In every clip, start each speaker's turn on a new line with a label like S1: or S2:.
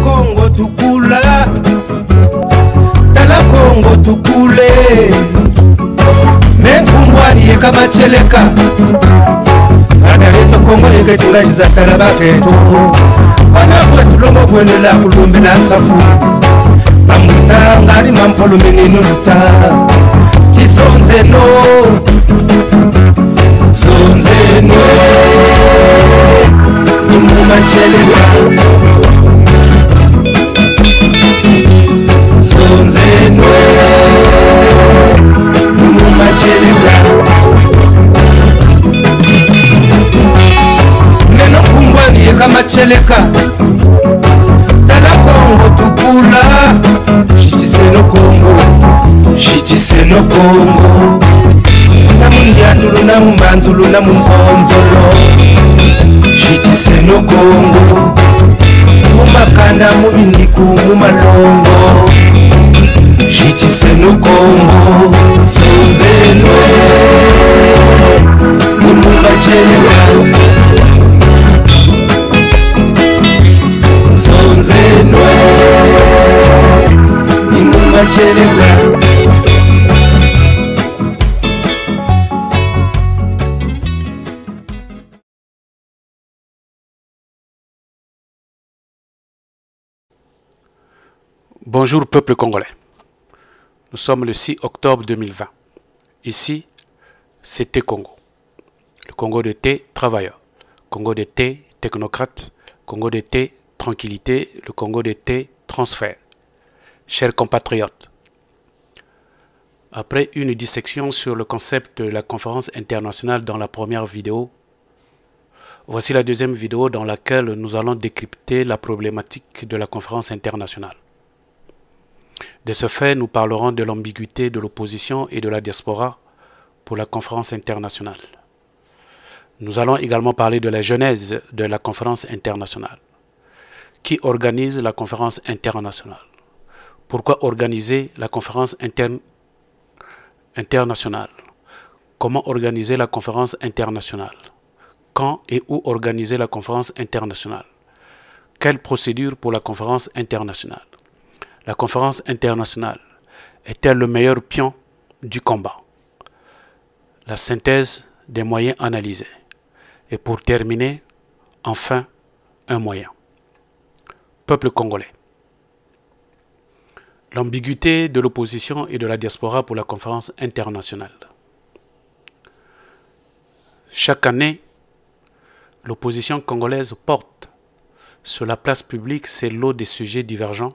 S1: Congo tukula, tala Congo tukule, menkumbwani yeka macheleka, adaleto Congo leke tingajiza talabaketo, wanabwe tulomo bwene la kulumbe na safu, mamuta ngari mampolo menino luta, tisonze no, zonze no, nimu macheleka, zonze no, nimu macheleka, neno kumbwani yeka macheleka, tala Congo tukula, jitiseno Congo, jitiseno Congo, namundiandulu namumbanzulu namunzonzolo, jitiseno Congo, mumakanda mubindiku mumalongo, jitiseno Congo, zonzenwe, nimubacheleka, zonzenwe, nimubacheleka.
S2: Bonjour peuple congolais. Nous sommes le 6 octobre 2020. Ici, c'est Thé Congo. Le Congo de thé travailleurs. Congo de thé technocrate. Congo de thé tranquillité. Le Congo de thé transfert. Chers compatriotes, après une dissection sur le concept de la conférence internationale dans la première vidéo, voici la deuxième vidéo dans laquelle nous allons décrypter la problématique de la conférence internationale. De ce fait, nous parlerons de l'ambiguïté de l'opposition et de la diaspora pour la conférence internationale. Nous allons également parler de la genèse de la conférence internationale. Qui organise la conférence internationale? Pourquoi organiser la conférence internationale? Comment organiser la conférence internationale? Quand et où organiser la conférence internationale? Quelle procédure pour la conférence internationale? La conférence internationale est-elle le meilleur pion du combat? La synthèse des moyens analysés. Et pour terminer, enfin, un moyen. Peuple congolais. L'ambiguïté de l'opposition et de la diaspora pour la conférence internationale. Chaque année, l'opposition congolaise porte sur la place publique ses lots de sujets divergents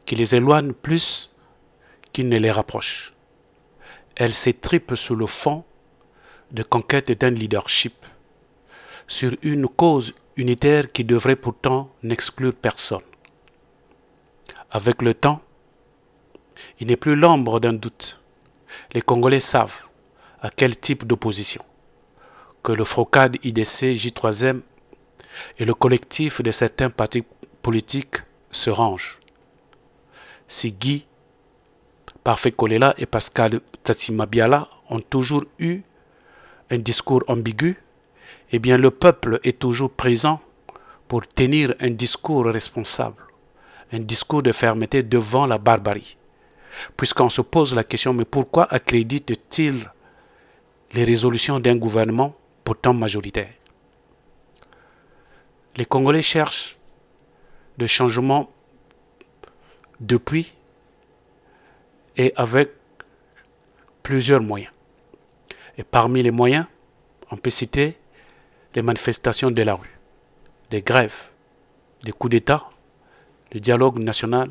S2: qui les éloignent plus qu'ils ne les rapprochent. Elle s'étripe sous le fond de conquête d'un leadership sur une cause unitaire qui devrait pourtant n'exclure personne. Avec le temps, il n'est plus l'ombre d'un doute. Les Congolais savent à quel type d'opposition que le FROCAD IDC J3M et le collectif de certains partis politiques se rangent. Si Guy Parfait Kolela et Pascal Tatimabiala ont toujours eu un discours ambigu, eh bien le peuple est toujours présent pour tenir un discours responsable, un discours de fermeté devant la barbarie. Puisqu'on se pose la question, mais pourquoi accrédite-t-il les résolutions d'un gouvernement pourtant majoritaire? Les Congolais cherchent des changements depuis et avec plusieurs moyens. Et parmi les moyens, on peut citer les manifestations de la rue, des grèves, des coups d'État, le dialogue national,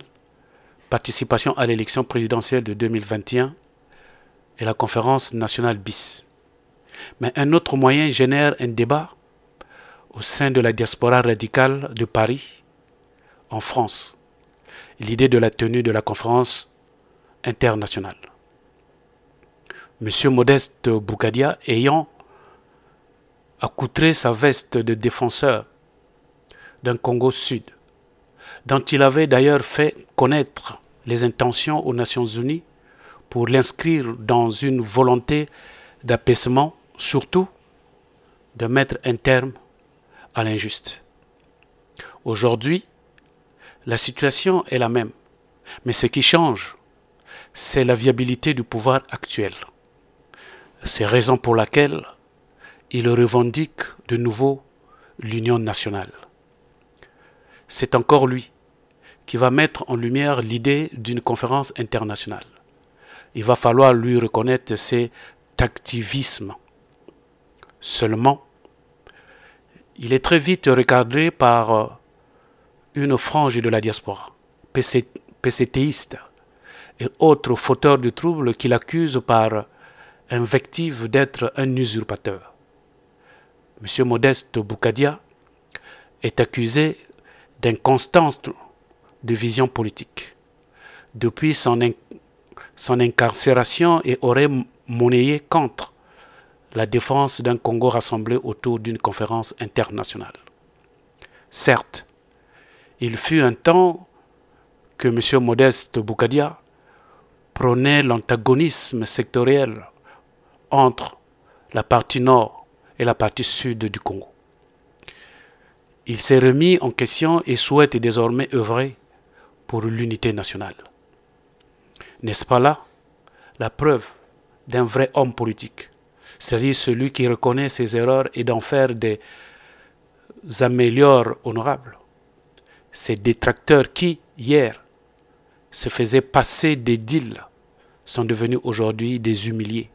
S2: participation à l'élection présidentielle de 2021 et la conférence nationale BIS. Mais un autre moyen génère un débat au sein de la diaspora radicale de Paris, en France. L'idée de la tenue de la conférence internationale. Monsieur Modeste Bougadia, ayant accoutré sa veste de défenseur d'un Congo Sud, dont il avait d'ailleurs fait connaître les intentions aux Nations Unies pour l'inscrire dans une volonté d'apaisement, surtout de mettre un terme à l'injuste. Aujourd'hui, La situation est la même, mais ce qui change, c'est la viabilité du pouvoir actuel. C'est la raison pour laquelle il revendique de nouveau l'union nationale. C'est encore lui qui va mettre en lumière l'idée d'une conférence internationale. Il va falloir lui reconnaître cet activisme. Seulement, il est très vite recadré par une frange de la diaspora, PCTiste et autres fauteurs de troubles qui l'accusent par invective d'être un usurpateur. M. Modeste Boukadia est accusé d'inconstance de vision politique depuis son incarcération et aurait monnayé contre la défense d'un Congo rassemblé autour d'une conférence internationale. Certes, il fut un temps que M. Modeste Boukadia prônait l'antagonisme sectoriel entre la partie nord et la partie sud du Congo. Il s'est remis en question et souhaite désormais œuvrer pour l'unité nationale. N'est-ce pas là la preuve d'un vrai homme politique, c'est-à-dire celui qui reconnaît ses erreurs et d'en faire des améliores honorables? Ces détracteurs qui, hier, se faisaient passer des deals sont devenus aujourd'hui des humiliés.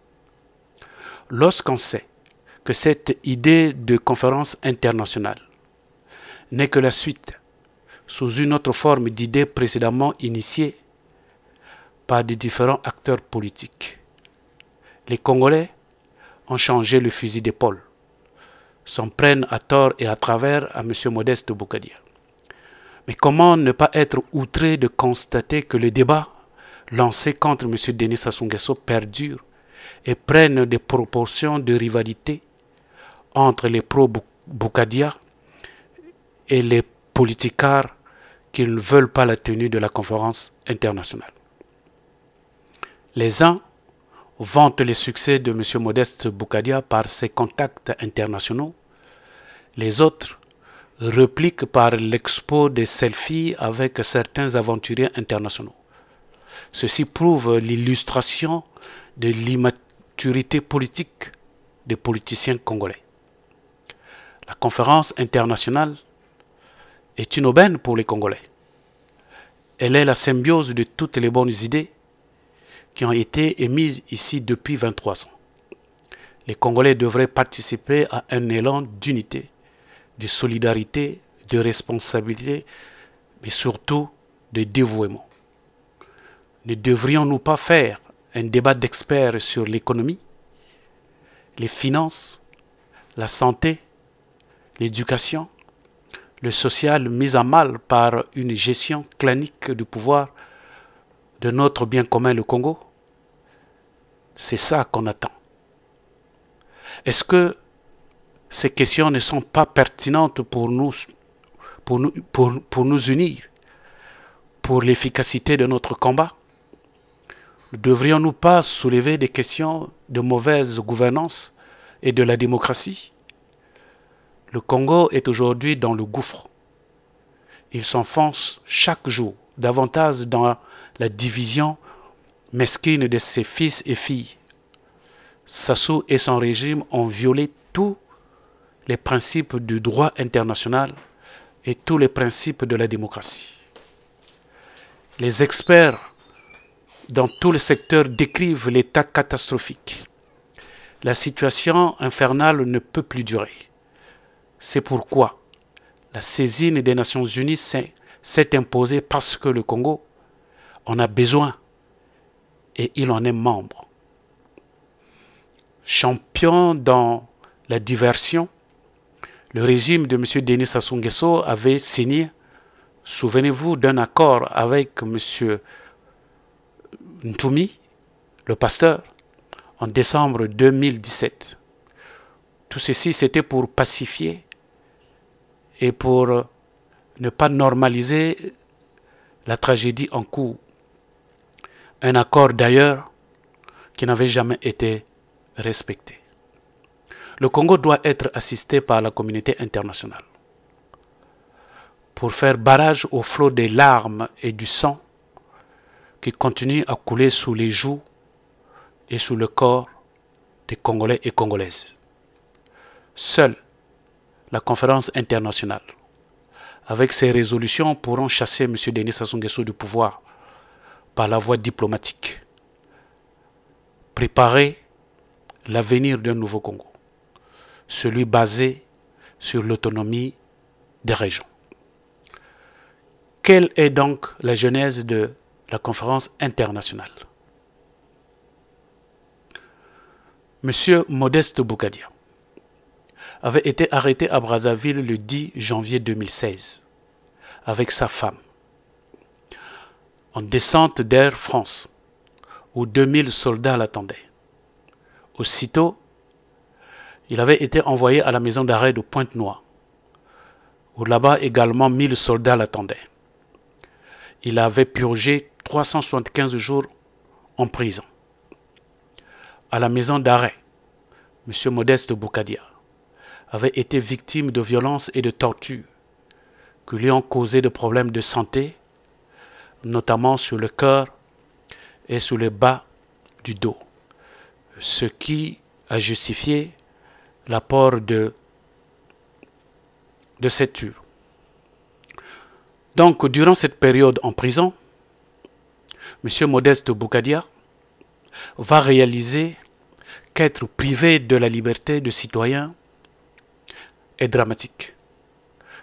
S2: Lorsqu'on sait que cette idée de conférence internationale n'est que la suite, sous une autre forme d'idée précédemment initiée par des différents acteurs politiques, les Congolais ont changé le fusil d'épaule, s'en prennent à tort et à travers à M. Modeste Boukadia. Mais comment ne pas être outré de constater que le débat lancé contre M. Denis Sassou Nguesso perdure et prenne des proportions de rivalité entre les pro-Boukadia et les politicards qui ne veulent pas la tenue de la conférence internationale. Les uns vantent les succès de M. Modeste Boukadia par ses contacts internationaux, les autres repliquent par l'expo des selfies avec certains aventuriers internationaux. Ceci prouve l'illustration de l'immaturité politique des politiciens congolais. La conférence internationale est une aubaine pour les Congolais. Elle est la symbiose de toutes les bonnes idées qui ont été émises ici depuis 23 ans. Les Congolais devraient participer à un élan d'unité, de solidarité, de responsabilité, mais surtout de dévouement. Ne devrions-nous pas faire un débat d'experts sur l'économie, les finances, la santé, l'éducation, le social mis à mal par une gestion clanique du pouvoir de notre bien commun, le Congo? C'est ça qu'on attend. Est-ce que ces questions ne sont pas pertinentes pour nous unir, pour l'efficacité de notre combat? Ne devrions-nous pas soulever des questions de mauvaise gouvernance et de la démocratie? Le Congo est aujourd'hui dans le gouffre. Il s'enfonce chaque jour davantage dans la division mesquine de ses fils et filles. Sassou et son régime ont violé tous les principes du droit international et tous les principes de la démocratie. Les experts dans tous les secteurs décrivent l'état catastrophique. La situation infernale ne peut plus durer. C'est pourquoi la saisine des Nations Unies s'est imposée parce que le Congo en a besoin et il en est membre. Champion dans la diversion, le régime de M. Denis Sassou Nguesso avait signé, souvenez-vous, d'un accord avec M. Ntoumi, le pasteur, en décembre 2017. Tout ceci, c'était pour pacifier et pour ne pas normaliser la tragédie en cours. Un accord d'ailleurs qui n'avait jamais été respecté. Le Congo doit être assisté par la communauté internationale pour faire barrage au flot des larmes et du sang qui continue à couler sous les joues et sous le corps des Congolais et Congolaises. Seule la conférence internationale, avec ses résolutions, pourront chasser M. Denis Sassou Nguesso du pouvoir par la voie diplomatique. Préparer l'avenir d'un nouveau Congo, celui basé sur l'autonomie des régions. Quelle est donc la genèse de la conférence internationale? M. Modeste Bougadia avait été arrêté à Brazzaville le 10 janvier 2016 avec sa femme en descente d'Air France où 2000 soldats l'attendaient. Aussitôt, il avait été envoyé à la maison d'arrêt de Pointe-Noire où là-bas également 1000 soldats l'attendaient. Il avait purgé 375 jours en prison. À la maison d'arrêt, M. Modeste Bougadia avait été victime de violences et de tortures qui lui ont causé des problèmes de santé, notamment sur le cœur et sur le bas du dos, ce qui a justifié l'apport de cette cure. Donc, durant cette période en prison, M. Modeste Bougadia va réaliser qu'être privé de la liberté de citoyen est dramatique,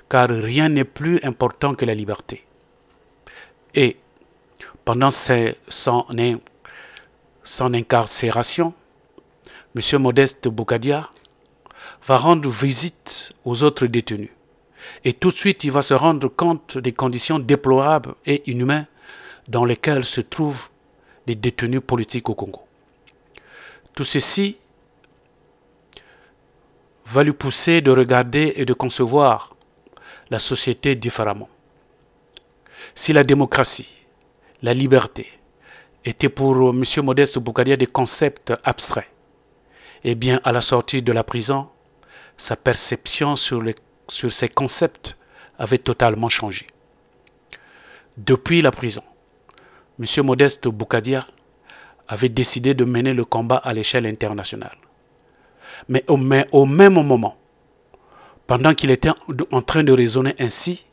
S2: car rien n'est plus important que la liberté. Et pendant son incarcération, M. Modeste Bougadia va rendre visite aux autres détenus. Et tout de suite, il va se rendre compte des conditions déplorables et inhumaines dans lesquelles se trouvent les détenus politiques au Congo. Tout ceci va lui pousser de regarder et de concevoir la société différemment. Si la démocratie, la liberté étaient pour M. Modeste Bougadia des concepts abstraits, eh bien à la sortie de la prison, sa perception sur ces concepts avait totalement changé. Depuis la prison, M. Modeste Bougadia avait décidé de mener le combat à l'échelle internationale. Mais au même moment, pendant qu'il était en train de raisonner ainsi,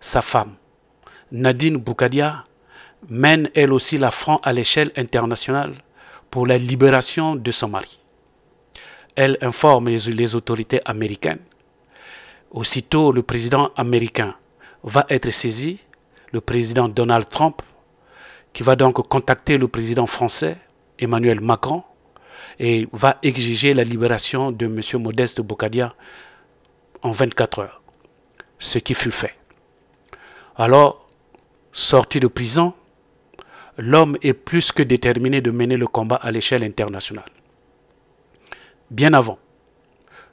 S2: sa femme, Nadine Bougadia, mène elle aussi la front à l'échelle internationale pour la libération de son mari. Elle informe les autorités américaines. Aussitôt, le président américain va être saisi, le président Donald Trump, qui va donc contacter le président français, Emmanuel Macron, et va exiger la libération de M. Modeste Bougadia en 24 heures, ce qui fut fait. Alors, sorti de prison, l'homme est plus que déterminé de mener le combat à l'échelle internationale. Bien avant,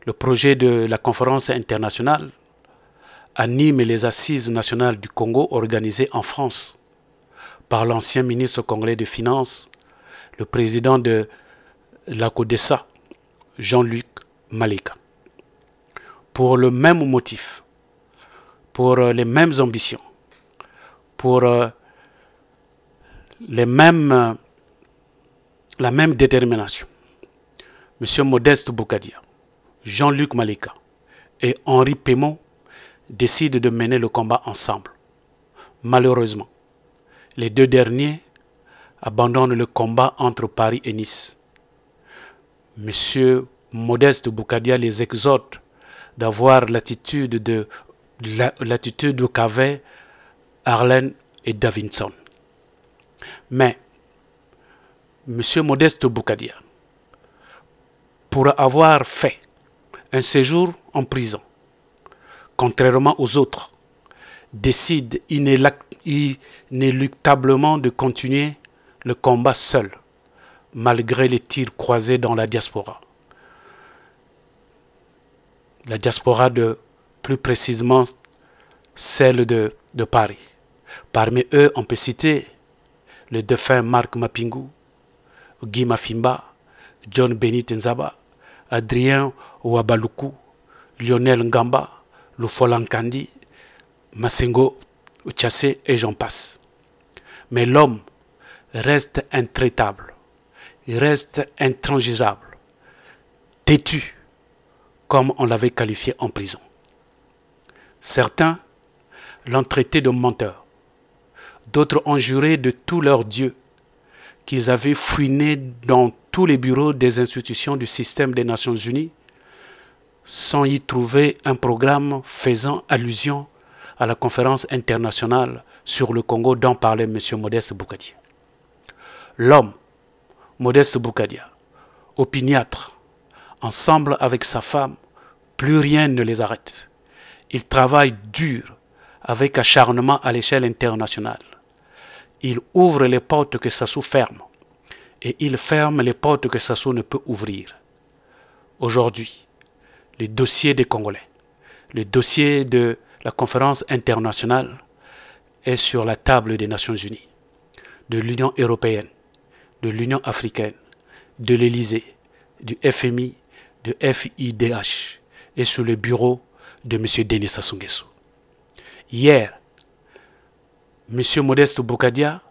S2: le projet de la conférence internationale anime les assises nationales du Congo organisées en France par l'ancien ministre congolais des Finances, le président de la CODESA, Jean-Luc Maleka. Pour le même motif, pour les mêmes ambitions, pour la même détermination, M. Modeste Bougadia, Jean-Luc Maleka et Henri Pémon décident de mener le combat ensemble. Malheureusement, les deux derniers abandonnent le combat entre Paris et Nice. M. Modeste Bougadia les exhorte d'avoir l'attitude qu'avaient Arlen et Davidson. Mais M. Modeste Bougadia, pour avoir fait un séjour en prison, contrairement aux autres, décide inéluctablement de continuer le combat seul, malgré les tirs croisés dans la diaspora. La diaspora plus précisément celle de Paris. Parmi eux, on peut citer le défunt Marc Mapingu, Guy Mafimba, John Benit Nzaba, Adrien Ouabaluku, Lionel Ngamba, Lufola Nkandi, Massengo, Tchassé et j'en passe. Mais l'homme reste intraitable, il reste intransigeable, têtu, comme on l'avait qualifié en prison. Certains l'ont traité de menteur, d'autres ont juré de tous leurs dieux qu'ils avaient fouiné dans tous les bureaux des institutions du système des Nations Unies sans y trouver un programme faisant allusion à la conférence internationale sur le Congo dont parlait M. Modeste Boukadia. L'homme, Modeste Boukadia, opiniâtre, ensemble avec sa femme, plus rien ne les arrête. Ils travaillent dur, avec acharnement à l'échelle internationale. Ils ouvrent les portes que Sassou ferme, et ils ferment les portes que Sassou ne peut ouvrir. Aujourd'hui, le dossier des Congolais, le dossier de la conférence internationale est sur la table des Nations Unies, de l'Union européenne, de l'Union africaine, de l'Élysée, du FMI, du FIDH et sur le bureau de M. Denis Sassou Nguesso. Hier, M. Modeste Boukadia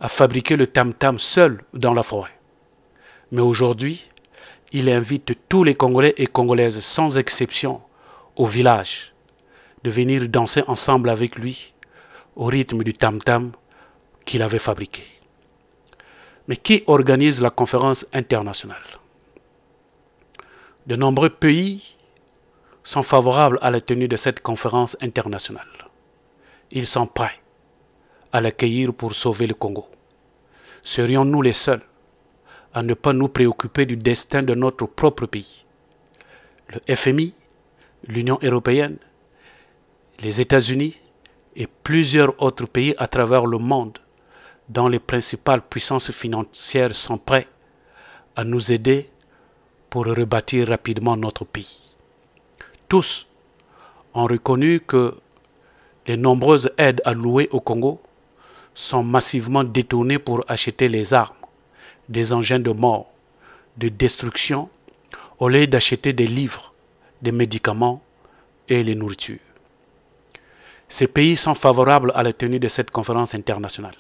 S2: a fabriqué le tam-tam seul dans la forêt. Mais aujourd'hui, il invite tous les Congolais et Congolaises, sans exception, au village, de venir danser ensemble avec lui au rythme du tam-tam qu'il avait fabriqué. Mais qui organise la conférence internationale? De nombreux pays sont favorables à la tenue de cette conférence internationale. Ils sont prêts à l'accueillir pour sauver le Congo. Serions-nous les seuls à ne pas nous préoccuper du destin de notre propre pays? Le FMI, l'Union européenne, les États-Unis et plusieurs autres pays à travers le monde dont les principales puissances financières sont prêts à nous aider pour rebâtir rapidement notre pays. Tous ont reconnu que les nombreuses aides allouées au Congo sont massivement détournées pour acheter les armes, des engins de mort, de destruction, au lieu d'acheter des livres, des médicaments et les nourritures. Ces pays sont favorables à la tenue de cette conférence internationale.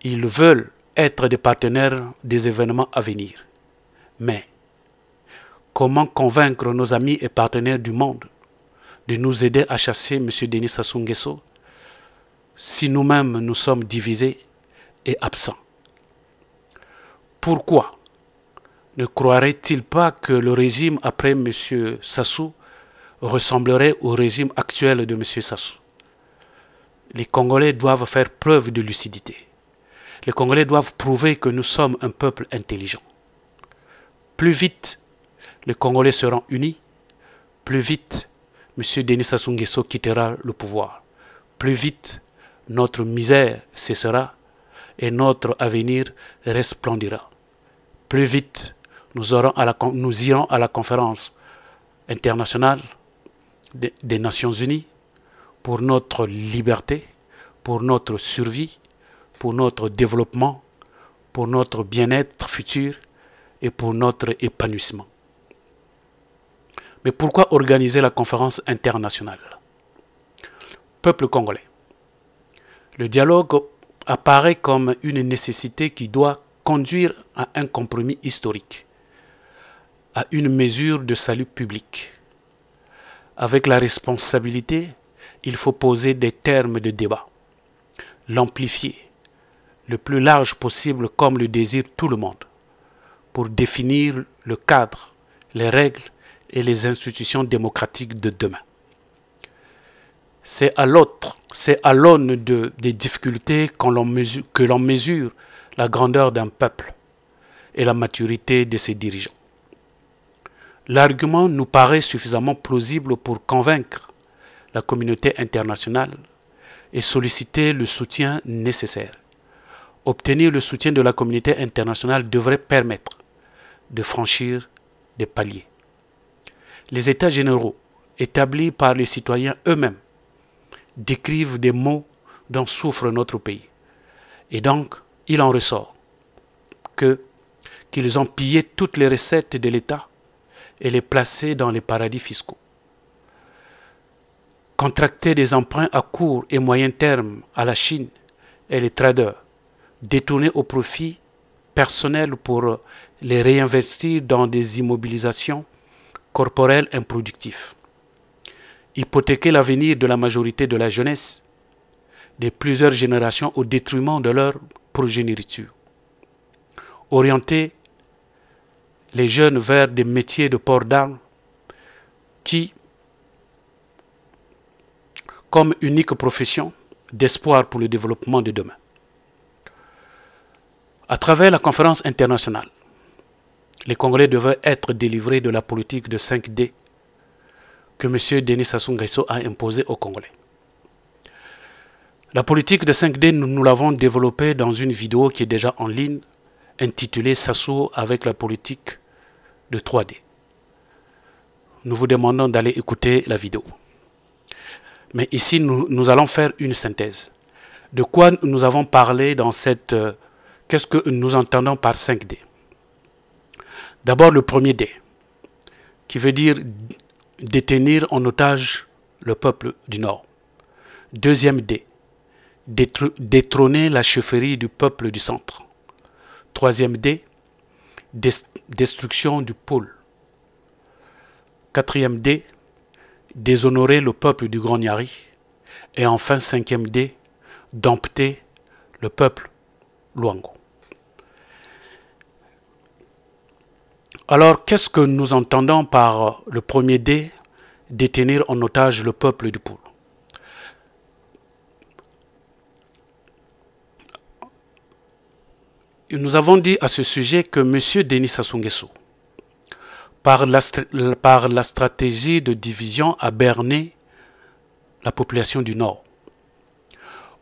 S2: Ils veulent être des partenaires des événements à venir. Mais comment convaincre nos amis et partenaires du monde de nous aider à chasser M. Denis Sassou Nguesso si nous-mêmes nous sommes divisés et absents? Pourquoi ne croirait-il pas que le régime après M. Sassou ressemblerait au régime actuel de M. Sassou? Les Congolais doivent faire preuve de lucidité. Les Congolais doivent prouver que nous sommes un peuple intelligent. Plus vite les Congolais seront unis, plus vite M. Denis Sassou Nguesso quittera le pouvoir. Plus vite notre misère cessera et notre avenir resplendira. Plus vite nous irons à la conférence internationale des Nations Unies pour notre liberté, pour notre survie, pour notre développement, pour notre bien-être futur et pour notre épanouissement. Mais pourquoi organiser la conférence internationale? Peuple congolais, le dialogue apparaît comme une nécessité qui doit conduire à un compromis historique, à une mesure de salut public. Avec la responsabilité, il faut poser des termes de débat, l'amplifier le plus large possible comme le désire tout le monde, pour définir le cadre, les règles et les institutions démocratiques de demain. C'est à l'aune des difficultés que l'on mesure la grandeur d'un peuple et la maturité de ses dirigeants. L'argument nous paraît suffisamment plausible pour convaincre la communauté internationale et solliciter le soutien nécessaire. Obtenir le soutien de la communauté internationale devrait permettre de franchir des paliers. Les États généraux établis par les citoyens eux-mêmes décrivent des maux dont souffre notre pays. Et donc, il en ressort qu'ils ont pillé toutes les recettes de l'État et les placé dans les paradis fiscaux. contracter des emprunts à court et moyen terme à la Chine et les traders, détourner au profit personnel pour les réinvestir dans des immobilisations corporelles improductives, hypothéquer l'avenir de la majorité de la jeunesse de plusieurs générations au détriment de leur progéniture, orienter les jeunes vers des métiers de port d'armes qui, comme unique profession d'espoir pour le développement de demain. À travers la conférence internationale, les Congolais devaient être délivrés de la politique de 5D que M. Denis Sassou Nguesso a imposée aux Congolais. La politique de 5D, nous l'avons développée dans une vidéo qui est déjà en ligne, intitulée Sassou avec la politique de 3D. Nous vous demandons d'aller écouter la vidéo. Mais ici, nous allons faire une synthèse. De quoi nous avons parlé dans cette... Qu'est-ce que nous entendons par 5D? D'abord le premier D, qui veut dire détenir en otage le peuple du Nord. Deuxième D, détrôner la chefferie du peuple du Centre. Troisième D, destruction du pôle. Quatrième D, déshonorer le peuple du Grand Niari. Et enfin, cinquième D, dompter le peuple Luango. Alors, qu'est-ce que nous entendons par le premier D, détenir en otage le peuple du pôle? Nous avons dit à ce sujet que M. Denis Sassou Nguesso, par la stratégie de division, a berné la population du Nord.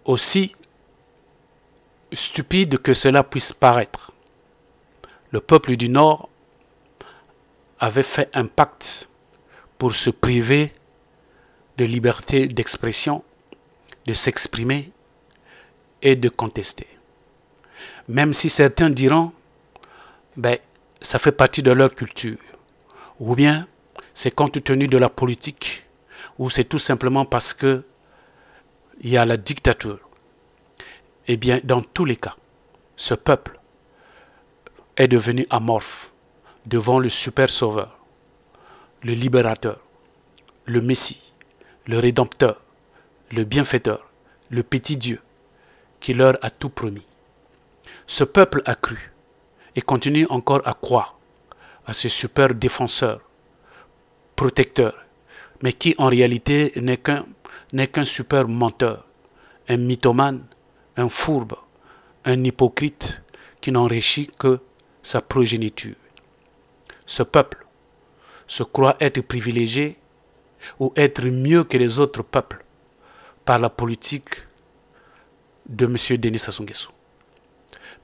S2: Aussi stupide que cela puisse paraître, le peuple du Nord avait fait un pacte pour se priver de liberté d'expression, de s'exprimer et de contester. Même si certains diront, ben, ça fait partie de leur culture, ou bien c'est compte tenu de la politique, ou c'est tout simplement parce que il y a la dictature. Eh bien, dans tous les cas, ce peuple est devenu amorphe devant le super sauveur, le libérateur, le Messie, le rédempteur, le bienfaiteur, le petit Dieu qui leur a tout promis. Ce peuple a cru et continue encore à croire à ce super défenseur, protecteur, mais qui en réalité n'est qu'un super menteur, un mythomane, un fourbe, un hypocrite qui n'enrichit que sa progéniture. Ce peuple se croit être privilégié ou être mieux que les autres peuples par la politique de M. Denis Sassou Nguesso.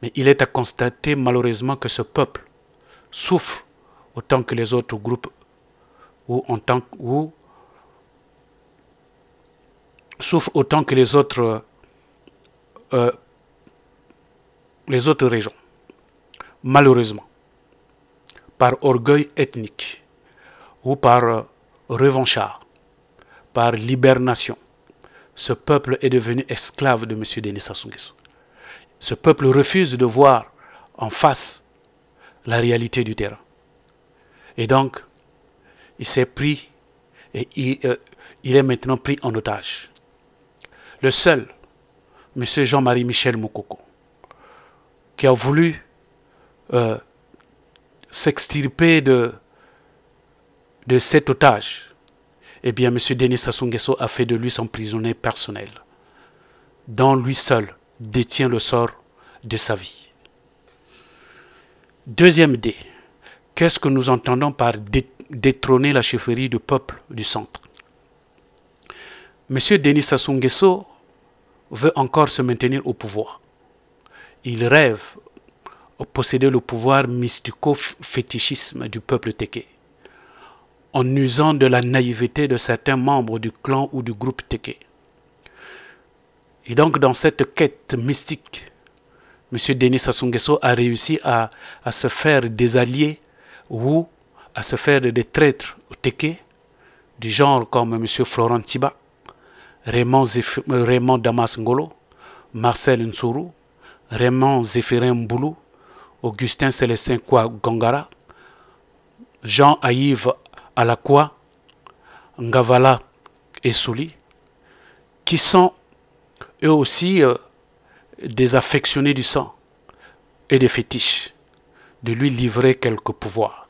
S2: Mais il est à constater malheureusement que ce peuple souffre autant que les autres groupes souffre autant que les autres régions. Malheureusement, par orgueil ethnique ou par revanchard, par libération, ce peuple est devenu esclave de M. Denis Sassou Nguesso. Ce peuple refuse de voir en face la réalité du terrain. Et donc, il s'est pris, et il est maintenant pris en otage. Le seul, M. Jean-Marie Michel Moukoko, qui a voulu s'extirper de cet otage, eh bien, M. Denis Sassou Nguesso a fait de lui son prisonnier personnel, dont lui seul détient le sort de sa vie. Deuxième D, qu'est-ce que nous entendons par détrôner la chefferie du peuple du Centre? M. Denis Sassou Nguesso veut encore se maintenir au pouvoir. Il rêve de posséder le pouvoir mystico-fétichisme du peuple Téké, en usant de la naïveté de certains membres du clan ou du groupe Téké. Et donc, dans cette quête mystique, M. Denis Sassou Nguesso a réussi à se faire des alliés ou à se faire des traîtres au Téké, du genre comme M. Florent Tiba, Raymond Damas Ngolo, Marcel Nsourou, Raymond Zéphirin Mboulou, Augustin Célestin Kwa Gongara, Jean-Aïve Alakwa, Ngavala et Souli, qui sont eux aussi des affectionnés du sang et des fétiches, de lui livrer quelques pouvoirs.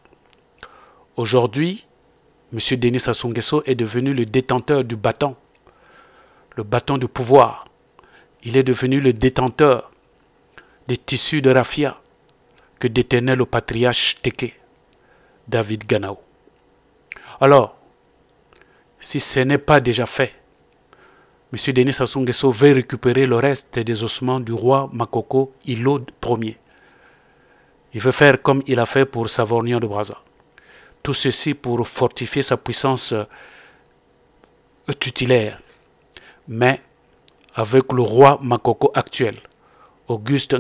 S2: Aujourd'hui, M. Denis Sassou Nguesso est devenu le détenteur du bâton, le bâton du pouvoir. Il est devenu le détenteur des tissus de raffia que détenait le patriarche Téké, David Ganaou. Alors, si ce n'est pas déjà fait, M. Denis Sassou Nguesso veut récupérer le reste des ossements du roi Makoko Ilo Ier. Il veut faire comme il a fait pour Savorgnan de Brazza. Tout ceci pour fortifier sa puissance tutélaire. Mais avec le roi Makoko actuel, Auguste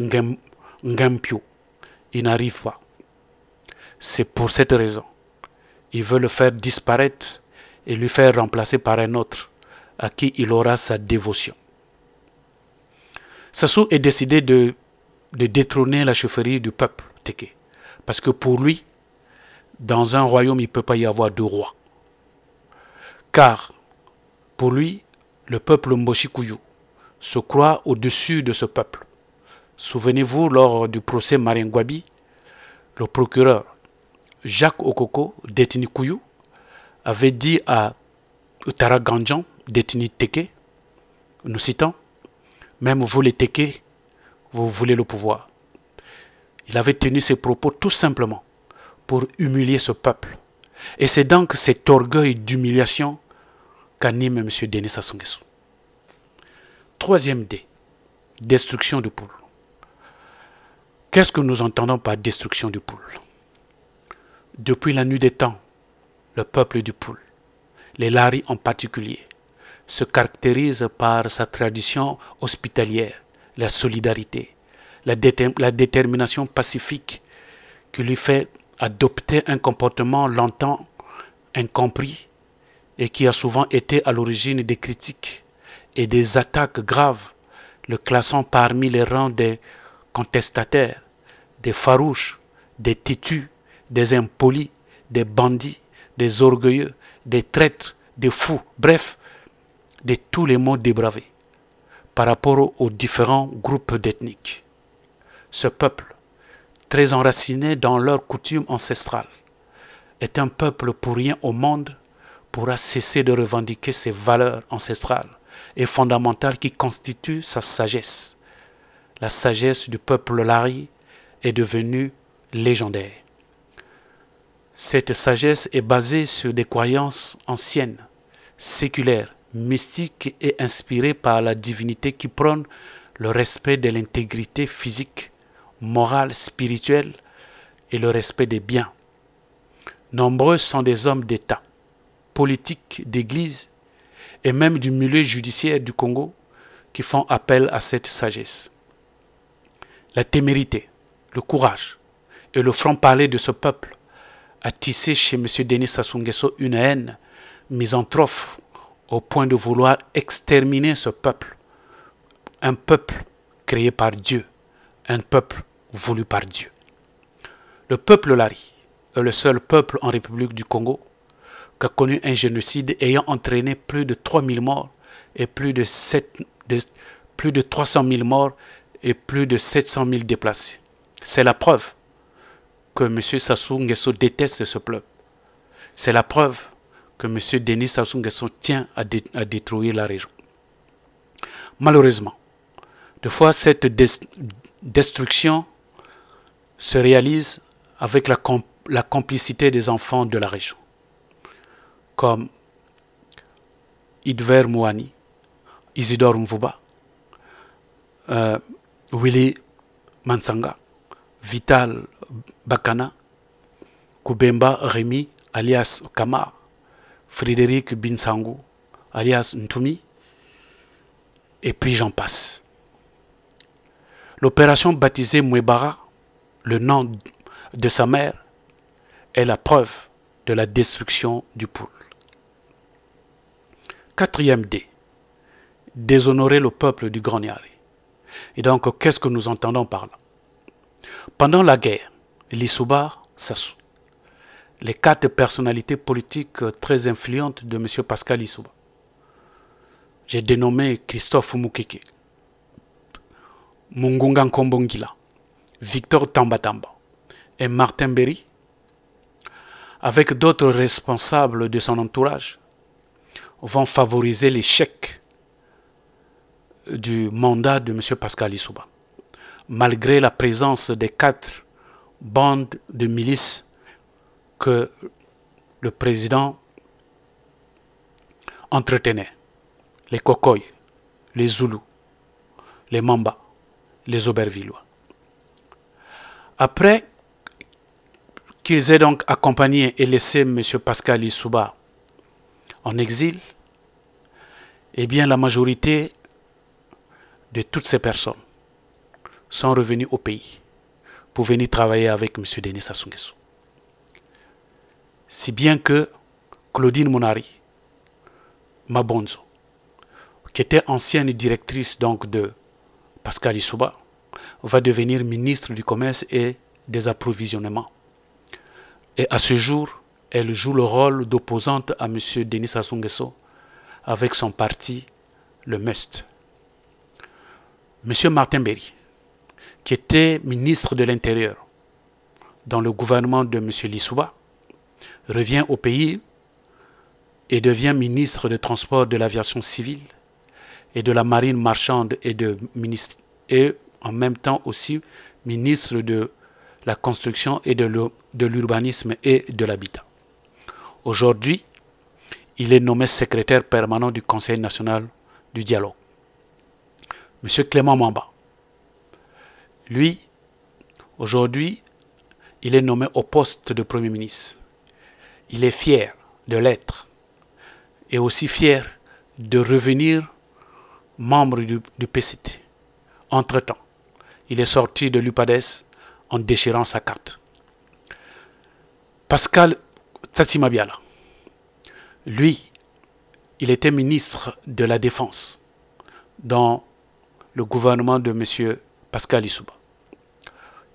S2: Ngempio, il n'arrive pas. C'est pour cette raison. Il veut le faire disparaître et lui faire remplacer par un autre à qui il aura sa dévotion. Sassou est décidé de détrôner la chefferie du peuple Téké. Parce que pour lui, dans un royaume, il ne peut pas y avoir deux rois. Car, pour lui, le peuple Mboshikuyu se croit au-dessus de ce peuple. Souvenez-vous, lors du procès Maringwabi, le procureur Jacques Okoko, détenu Kouyou, avait dit à Tara Gandjan, détenu Téké, nous citons, même vous les Téké, vous voulez le pouvoir. Il avait tenu ses propos tout simplement pour humilier ce peuple. Et c'est donc cet orgueil d'humiliation qu'anime M. Denis Sassou Nguesso. Troisième D, destruction du pôle. Qu'est-ce que nous entendons par destruction du pôle? Depuis la nuit des temps, le peuple du pôle, les Lari en particulier, se caractérise par sa tradition hospitalière, la solidarité, la détermination pacifique qui lui fait adopter un comportement longtemps incompris et qui a souvent été à l'origine des critiques et des attaques graves, le classant parmi les rangs des contestataires, des farouches, des têtus, des impolis, des bandits, des orgueilleux, des traîtres, des fous, bref, de tous les mots dépravés par rapport aux différents groupes d'ethniques. Ce peuple, très enraciné dans leurs coutumes ancestrales, est un peuple pour rien au monde pourra cesser de revendiquer ses valeurs ancestrales et fondamentales qui constituent sa sagesse. La sagesse du peuple Lari est devenue légendaire. Cette sagesse est basée sur des croyances anciennes, séculaires, mystiques et inspirées par la divinité qui prône le respect de l'intégrité physique, morale, spirituelle et le respect des biens. Nombreux sont des hommes d'État, politiques, d'église et même du milieu judiciaire du Congo qui font appel à cette sagesse. La témérité, le courage et le franc-parler de ce peuple a tissé chez M. Denis Sassou Nguesso une haine misanthrope au point de vouloir exterminer ce peuple. Un peuple créé par Dieu, un peuple voulu par Dieu. Le peuple Lari est le seul peuple en République du Congo qui a connu un génocide ayant entraîné plus de 3000 morts et plus de 300 000 morts et plus de 700 000 déplacés. C'est la preuve que M. Sassou Nguesso déteste ce peuple. C'est la preuve que M. Denis Sassou Nguesso tient à détruire la région. Malheureusement, des fois cette destruction se réalise avec la complicité des enfants de la région, comme Idver Mouani, Isidore Mvuba, Willy Mansanga, Vital Bakana, Koubemba Rémi, alias Kamar, Frédéric Binsangou, alias Ntumi, et puis j'en passe. L'opération baptisée Mouebara, le nom de sa mère, est la preuve de la destruction du pôle. Quatrième D, déshonorer le peuple du Grand Niari. Et donc, qu'est-ce que nous entendons par là? Pendant la guerre, Lissouba, Sassou, les 4 personnalités politiques très influentes de M. Pascal Lissouba, j'ai dénommé Christophe Moukeke, Mungunga Nkombongila, Victor Tambatamba et Martin Berry, avec d'autres responsables de son entourage, vont favoriser l'échec du mandat de M. Pascal Lissouba, malgré la présence des 4 bandes de milices que le président entretenait: les Kokoy, les Zoulous, les Mamba, les Aubervillois. Après qu'ils aient donc accompagné et laissé M. Pascal Lissouba en exil, eh bien la majorité de toutes ces personnes sont revenues au pays pour venir travailler avec M. Denis Sassou Nguesso. Si bien que Claudine Monari Mabonzo, qui était ancienne directrice donc de Pascal Lissouba, va devenir ministre du Commerce et des Approvisionnements. Et à ce jour, elle joue le rôle d'opposante à M. Denis Sassou Nguesso avec son parti, le MUST. M. Martin Berry, qui était ministre de l'Intérieur dans le gouvernement de M. Lissouba, revient au pays et devient ministre des Transports, de l'Aviation civile et de la Marine marchande et en même temps aussi ministre de la Construction et de l'Urbanisme et de l'Habitat. Aujourd'hui, il est nommé secrétaire permanent du Conseil national du dialogue. M. Clément Mamba, lui, aujourd'hui, il est nommé au poste de Premier ministre. Il est fier de l'être et aussi fier de revenir membre du PCT. Entre-temps, il est sorti de l'UPADES en déchirant sa carte. Pascal Tsatsimabiala, lui, il était ministre de la Défense dans le gouvernement de M. Pascal Lissouba.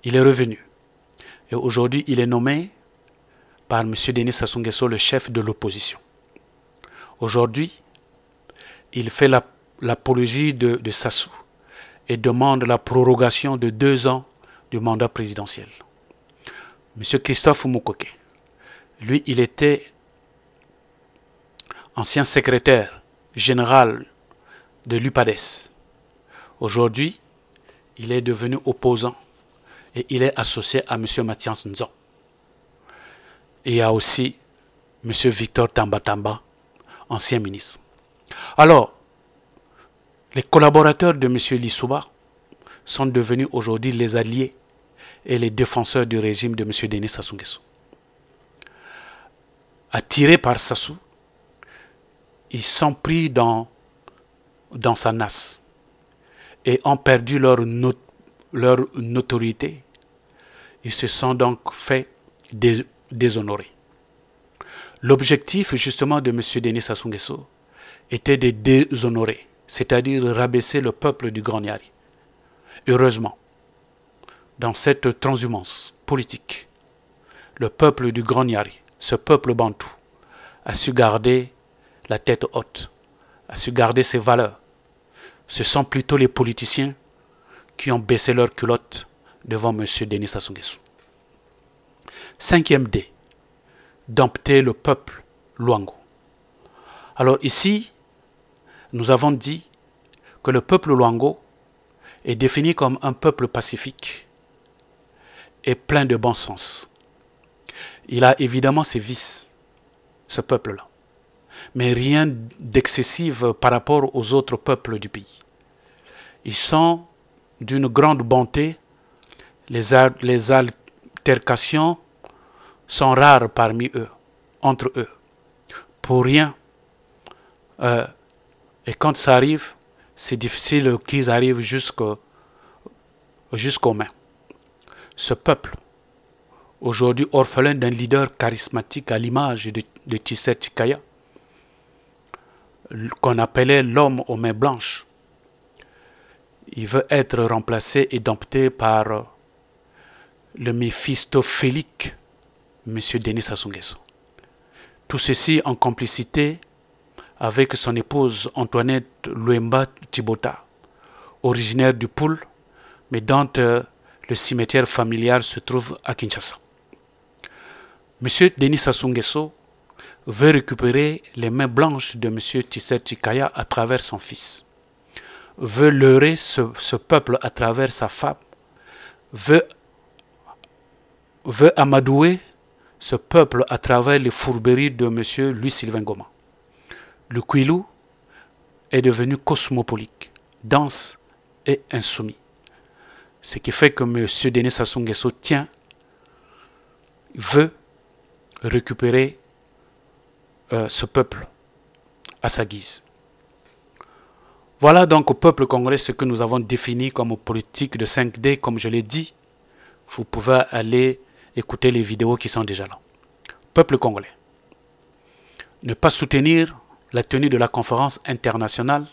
S2: Il est revenu et aujourd'hui il est nommé par M. Denis Sassou Nguesso le chef de l'opposition. Aujourd'hui, il fait l'apologie de Sassou et demande la prorogation de 2 ans du mandat présidentiel. M. Christophe Moukeke, lui, il était ancien secrétaire général de l'UPADES. Aujourd'hui, il est devenu opposant et il est associé à M. Mathias Nzon. Et il y a aussi M. Victor Tambatamba, ancien ministre. Alors, les collaborateurs de M. Lissouba sont devenus aujourd'hui les alliés et les défenseurs du régime de M. Denis Sassou Nguesso. Attirés par Sassou, ils sont pris dans sa nasse et ont perdu leur notoriété. Ils se sont donc fait déshonorer. L'objectif justement de M. Denis Sassou Nguesso était de déshonorer, c'est-à-dire rabaisser le peuple du Grand Niari. Heureusement, dans cette transhumance politique, le peuple du Grand Niari, ce peuple bantou, a su garder la tête haute, a su garder ses valeurs. Ce sont plutôt les politiciens qui ont baissé leur culotte devant M. Denis Sassou Nguesso. 5e D, dompter le peuple Luango. Alors ici, nous avons dit que le peuple Luango est défini comme un peuple pacifique et plein de bon sens. Il a évidemment ses vices, ce peuple-là, mais rien d'excessif par rapport aux autres peuples du pays. Ils sont d'une grande bonté, les altercations sont rares parmi eux, entre eux, pour rien. Et quand ça arrive, c'est difficile qu'ils arrivent jusqu'aux mains. Ce peuple, aujourd'hui orphelin d'un leader charismatique à l'image de Tshisekedi Kaya, qu'on appelait l'homme aux mains blanches. Il veut être remplacé et dompté par le méphistophélique M. Denis Sassou Nguesso. Tout ceci en complicité avec son épouse Antoinette Luemba Tibota, originaire du Poul, mais dont le cimetière familial se trouve à Kinshasa. M. Denis Sassou Nguesso veut récupérer les mains blanches de M. Tshisekedi Kaya à travers son fils, veut leurrer ce peuple à travers sa femme, veut amadouer ce peuple à travers les fourberies de M. Louis-Sylvain Goma. Le Kwilu est devenu cosmopolite, dense et insoumis. Ce qui fait que M. Denis Sassou Nguesso veut récupérer ce peuple à sa guise. Voilà donc au peuple congolais ce que nous avons défini comme politique de 5D, comme je l'ai dit. Vous pouvez aller écouter les vidéos qui sont déjà là. Peuple congolais. Ne pas soutenir la tenue de la conférence internationale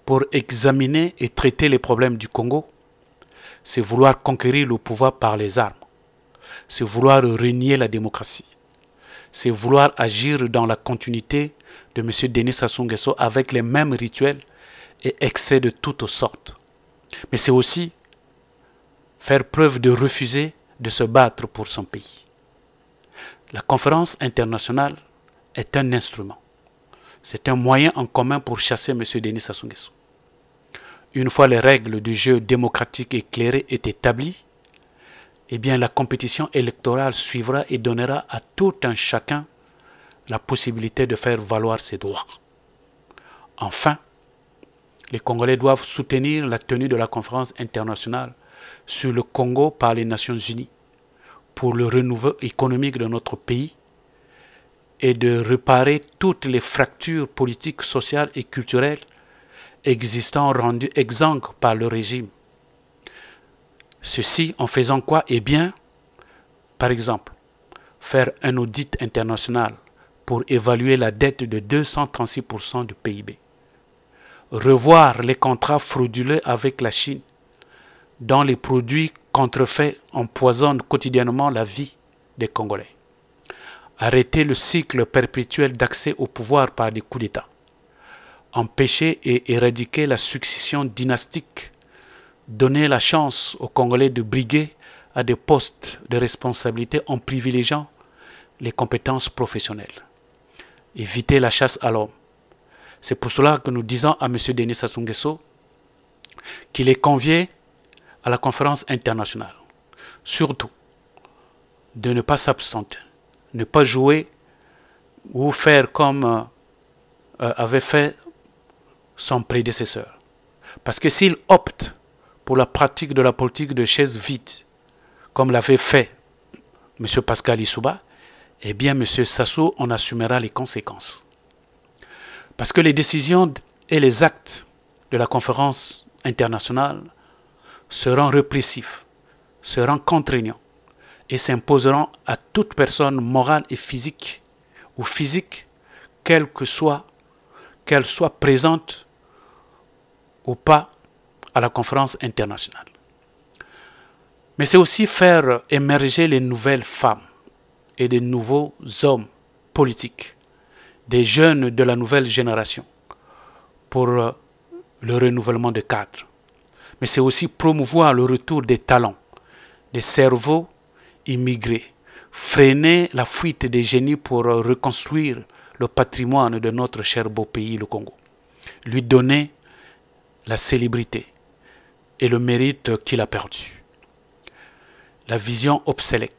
S2: pour examiner et traiter les problèmes du Congo, c'est vouloir conquérir le pouvoir par les armes. C'est vouloir renier la démocratie. C'est vouloir agir dans la continuité de M. Denis Sassou Nguesso avec les mêmes rituels et excès de toutes sortes. Mais c'est aussi faire preuve de refuser de se battre pour son pays. La conférence internationale est un instrument. C'est un moyen en commun pour chasser M. Denis Sassou Nguesso. Une fois les règles du jeu démocratique éclairé est établies, eh bien la compétition électorale suivra et donnera à tout un chacun la possibilité de faire valoir ses droits. Enfin, les Congolais doivent soutenir la tenue de la conférence internationale sur le Congo par les Nations Unies pour le renouveau économique de notre pays et de réparer toutes les fractures politiques, sociales et culturelles existant rendues exsangues par le régime. Ceci en faisant quoi? Eh bien, par exemple, faire un audit international pour évaluer la dette de 236% du PIB. Revoir les contrats frauduleux avec la Chine, dont les produits contrefaits empoisonnent quotidiennement la vie des Congolais. Arrêter le cycle perpétuel d'accès au pouvoir par des coups d'État. Empêcher et éradiquer la succession dynastique. Donner la chance aux Congolais de briguer à des postes de responsabilité en privilégiant les compétences professionnelles. Éviter la chasse à l'homme. C'est pour cela que nous disons à M. Denis Sassou Nguesso qu'il est convié à la conférence internationale. Surtout, de ne pas s'absenter, ne pas jouer ou faire comme avait fait son prédécesseur. Parce que s'il opte pour la pratique de la politique de chaise vide, comme l'avait fait M. Pascal Lissouba, eh bien M. Sassou en assumera les conséquences. Parce que les décisions et les actes de la conférence internationale seront répressifs, seront contraignants et s'imposeront à toute personne morale et physique ou physique, qu'elle soit présente ou pas à la conférence internationale. Mais c'est aussi faire émerger les nouvelles femmes et des nouveaux hommes politiques, des jeunes de la nouvelle génération, pour le renouvellement des cadres. Mais c'est aussi promouvoir le retour des talents, des cerveaux immigrés, freiner la fuite des génies pour reconstruire le patrimoine de notre cher beau pays, le Congo, lui donner la célébrité et le mérite qu'il a perdu. La vision obsolète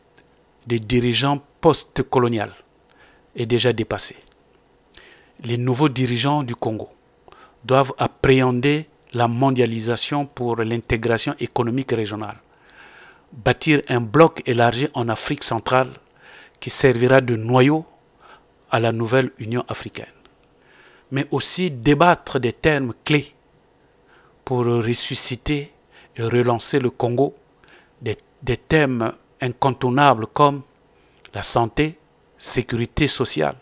S2: des dirigeants post-coloniaux est déjà dépassée. Les nouveaux dirigeants du Congo doivent appréhender la mondialisation pour l'intégration économique régionale, bâtir un bloc élargi en Afrique centrale qui servira de noyau à la nouvelle Union africaine, mais aussi débattre des termes clés pour ressusciter et relancer le Congo, des thèmes incontournables comme la santé, sécurité sociale,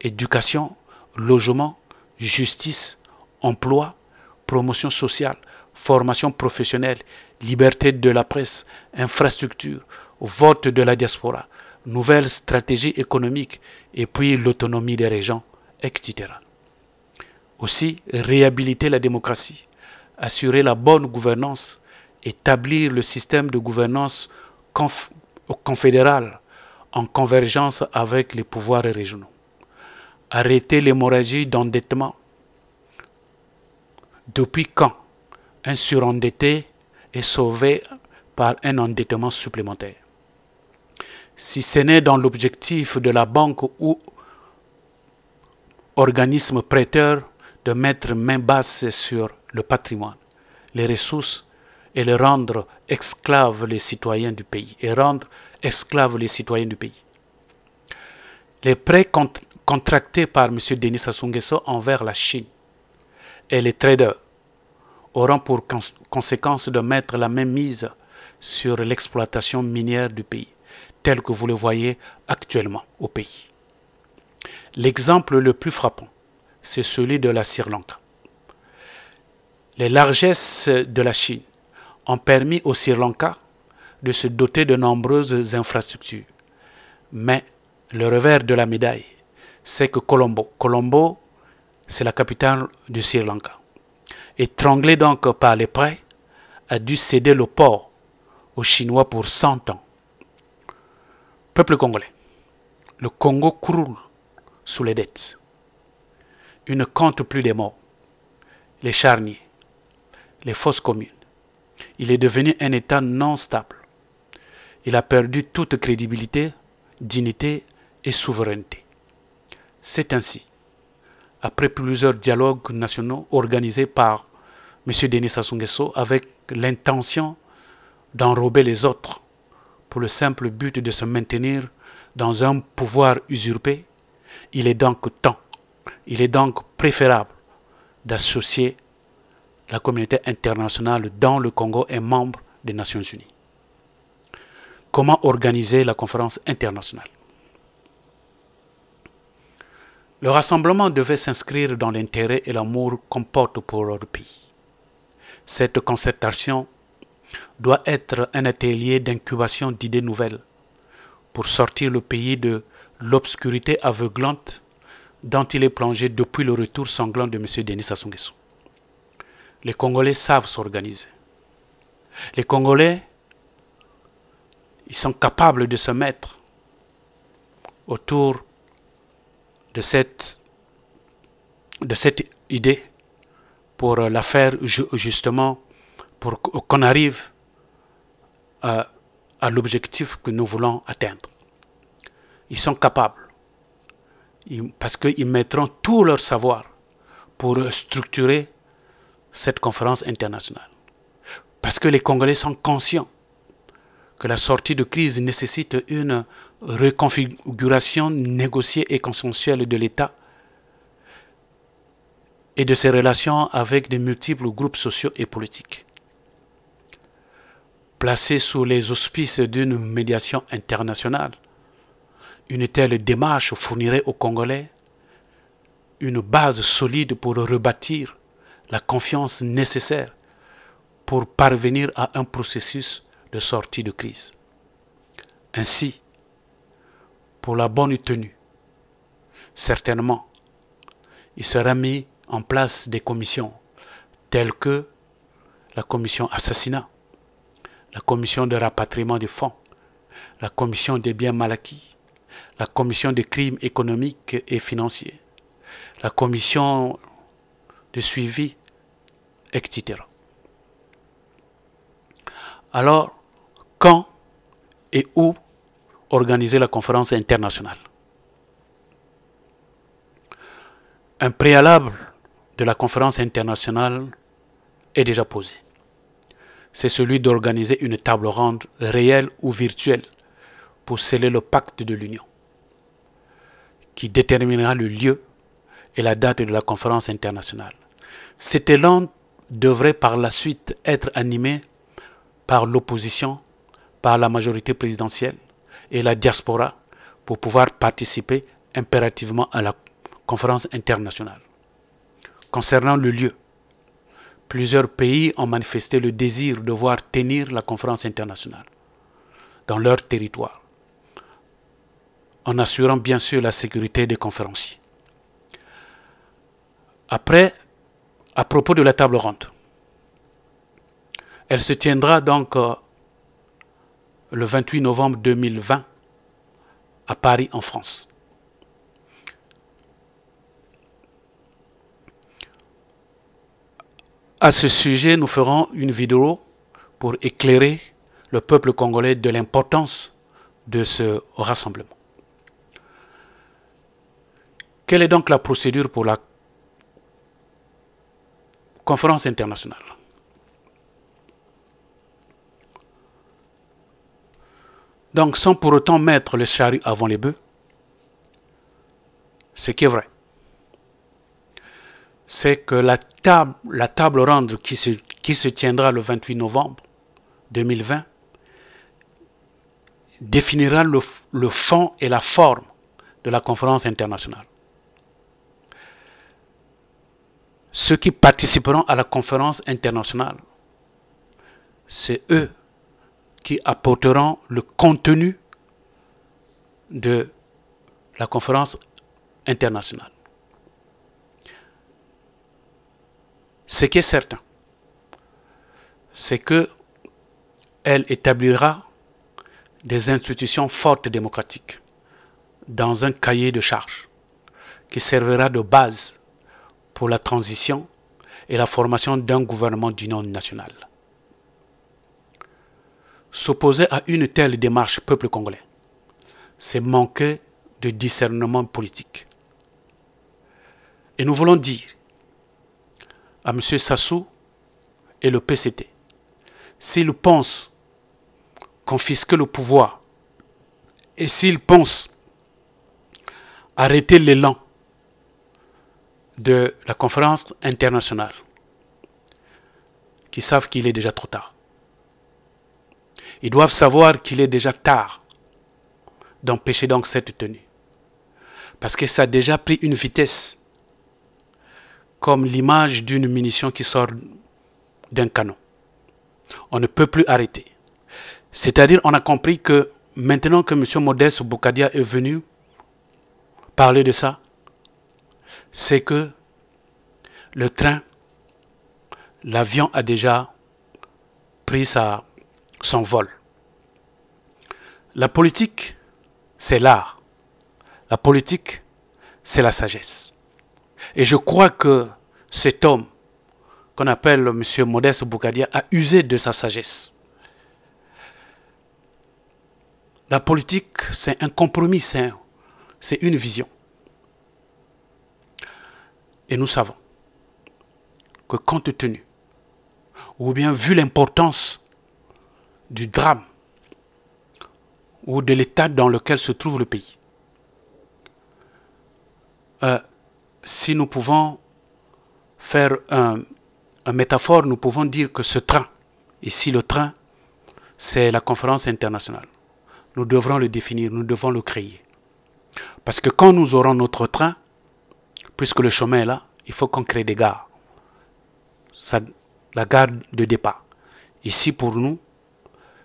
S2: éducation, logement, justice, emploi, promotion sociale, formation professionnelle, liberté de la presse, infrastructure, vote de la diaspora, nouvelles stratégies économiques et puis l'autonomie des régions, etc. Aussi, réhabiliter la démocratie, assurer la bonne gouvernance, établir le système de gouvernance confédérale en convergence avec les pouvoirs régionaux, arrêter l'hémorragie d'endettement. Depuis quand un surendetté est sauvé par un endettement supplémentaire? Si ce n'est dans l'objectif de la banque ou organisme prêteur de mettre main basse sur le patrimoine, les ressources et le rendre esclaves les citoyens du pays. Les prêts contractés par M. Denis Sassou Nguesso envers la Chine et les traders auront pour conséquence de mettre la même mise sur l'exploitation minière du pays, tel que vous le voyez actuellement au pays. L'exemple le plus frappant, c'est celui de la Sri Lanka. Les largesses de la Chine ont permis au Sri Lanka de se doter de nombreuses infrastructures. Mais le revers de la médaille, c'est que Colombo, c'est la capitale du Sri Lanka, étranglé donc par les prêts, a dû céder le port aux Chinois pour 100 ans. Peuple congolais, le Congo croule sous les dettes. Il ne compte plus les morts, les charniers, les fosses communes. Il est devenu un État non stable. Il a perdu toute crédibilité, dignité et souveraineté. C'est ainsi, après plusieurs dialogues nationaux organisés par M. Denis Sassou Nguesso avec l'intention d'enrober les autres pour le simple but de se maintenir dans un pouvoir usurpé, il est donc préférable d'associer la communauté internationale dont le Congo est membre des Nations Unies. Comment organiser la conférence internationale? Le rassemblement devait s'inscrire dans l'intérêt et l'amour qu'on porte pour leur pays. Cette concertation doit être un atelier d'incubation d'idées nouvelles pour sortir le pays de l'obscurité aveuglante dont il est plongé depuis le retour sanglant de M. Denis Sassou Nguesso. Les Congolais savent s'organiser. Les Congolais, ils sont capables de se mettre autour de cette idée pour la faire justement, pour qu'on arrive à l'objectif que nous voulons atteindre. Ils sont capables, parce qu'ils mettront tout leur savoir pour structurer cette conférence internationale. Parce que les Congolais sont conscients que la sortie de crise nécessite une reconfiguration négociée et consensuelle de l'État et de ses relations avec de multiples groupes sociaux et politiques. Placés sous les auspices d'une médiation internationale, une telle démarche fournirait aux Congolais une base solide pour rebâtir la confiance nécessaire pour parvenir à un processus de sortie de crise. Ainsi, pour la bonne tenue, certainement, il sera mis en place des commissions telles que la commission assassinat, la commission de rapatriement des fonds, la commission des biens mal acquis, la commission des crimes économiques et financiers, la commission de suivi, etc. Alors, quand et où organiser la conférence internationale? Un préalable de la conférence internationale est déjà posé. C'est celui d'organiser une table ronde réelle ou virtuelle pour sceller le pacte de l'Union, qui déterminera le lieu et la date de la conférence internationale. Cet élan devrait par la suite être animé par l'opposition, par la majorité présidentielle et la diaspora pour pouvoir participer impérativement à la conférence internationale. concernant le lieu, plusieurs pays ont manifesté le désir de voir tenir la conférence internationale dans leur territoire, en assurant bien sûr la sécurité des conférenciers. Après, à propos de la table ronde, elle se tiendra donc le 28 novembre 2020 à Paris, en France. À ce sujet, nous ferons une vidéo pour éclairer le peuple congolais de l'importance de ce rassemblement. Quelle est donc la procédure pour la conférence internationale? Donc, sans pour autant mettre le charrue avant les bœufs, ce qui est vrai, c'est que la table ronde qui se tiendra le 28 novembre 2020 définira le fond et la forme de la conférence internationale. Ceux qui participeront à la conférence internationale, c'est eux qui apporteront le contenu de la conférence internationale. Ce qui est certain, c'est qu'elle établira des institutions fortes démocratiques dans un cahier de charges qui servira de base pour la transition et la formation d'un gouvernement d'union nationale. S'opposer à une telle démarche peuple congolais, c'est manquer de discernement politique. Et nous voulons dire à M. Sassou et le PCT, s'ils pensent confisquer le pouvoir et s'ils pensent arrêter l'élan de la conférence internationale, qu'ils savent qu'il est déjà trop tard. Ils doivent savoir qu'il est déjà tard d'empêcher donc cette tenue. Parce que ça a déjà pris une vitesse, comme l'image d'une munition qui sort d'un canon. On ne peut plus arrêter. C'est-à-dire, on a compris que maintenant que M. Modeste Boukadia est venu parler de ça, c'est que le train, l'avion a déjà pris son vol. La politique, c'est l'art. La politique, c'est la sagesse. Et je crois que cet homme, qu'on appelle M. Modeste Boukadia, a usé de sa sagesse. La politique, c'est un compromis, c'est une vision. Et nous savons que compte tenu, ou bien vu l'importance du drame ou de l'état dans lequel se trouve le pays, si nous pouvons faire un métaphore, nous pouvons dire que ce train, ici le train, c'est la conférence internationale. Nous devrons le définir, nous devons le créer. Parce que quand nous aurons notre train, puisque le chemin est là, il faut qu'on crée des gares. La gare de départ. Ici pour nous,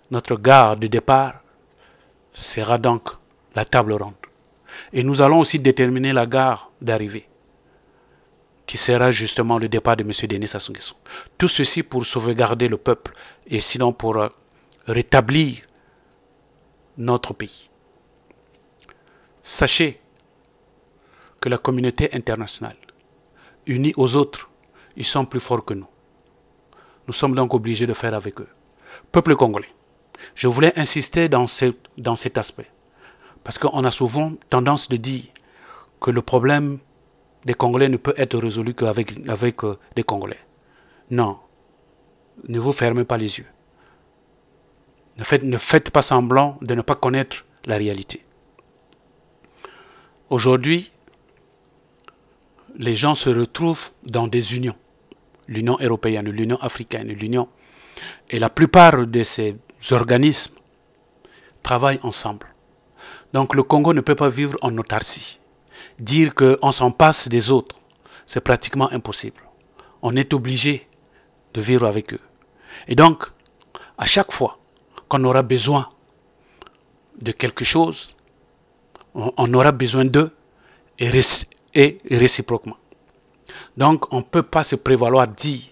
S2: notre gare de départ sera donc la table ronde. Et nous allons aussi déterminer la gare d'arrivée, qui sera justement le départ de M. Denis Sassou Nguesso. Tout ceci pour sauvegarder le peuple et sinon pour rétablir notre pays. Sachez que la communauté internationale, unie aux autres, ils sont plus forts que nous. Nous sommes donc obligés de faire avec eux. Peuple congolais, je voulais insister dans cet aspect. Parce qu'on a souvent tendance de dire que le problème des Congolais ne peut être résolu qu'avec des Congolais. Non. Ne vous fermez pas les yeux. Ne faites pas semblant de ne pas connaître la réalité. Aujourd'hui, les gens se retrouvent dans des unions. L'Union européenne, l'Union africaine, l'Union. Et la plupart de ces organismes travaillent ensemble. Donc le Congo ne peut pas vivre en autarcie. Dire qu'on s'en passe des autres, c'est pratiquement impossible. On est obligé de vivre avec eux. Et donc, à chaque fois qu'on aura besoin de quelque chose, on aura besoin d'eux et réciproquement. Donc, on ne peut pas se prévaloir de dire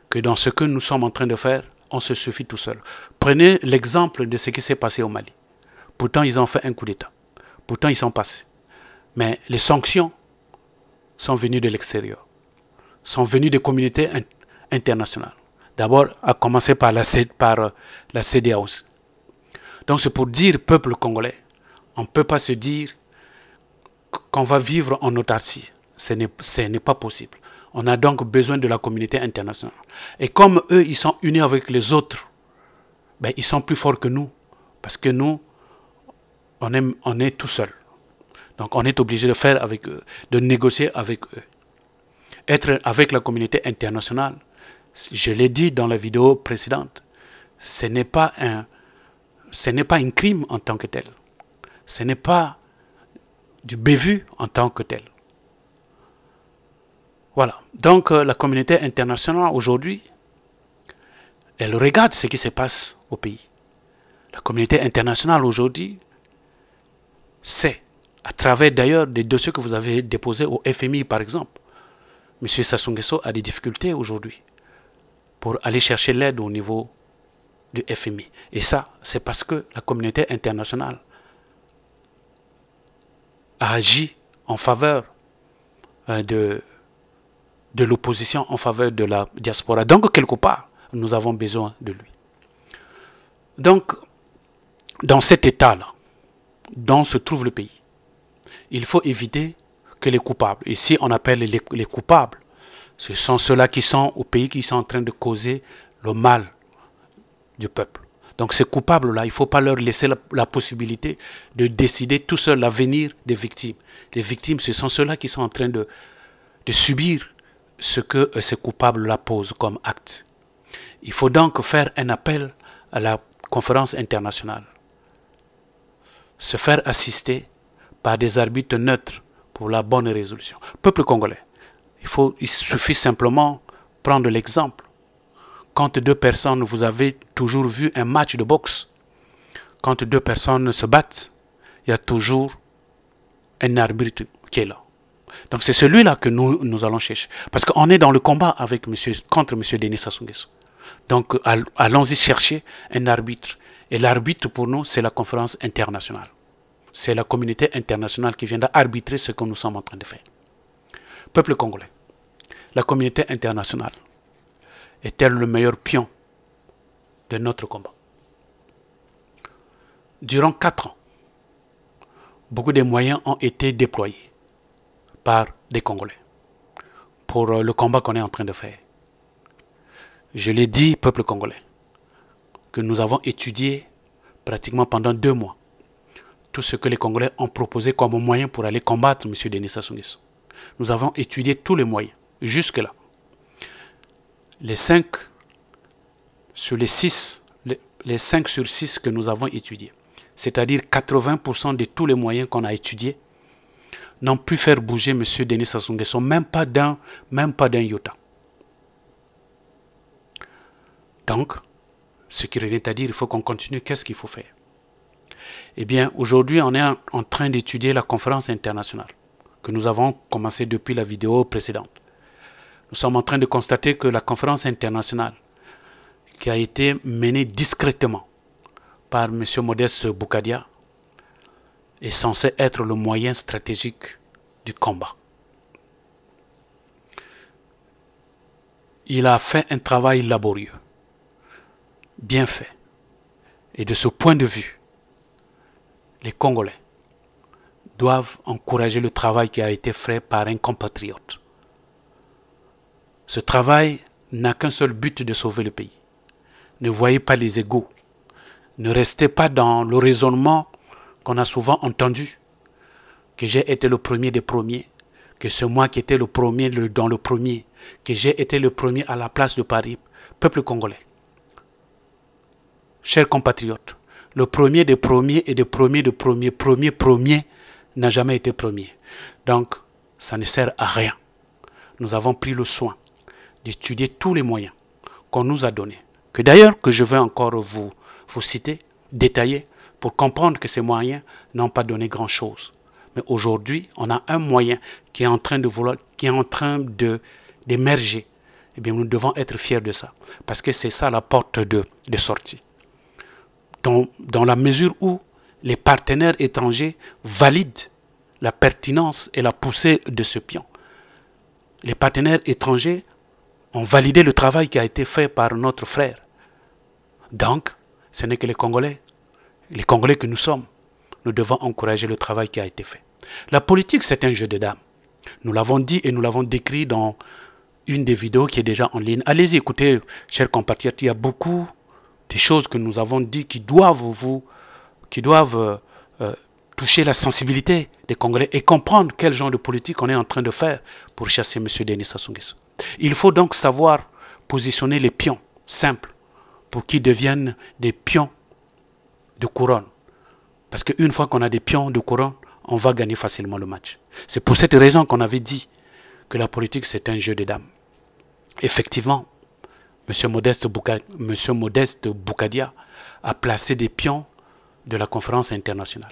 S2: que dans ce que nous sommes en train de faire, on se suffit tout seul. Prenez l'exemple de ce qui s'est passé au Mali. Pourtant, ils ont fait un coup d'État. Pourtant, ils sont passés. Mais les sanctions sont venues de l'extérieur, sont venues des communautés internationales. D'abord, à commencer par la CEDEAO. Donc, c'est pour dire, peuple congolais, on ne peut pas se dire qu'on va vivre en autarcie. Ce n'est pas possible. On a donc besoin de la communauté internationale. Et comme eux, ils sont unis avec les autres, ben, ils sont plus forts que nous. Parce que nous, on est tout seul. Donc on est obligé de faire avec eux, de négocier avec eux. Être avec la communauté internationale, je l'ai dit dans la vidéo précédente, ce n'est pas un crime en tant que tel. Ce n'est pas du bévu en tant que tel. Voilà. Donc la communauté internationale aujourd'hui, elle regarde ce qui se passe au pays. La communauté internationale aujourd'hui sait, à travers d'ailleurs des dossiers que vous avez déposés au FMI par exemple, M. Sassou Nguesso a des difficultés aujourd'hui pour aller chercher l'aide au niveau du FMI. Et ça, c'est parce que la communauté internationale a agi en faveur de l'opposition, en faveur de la diaspora. Donc, quelque part, nous avons besoin de lui. Donc, dans cet état-là, dont se trouve le pays, il faut éviter que les coupables, ici on appelle les coupables, ce sont ceux-là qui sont au pays, qui sont en train de causer le mal du peuple. Donc ces coupables-là, il ne faut pas leur laisser la possibilité de décider tout seul l'avenir des victimes. Les victimes, ce sont ceux-là qui sont en train de subir ce que ces coupables-là posent comme acte. Il faut donc faire un appel à la conférence internationale. Se faire assister par des arbitres neutres pour la bonne résolution. Peuple congolais, il suffit simplement prendre l'exemple. Quand deux personnes, vous avez toujours vu un match de boxe, quand deux personnes se battent, il y a toujours un arbitre qui est là. Donc c'est celui-là que nous allons chercher. Parce qu'on est dans le combat contre M. Denis Sassou Nguesso. Donc allons-y chercher un arbitre. Et l'arbitre pour nous, c'est la conférence internationale. C'est la communauté internationale qui viendra arbitrer ce que nous sommes en train de faire. Peuple congolais, la communauté internationale est-elle le meilleur pion de notre combat? Durant 4 ans, beaucoup de moyens ont été déployés par des Congolais pour le combat qu'on est en train de faire. Je l'ai dit, peuple congolais, que nous avons étudié pratiquement pendant 2 mois tout ce que les Congolais ont proposé comme moyen pour aller combattre M. Denis Sassou Nguesso. Nous avons étudié tous les moyens, jusque-là. Les 5 sur 6 que nous avons étudiés, c'est-à-dire 80% de tous les moyens qu'on a étudiés, n'ont pu faire bouger M. Denis Sassou Nguesso, même pas d'un iota. Donc, ce qui revient à dire, il faut qu'on continue. Qu'est-ce qu'il faut faire? Eh bien, aujourd'hui, on est en train d'étudier la conférence internationale que nous avons commencé depuis la vidéo précédente. Nous sommes en train de constater que la conférence internationale, qui a été menée discrètement par M. Modeste Boukadia, est censée être le moyen stratégique du combat. Il a fait un travail laborieux, bien fait. Et de ce point de vue, les Congolais doivent encourager le travail qui a été fait par un compatriote. Ce travail n'a qu'un seul but, de sauver le pays. Ne voyez pas les égaux. Ne restez pas dans le raisonnement qu'on a souvent entendu, que j'ai été le premier des premiers, que c'est moi qui étais le premier dans le premier, que j'ai été le premier à la place de Paris. Peuple congolais, chers compatriotes, le premier des premiers et des premiers de premier n'a jamais été premier. Donc, ça ne sert à rien nous avons pris le soin d'étudier tous les moyens qu'on nous a donnés, que d'ailleurs que je vais encore vous citer, détailler, pour comprendre que ces moyens n'ont pas donné grand-chose. Mais aujourd'hui, on a un moyen qui est en train d'émerger. Eh bien, nous devons être fiers de ça, parce que c'est ça la porte de sortie. Dans la mesure où les partenaires étrangers valident la pertinence et la poussée de ce pion. Les partenaires étrangers ont validé le travail qui a été fait par notre frère. Donc, ce n'est que les Congolais que nous sommes. Nous devons encourager le travail qui a été fait. La politique, c'est un jeu de dames. Nous l'avons dit et nous l'avons décrit dans une des vidéos qui est déjà en ligne. Allez-y, écoutez, chers compatriotes, il y a beaucoup de choses que nous avons dit qui doivent toucher la sensibilité des Congolais et comprendre quel genre de politique on est en train de faire pour chasser M. Denis Sassou Nguesso. Il faut donc savoir positionner les pions simples pour qu'ils deviennent des pions de couronne. Parce qu'une fois qu'on a des pions de couronne, on va gagner facilement le match. C'est pour cette raison qu'on avait dit que la politique, c'est un jeu de dames. Effectivement, M. Modeste Boukadia a placé des pions de la conférence internationale.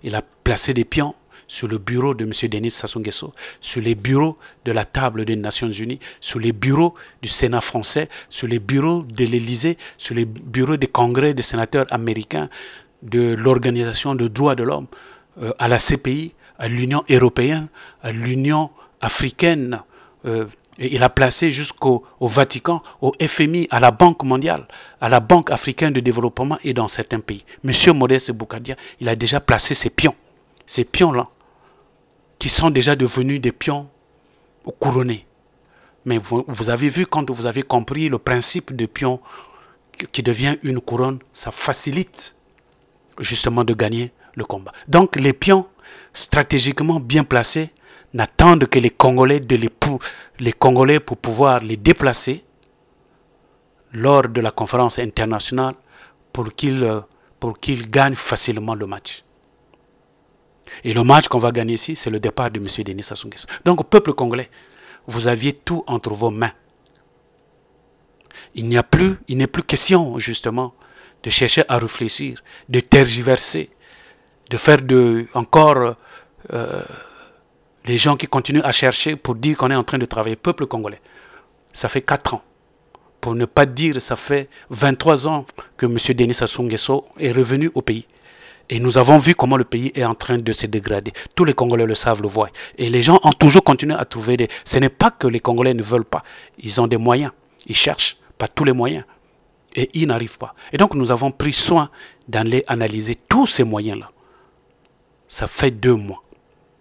S2: Il a placé des pions sur le bureau de M. Denis Sassou Nguesso, sur les bureaux de la table des Nations Unies, sur les bureaux du Sénat français, sur les bureaux de l'Élysée, sur les bureaux des congrès des sénateurs américains, de l'Organisation des droits de l'homme, à la CPI, à l'Union européenne, à l'Union africaine. Et il a placé jusqu'au Vatican, au FMI, à la Banque mondiale, à la Banque africaine de développement et dans certains pays. Monsieur Modeste Boukadia, il a déjà placé ces pions-là, qui sont déjà devenus des pions couronnés. Mais vous avez vu, quand vous avez compris le principe de pion qui devient une couronne, ça facilite justement de gagner le combat. Donc les pions stratégiquement bien placés n'attendent que les Congolais, pour pouvoir les déplacer lors de la conférence internationale pour qu'ils gagnent facilement le match. Et le match qu'on va gagner ici, c'est le départ de M. Denis Sassou Nguesso. Donc, peuple congolais, vous aviez tout entre vos mains. Il n'est plus question, justement, de chercher à réfléchir, de tergiverser, de faire encore les gens qui continuent à chercher pour dire qu'on est en train de travailler. Peuple congolais, ça fait 4 ans. Pour ne pas dire, ça fait 23 ans que M. Denis Sassou Nguesso est revenu au pays. Et nous avons vu comment le pays est en train de se dégrader. Tous les Congolais le savent, le voient. Et les gens ont toujours continué à trouver des... Ce n'est pas que les Congolais ne veulent pas. Ils ont des moyens. Ils cherchent, pas tous les moyens. Et ils n'arrivent pas. Et donc nous avons pris soin d'aller analyser tous ces moyens-là. Ça fait 2 mois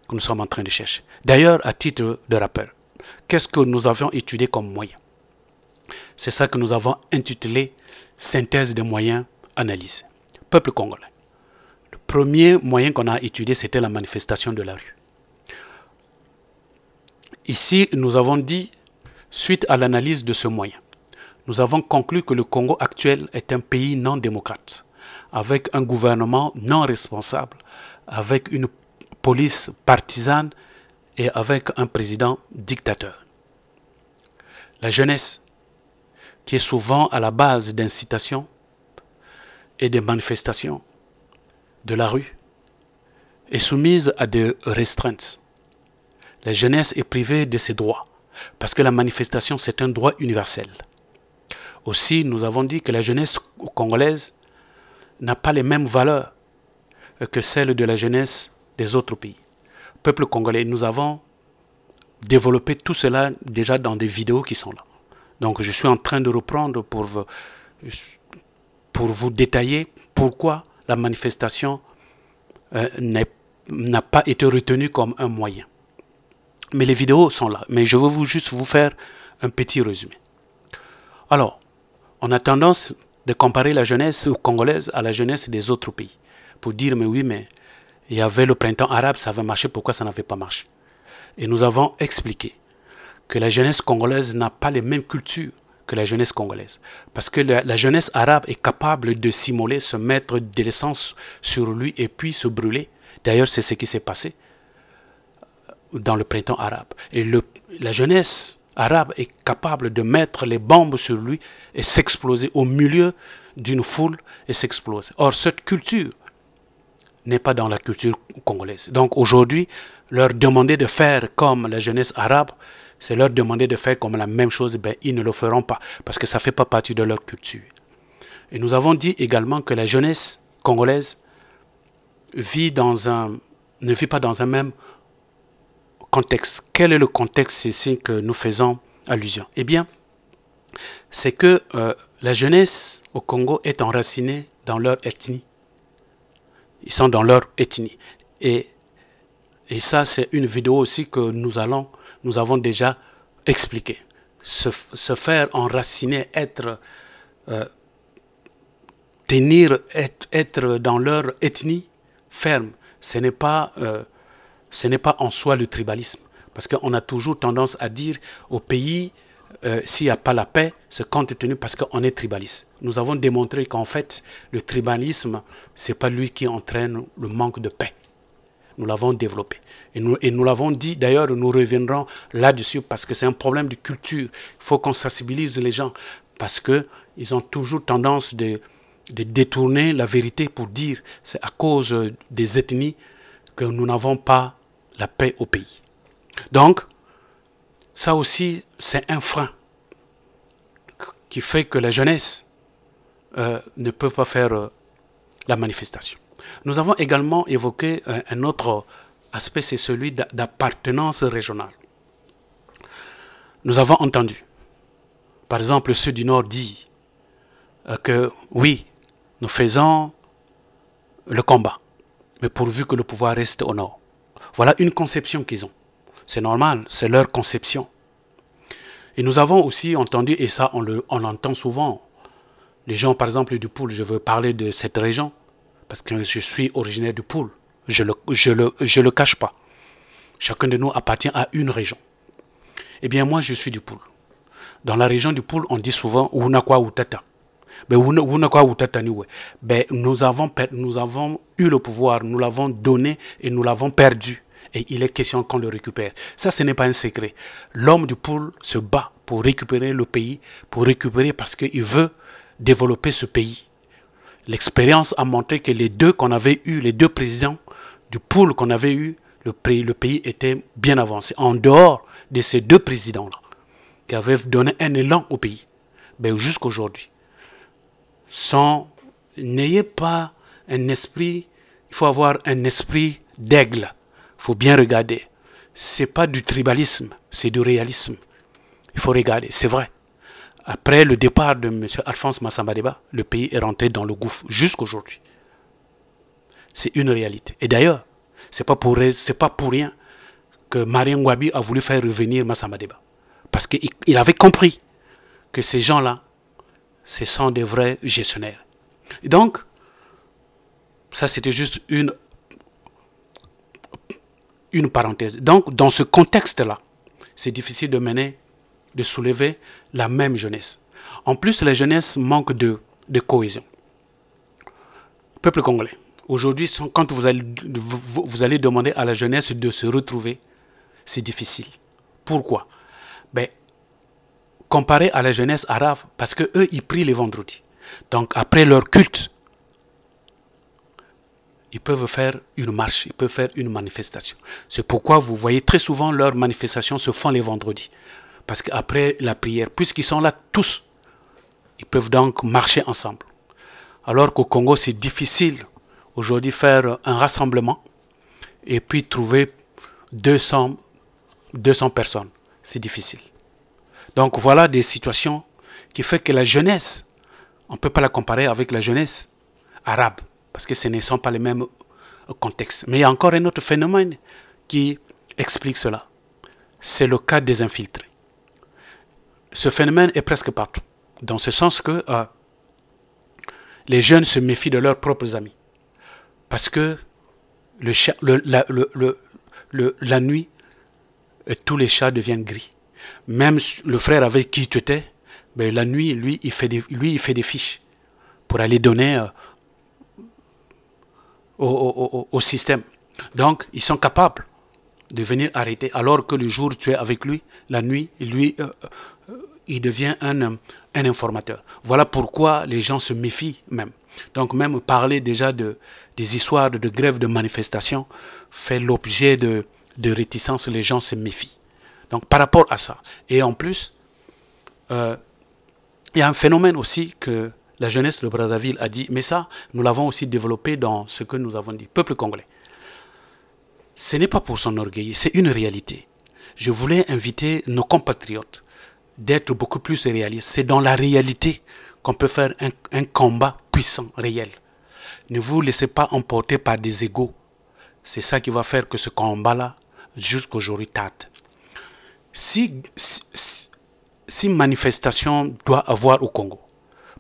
S2: que nous sommes en train de chercher. D'ailleurs, à titre de rappel, qu'est-ce que nous avions étudié comme moyen? C'est ça que nous avons intitulé « Synthèse des moyens analysés ». Peuple congolais. Le premier moyen qu'on a étudié, c'était la manifestation de la rue. Ici, nous avons dit, suite à l'analyse de ce moyen, nous avons conclu que le Congo actuel est un pays non démocrate, avec un gouvernement non responsable, avec une police partisane et avec un président dictateur. La jeunesse, qui est souvent à la base d'incitations et de manifestations de la rue, est soumise à des restreintes. La jeunesse est privée de ses droits, parce que la manifestation, c'est un droit universel. Aussi, nous avons dit que la jeunesse congolaise n'a pas les mêmes valeurs que celles de la jeunesse des autres pays. Peuple congolais, nous avons développé tout cela déjà dans des vidéos qui sont là. Donc je suis en train de reprendre pour vous détailler pourquoi la manifestation n'a pas été retenue comme un moyen. Mais les vidéos sont là. Mais je veux juste vous faire un petit résumé. Alors, on a tendance de comparer la jeunesse congolaise à la jeunesse des autres pays. Pour dire, mais oui, mais il y avait le printemps arabe, ça avait marché, pourquoi ça n'avait pas marché? Et nous avons expliqué que la jeunesse congolaise n'a pas les mêmes cultures que la jeunesse congolaise. Parce que la jeunesse arabe est capable de s'immoler, se mettre de l'essence sur lui et puis se brûler. D'ailleurs, c'est ce qui s'est passé dans le printemps arabe. Et la jeunesse arabe est capable de mettre les bombes sur lui et s'exploser au milieu d'une foule et s'exploser. Or, cette culture n'est pas dans la culture congolaise. Donc aujourd'hui, leur demander de faire comme la jeunesse arabe, c'est leur demander de faire comme la même chose, ben, ils ne le feront pas, parce que ça ne fait pas partie de leur culture. Et nous avons dit également que la jeunesse congolaise ne vit pas dans un même contexte. Quel est le contexte ici que nous faisons allusion? Eh bien, c'est que la jeunesse au Congo est enracinée dans leur ethnie. Ils sont dans leur ethnie. Et ça, c'est une vidéo aussi que nous avons déjà expliqué. Se faire enraciner, être dans leur ethnie ferme, ce n'est pas en soi le tribalisme. Parce qu'on a toujours tendance à dire au pays, s'il n'y a pas la paix, c'est compte tenu parce qu'on est tribaliste. Nous avons démontré qu'en fait, le tribalisme, ce n'est pas lui qui entraîne le manque de paix. Nous l'avons développé. Et nous l'avons dit, d'ailleurs, nous reviendrons là-dessus parce que c'est un problème de culture. Il faut qu'on sensibilise les gens parce qu'ils ont toujours tendance de détourner la vérité pour dire c'est à cause des ethnies que nous n'avons pas la paix au pays. Donc, ça aussi, c'est un frein qui fait que la jeunesse ne peut pas faire la manifestation. Nous avons également évoqué un autre aspect, c'est celui d'appartenance régionale. Nous avons entendu, par exemple, ceux du Nord dit que oui, nous faisons le combat, mais pourvu que le pouvoir reste au Nord. Voilà une conception qu'ils ont. C'est normal, c'est leur conception. Et nous avons aussi entendu, et ça on l'entend souvent, les gens par exemple du Poul, je veux parler de cette région, parce que je suis originaire du Poul, je le cache pas. Chacun de nous appartient à une région. Eh bien moi je suis du Poul. Dans la région du Poul, on dit souvent Unakwa Utata. Ben, nous avons eu le pouvoir, nous l'avons donné et nous l'avons perdu. Et il est question qu'on le récupère. Ça, ce n'est pas un secret. L'homme du Poul se bat pour récupérer le pays, parce qu'il veut développer ce pays. L'expérience a montré que les deux présidents du Poul qu'on avait eu, le pays était bien avancé. En dehors de ces deux présidents-là, qui avaient donné un élan au pays, ben, jusqu'à aujourd'hui. N'ayez pas un esprit, il faut avoir un esprit d'aigle. Il faut bien regarder. Ce n'est pas du tribalisme, c'est du réalisme. Il faut regarder, c'est vrai. Après le départ de M. Alphonse Massamba-Déba, le pays est rentré dans le gouffre jusqu'à aujourd'hui. C'est une réalité. Et d'ailleurs, ce n'est pas pour rien que Marien Ngouabi a voulu faire revenir Massamba-Déba. Parce qu'il avait compris que ces gens-là, ce sont des vrais gestionnaires. Et donc, ça c'était juste une parenthèse. Donc, dans ce contexte-là, c'est difficile de soulever la même jeunesse. En plus, la jeunesse manque de cohésion. Peuple congolais, aujourd'hui, quand vous allez demander à la jeunesse de se retrouver, c'est difficile. Pourquoi? Ben, comparé à la jeunesse arabe, parce qu'eux, ils prient les vendredis. Donc, après leur culte, ils peuvent faire une marche, ils peuvent faire une manifestation. C'est pourquoi vous voyez très souvent leurs manifestations se font les vendredis. Parce qu'après la prière, puisqu'ils sont là tous, ils peuvent donc marcher ensemble. Alors qu'au Congo, c'est difficile aujourd'hui faire un rassemblement et puis trouver 200 personnes. C'est difficile. Donc voilà des situations qui font que la jeunesse, on ne peut pas la comparer avec la jeunesse arabe, parce que ce ne sont pas les mêmes contextes. Mais il y a encore un autre phénomène qui explique cela. C'est le cas des infiltrés. Ce phénomène est presque partout, dans ce sens que les jeunes se méfient de leurs propres amis. Parce que la nuit, tous les chats deviennent gris. Même le frère avec qui tu étais, ben, la nuit, lui, il fait des fiches pour aller donner au système. Donc, ils sont capables de venir arrêter, alors que le jour tu es avec lui, la nuit, lui, il devient un informateur. Voilà pourquoi les gens se méfient même. Donc même parler déjà des histoires de grève, de manifestation, fait l'objet de réticence, les gens se méfient. Donc par rapport à ça, et en plus, il y a un phénomène aussi que la jeunesse de Brazzaville a dit, mais ça, nous l'avons aussi développé dans ce que nous avons dit, peuple congolais. Ce n'est pas pour s'enorgueillir, c'est une réalité. Je voulais inviter nos compatriotes d'être beaucoup plus réalistes. C'est dans la réalité qu'on peut faire un combat puissant, réel. Ne vous laissez pas emporter par des égos. C'est ça qui va faire que ce combat-là, jusqu'aujourd'hui, tarde. Si manifestation doit avoir au Congo,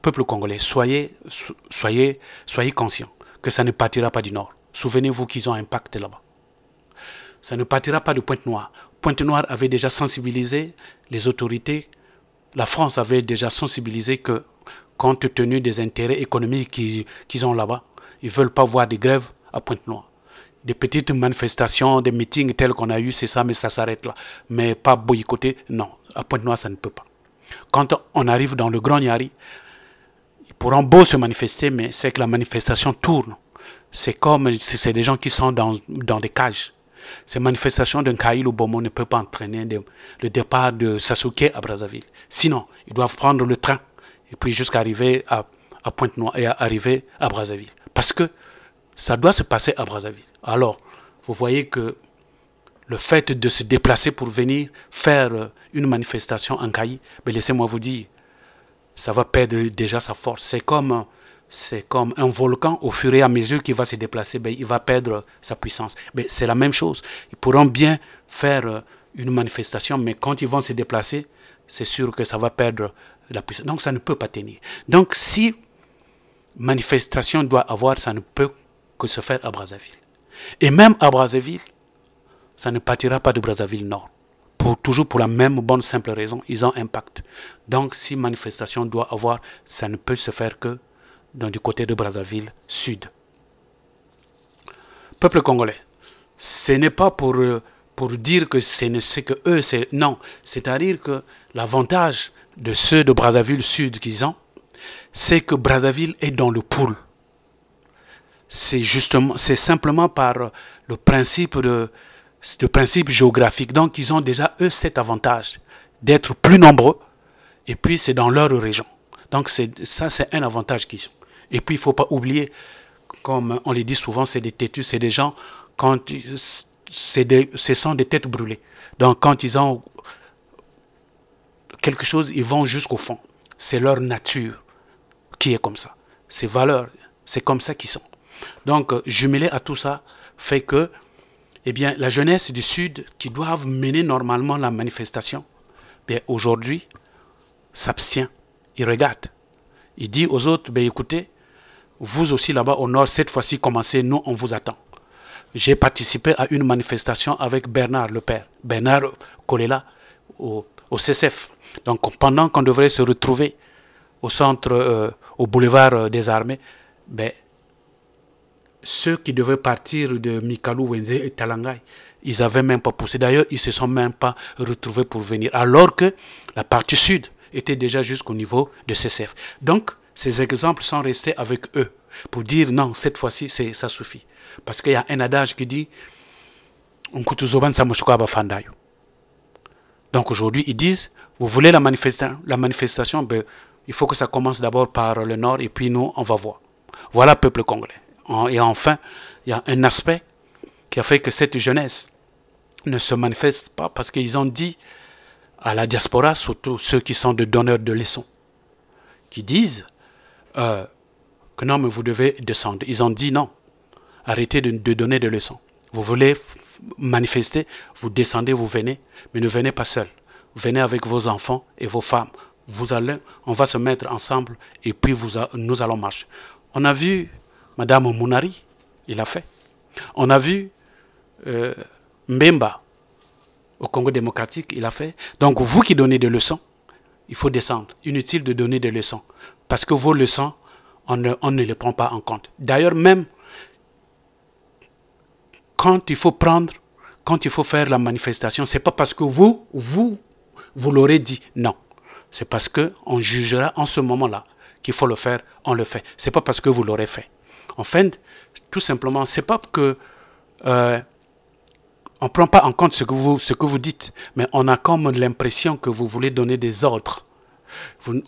S2: peuple congolais, soyez conscients que ça ne partira pas du Nord. Souvenez-vous qu'ils ont un pacte là-bas. Ça ne partira pas de Pointe-Noire. Pointe-Noire avait déjà sensibilisé les autorités. La France avait déjà sensibilisé que, compte tenu des intérêts économiques qu'ils ont là-bas, ils ne veulent pas voir des grèves à Pointe-Noire. Des petites manifestations, des meetings tels qu'on a eu, c'est ça, mais ça s'arrête là. Mais pas boycotter, non. À Pointe-Noire, ça ne peut pas. Quand on arrive dans le Grand Niari, ils pourront beau se manifester, mais c'est que la manifestation tourne. C'est comme, c'est des gens qui sont dans des cages. Ces manifestations d'un Kaïl ou Bomo ne peuvent pas entraîner le départ de Sasuke à Brazzaville. Sinon, ils doivent prendre le train et puis jusqu'à arriver à Pointe-Noire et arriver à Brazzaville. Parce que ça doit se passer à Brazzaville. Alors, vous voyez que le fait de se déplacer pour venir faire une manifestation en Kaï, laissez-moi vous dire, ça va perdre déjà sa force. C'est comme un volcan, au fur et à mesure qu'il va se déplacer, il va perdre sa puissance. C'est la même chose. Ils pourront bien faire une manifestation, mais quand ils vont se déplacer, c'est sûr que ça va perdre la puissance. Donc ça ne peut pas tenir. Donc si manifestation doit avoir, ça ne peut que se faire à Brazzaville. Et même à Brazzaville, ça ne partira pas de Brazzaville Nord. Toujours pour la même bonne simple raison, ils ont un pacte. Donc si manifestation doit avoir, ça ne peut se faire que du côté de Brazzaville Sud. Peuple congolais, ce n'est pas pour dire que c'est que eux, non. C'est-à-dire que l'avantage de ceux de Brazzaville Sud qu'ils ont, c'est que Brazzaville est dans le pool. C'est simplement par le principe géographique. Donc ils ont déjà eux cet avantage d'être plus nombreux et puis c'est dans leur région. Donc ça c'est un avantage qu'ils ont. Et puis il ne faut pas oublier, comme on le dit souvent, c'est des têtus, c'est des gens, ce sont des têtes brûlées. Donc quand ils ont quelque chose, ils vont jusqu'au fond. C'est leur nature qui est comme ça. Ces valeurs, c'est comme ça qu'ils sont. Donc jumelé à tout ça fait que la jeunesse du Sud qui doivent mener normalement la manifestation, aujourd'hui s'abstient. Il regarde. Il dit aux autres, écoutez, vous aussi là-bas au nord, cette fois-ci commencez, nous on vous attend. J'ai participé à une manifestation avec Bernard le père, Bernard Kolela au CCF. Donc pendant qu'on devrait se retrouver au centre, au boulevard des armées, ceux qui devaient partir de Mikalou, Wenze et Talangai, ils n'avaient même pas poussé. D'ailleurs, ils ne se sont même pas retrouvés pour venir. Alors que la partie sud était déjà jusqu'au niveau de CCF. Donc, ces exemples sont restés avec eux pour dire non, cette fois-ci, ça suffit. Parce qu'il y a un adage qui dit donc aujourd'hui, ils disent, vous voulez la manifestation, il faut que ça commence d'abord par le nord et puis nous, on va voir. Voilà, peuple congolais. Et enfin, il y a un aspect qui a fait que cette jeunesse ne se manifeste pas parce qu'ils ont dit à la diaspora, surtout ceux qui sont de donneurs de leçons, qui disent que non, mais vous devez descendre. Ils ont dit non, arrêtez de donner des leçons. Vous voulez manifester, vous descendez, vous venez, mais ne venez pas seul. Venez avec vos enfants et vos femmes. On va se mettre ensemble et puis nous allons marcher. On a vu Madame Mounari, il a fait. On a vu Mbemba au Congo démocratique, il a fait. Donc vous qui donnez des leçons, il faut descendre. Inutile de donner des leçons. Parce que vos leçons, on ne les prend pas en compte. D'ailleurs, même quand il faut prendre quand il faut faire la manifestation, ce n'est pas parce que vous l'aurez dit. Non. C'est parce qu'on jugera en ce moment-là qu'il faut le faire, on le fait. Ce n'est pas parce que vous l'aurez fait. En fait, tout simplement, ce n'est pas que on ne prend pas en compte ce que vous dites, mais on a comme l'impression que vous voulez donner des ordres.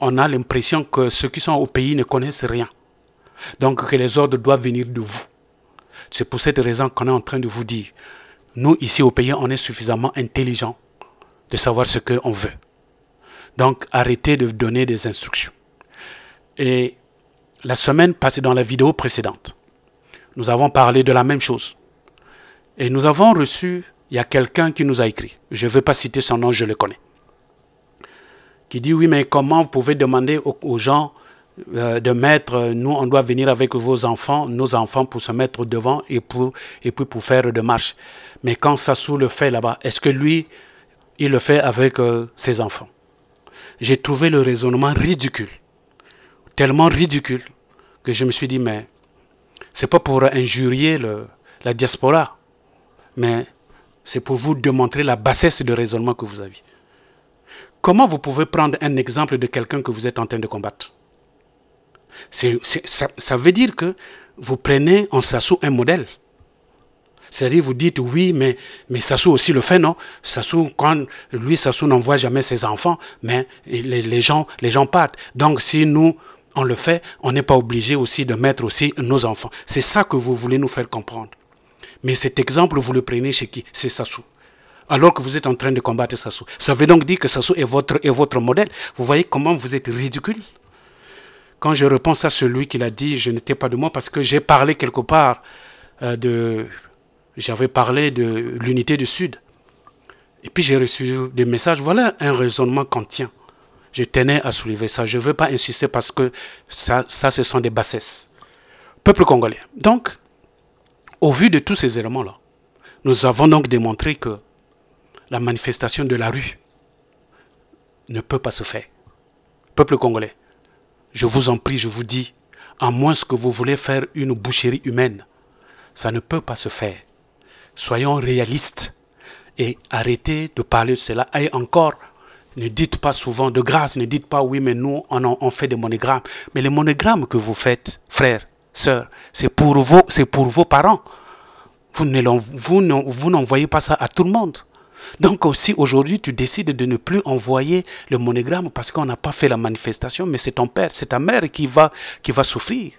S2: On a l'impression que ceux qui sont au pays ne connaissent rien. Donc que les ordres doivent venir de vous. C'est pour cette raison qu'on est en train de vous dire, nous ici au pays, on est suffisamment intelligents de savoir ce qu'on veut. Donc arrêtez de donner des instructions. Et la semaine passée, dans la vidéo précédente, nous avons parlé de la même chose. Et nous avons reçu, il y a quelqu'un qui nous a écrit, je ne veux pas citer son nom, je le connais, qui dit, oui, mais comment vous pouvez demander aux gens de mettre, nous, on doit venir avec vos enfants, nos enfants, pour se mettre devant et puis pour faire de marche. Mais quand Sassou le fait là-bas, est-ce que lui, il le fait avec ses enfants? J'ai trouvé le raisonnement ridicule, tellement ridicule, que je me suis dit, mais c'est pas pour injurier la diaspora, mais c'est pour vous démontrer la bassesse de raisonnement que vous avez. Comment vous pouvez prendre un exemple de quelqu'un que vous êtes en train de combattre? Ça veut dire que vous prenez en Sassou un modèle. C'est-à-dire vous dites oui, mais Sassou aussi le fait, non? Sassou, Sassou n'envoie jamais ses enfants, mais les gens partent. Donc si nous, on le fait, on n'est pas obligé aussi de mettre aussi nos enfants. C'est ça que vous voulez nous faire comprendre. Mais cet exemple, vous le prenez chez qui? C'est Sassou. Alors que vous êtes en train de combattre Sassou. Ça veut donc dire que Sassou est votre modèle. Vous voyez comment vous êtes ridicule? Quand je repense à celui qui l'a dit, je n'étais pas de moi, parce que j'ai parlé quelque part j'avais parlé de l'unité du Sud. Et puis j'ai reçu des messages. Voilà un raisonnement kantien. Je tenais à soulever ça. Je ne veux pas insister parce que ça, ce sont des bassesses. Peuple congolais. Donc, au vu de tous ces éléments-là, nous avons donc démontré que la manifestation de la rue ne peut pas se faire. Peuple congolais, je vous en prie, je vous dis, à moins que vous voulez faire une boucherie humaine, ça ne peut pas se faire. Soyons réalistes et arrêtez de parler de cela. Et encore, ne dites pas souvent, de grâce, ne dites pas oui, mais nous, on fait des monogrammes. Mais les monogrammes que vous faites, frères, sœurs, c'est pour vos parents. Vous n'envoyez pas ça à tout le monde. Donc aussi aujourd'hui tu décides de ne plus envoyer le monogramme parce qu'on n'a pas fait la manifestation, mais c'est ton père, c'est ta mère qui va souffrir.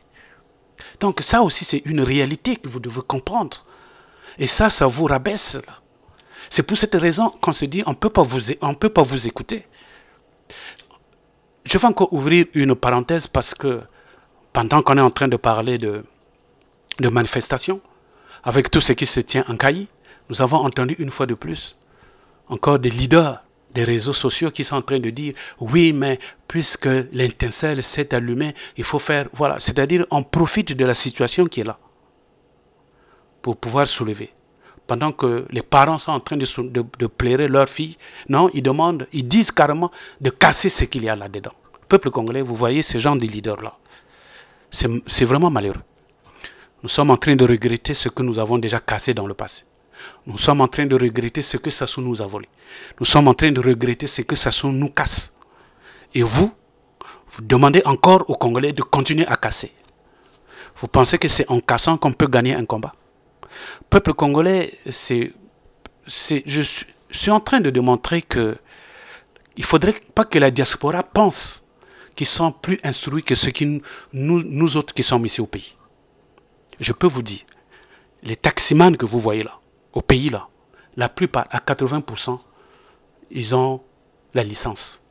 S2: Donc ça aussi c'est une réalité que vous devez comprendre. Et ça vous rabaisse. C'est pour cette raison qu'on se dit on ne peut pas vous écouter. Je vais encore ouvrir une parenthèse parce que pendant qu'on est en train de parler de manifestation, avec tout ce qui se tient en Kayi, nous avons entendu une fois de plus encore des leaders des réseaux sociaux qui sont en train de dire oui, mais puisque l'étincelle s'est allumée, il faut faire, voilà, c'est-à-dire on profite de la situation qui est là pour pouvoir soulever. Pendant que les parents sont en train de plairer leur fille, non, ils disent carrément de casser ce qu'il y a là-dedans. Peuple congolais, vous voyez ce genre de leaders-là. C'est vraiment malheureux. Nous sommes en train de regretter ce que nous avons déjà cassé dans le passé. Nous sommes en train de regretter ce que Sassou nous a volé. Nous sommes en train de regretter ce que Sassou nous casse. Et vous demandez encore aux Congolais de continuer à casser. Vous pensez que c'est en cassant qu'on peut gagner un combat? Peuple congolais, je suis en train de démontrer que il ne faudrait pas que la diaspora pense qu'ils sont plus instruits que ceux qui nous autres qui sommes ici au pays. Je peux vous dire, les taximans que vous voyez là, au pays là, la plupart, à 80%, ils ont la licence.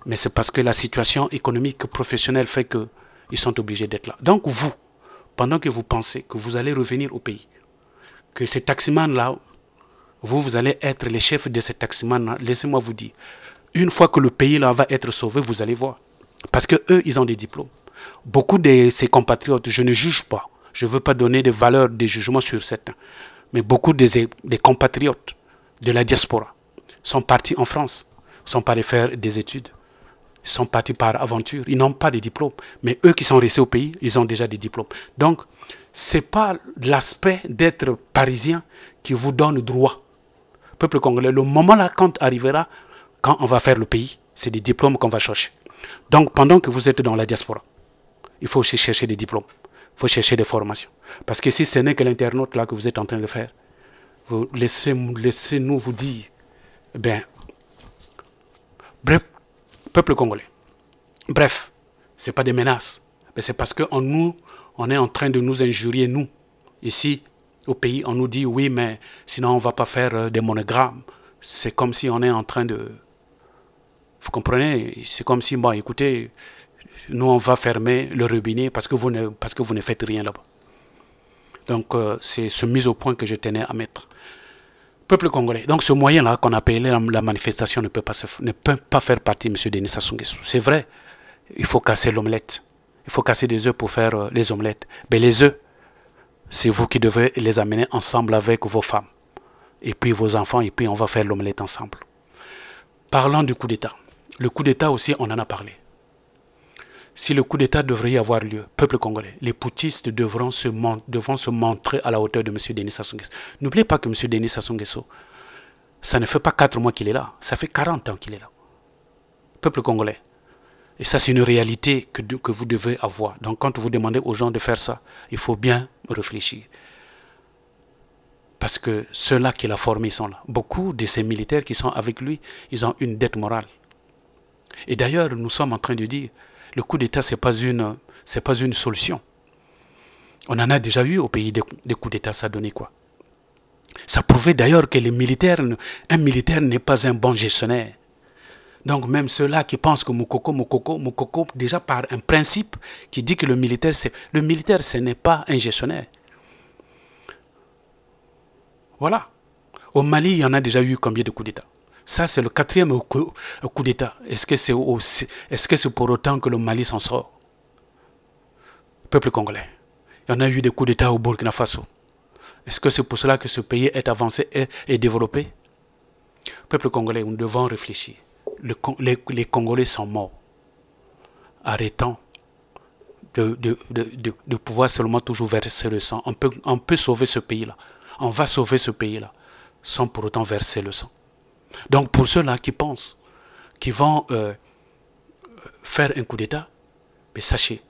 S2: Mais c'est parce que la situation économique professionnelle fait qu'ils sont obligés d'être là. Donc vous, pendant que vous pensez que vous allez revenir au pays, que ces taximans là, vous allez être les chefs de ces taximans là, laissez-moi vous dire, une fois que le pays là va être sauvé, vous allez voir. Parce que eux, ils ont des diplômes. Beaucoup de ces compatriotes, je ne juge pas, je ne veux pas donner de valeur, de jugement sur certains, mais beaucoup des compatriotes de la diaspora sont partis en France, sont pas allés faire des études, sont partis par aventure, ils n'ont pas de diplôme, mais eux qui sont restés au pays, ils ont déjà des diplômes. Donc, ce n'est pas l'aspect d'être parisien qui vous donne droit. Peuple congolais, le moment là, quand arrivera, quand on va faire le pays, c'est des diplômes qu'on va chercher. Donc, pendant que vous êtes dans la diaspora, il faut aussi chercher des diplômes. Il faut chercher des formations. Parce que si ce n'est que l'internaute là que vous êtes en train de faire, vous laissez-nous vous dire, ben, bref, peuple congolais, bref, ce n'est pas des menaces, mais c'est parce qu'on est en train de nous injurier, nous, ici, au pays, on nous dit, oui, mais sinon on ne va pas faire des monogrammes. C'est comme si on est en train de... Vous comprenez? C'est comme si, bon, écoutez, nous, on va fermer le robinet parce que vous ne faites rien là-bas. Donc, c'est ce mise au point que je tenais à mettre. Peuple congolais. Donc, ce moyen-là qu'on appelait la manifestation ne peut pas faire partie, M. Denis Sassou Nguesso. C'est vrai, il faut casser l'omelette. Il faut casser des œufs pour faire les omelettes. Mais les œufs, c'est vous qui devez les amener ensemble avec vos femmes. Et puis vos enfants, et puis on va faire l'omelette ensemble. Parlant du coup d'État. Le coup d'État aussi, on en a parlé. Si le coup d'État devrait y avoir lieu, peuple congolais, les putschistes devront se montrer à la hauteur de M. Denis Sassou Nguesso. N'oubliez pas que M. Denis Sassou Nguesso, ça ne fait pas 4 mois qu'il est là, ça fait 40 ans qu'il est là. Peuple congolais. Et ça, c'est une réalité que vous devez avoir. Donc, quand vous demandez aux gens de faire ça, il faut bien réfléchir. Parce que ceux-là qui l'ont formé, ils sont là. Beaucoup de ces militaires qui sont avec lui, ils ont une dette morale. Et d'ailleurs, nous sommes en train de dire, le coup d'État, ce n'est pas une solution. On en a déjà eu au pays des coups d'État, ça donnait quoi? Ça prouvait d'ailleurs que un militaire n'est pas un bon gestionnaire. Donc même ceux-là qui pensent que Moukoko, déjà par un principe qui dit que le militaire, ce n'est pas un gestionnaire. Voilà. Au Mali, il y en a déjà eu combien de coups d'État? Ça, c'est le 4e coup d'État. Est-ce que c'est pour autant que le Mali s'en sort? Peuple congolais. Il y en a eu des coups d'État au Burkina Faso. Est-ce que c'est pour cela que ce pays est avancé et développé? Peuple congolais, nous devons réfléchir. Les Congolais sont morts. Arrêtons de pouvoir seulement toujours verser le sang. On peut sauver ce pays-là. On va sauver ce pays-là sans pour autant verser le sang. Donc pour ceux-là qui pensent qu'ils vont faire un coup d'État, mais sachez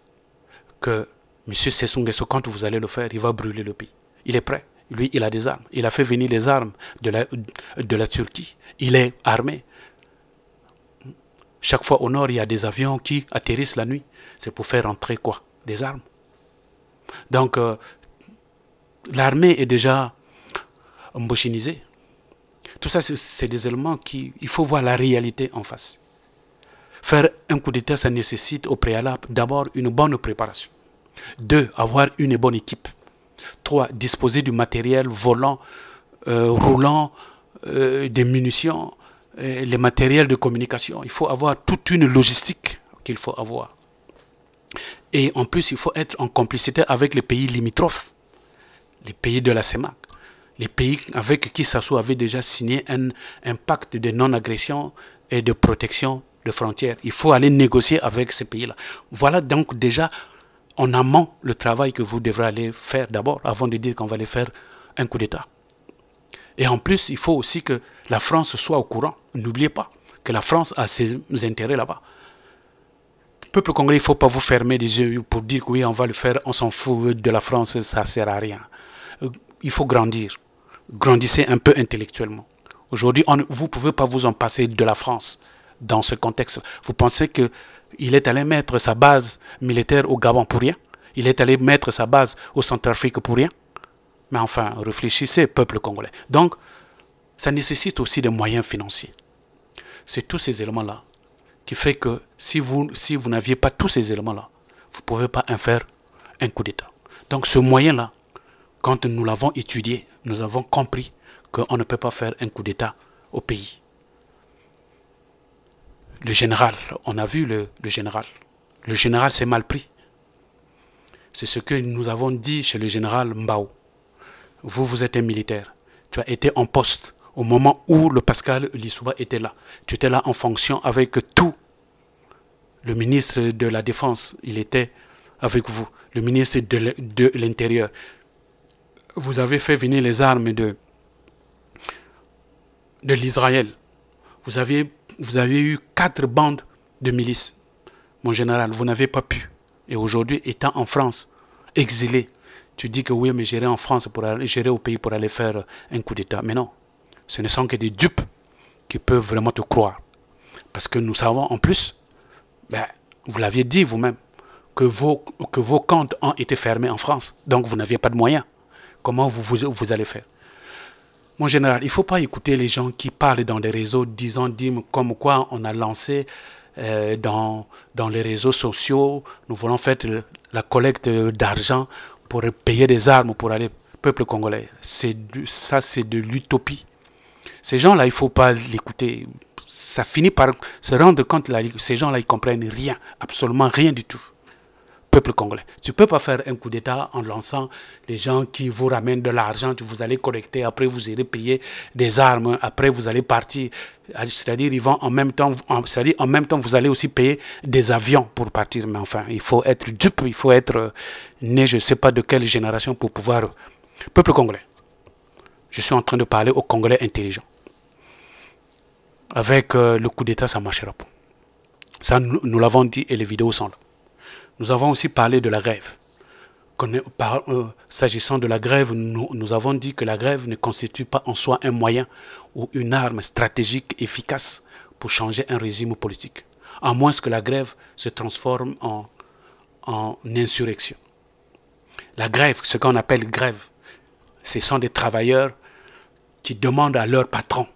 S2: que M. Sassou Nguesso, quand vous allez le faire, il va brûler le pays. Il est prêt. Lui, il a des armes. Il a fait venir les armes de la Turquie. Il est armé. Chaque fois au nord, il y a des avions qui atterrissent la nuit. C'est pour faire entrer quoi? Des armes. Donc, l'armée est déjà mbochinisée. Tout ça, c'est des éléments il faut voir la réalité en face. Faire un coup d'État, ça nécessite au préalable d'abord une bonne préparation. 2, avoir une bonne équipe. 3, disposer du matériel volant, roulant, des munitions, les matériels de communication. Il faut avoir toute une logistique qu'il faut avoir. Et en plus, il faut être en complicité avec les pays limitrophes, les pays de la CEMAC, les pays avec qui Sassou avait déjà signé un pacte de non-agression et de protection de frontières. Il faut aller négocier avec ces pays-là. Voilà donc déjà en amont le travail que vous devrez aller faire d'abord, avant de dire qu'on va aller faire un coup d'État. Et en plus, il faut aussi que la France soit au courant. N'oubliez pas que la France a ses intérêts là-bas. Peuple congolais, il ne faut pas vous fermer les yeux pour dire que oui, on va le faire, on s'en fout de la France, ça ne sert à rien. Il faut grandir. Grandissez un peu intellectuellement. Aujourd'hui, vous ne pouvez pas vous en passer de la France dans ce contexte. Vous pensez qu'il est allé mettre sa base militaire au Gabon pour rien? Il est allé mettre sa base au Centrafrique pour rien? Mais enfin, réfléchissez, peuple congolais. Donc, ça nécessite aussi des moyens financiers. C'est tous ces éléments-là qui fait que si vous n'aviez pas tous ces éléments-là, vous ne pouvez pas en faire un coup d'État. Donc ce moyen-là, quand nous l'avons étudié, nous avons compris qu'on ne peut pas faire un coup d'État au pays. Le général, on a vu le général. Le général s'est mal pris. C'est ce que nous avons dit chez le général Mbao. Vous êtes un militaire. Tu as été en poste au moment où le Pascal Lissouba était là. Tu étais là en fonction avec tout. Le ministre de la Défense, il était avec vous. Le ministre de l'Intérieur. Vous avez fait venir les armes de l'Israël, vous avez eu 4 bandes de milices. Mon général, vous n'avez pas pu. Et aujourd'hui, étant en France, exilé, tu dis que oui, mais j'irai en France, j'irai au pays pour aller faire un coup d'État. Mais non, ce ne sont que des dupes qui peuvent vraiment te croire. Parce que nous savons en plus, vous l'aviez dit vous-même, que vos comptes ont été fermés en France. Donc vous n'aviez pas de moyens. Comment vous allez faire? Mon général, il ne faut pas écouter les gens qui parlent dans des réseaux disant comme quoi on a lancé dans les réseaux sociaux, nous voulons faire la collecte d'argent pour payer des armes pour aller peuple congolais. Ça, c'est de l'utopie. Ces gens-là, il ne faut pas l'écouter. Ça finit par se rendre compte, là, ces gens-là, ils ne comprennent rien, absolument rien du tout. Peuple congolais. Tu ne peux pas faire un coup d'État en lançant les gens qui vous ramènent de l'argent, vous allez collecter, après vous irez payer des armes, après vous allez partir. C'est-à-dire ils vont en même temps, vous allez aussi payer des avions pour partir. Mais enfin, il faut être dupe, il faut être né, je ne sais pas de quelle génération pour pouvoir... Peuple congolais, je suis en train de parler aux Congolais intelligents. Avec le coup d'État, ça ne marchera pas. Ça, nous l'avons dit et les vidéos sont là. Nous avons aussi parlé de la grève. S'agissant de la grève, nous avons dit que la grève ne constitue pas en soi un moyen ou une arme stratégique efficace pour changer un régime politique, à moins que la grève se transforme en insurrection. La grève, ce qu'on appelle grève, ce sont des travailleurs qui demandent à leur patron.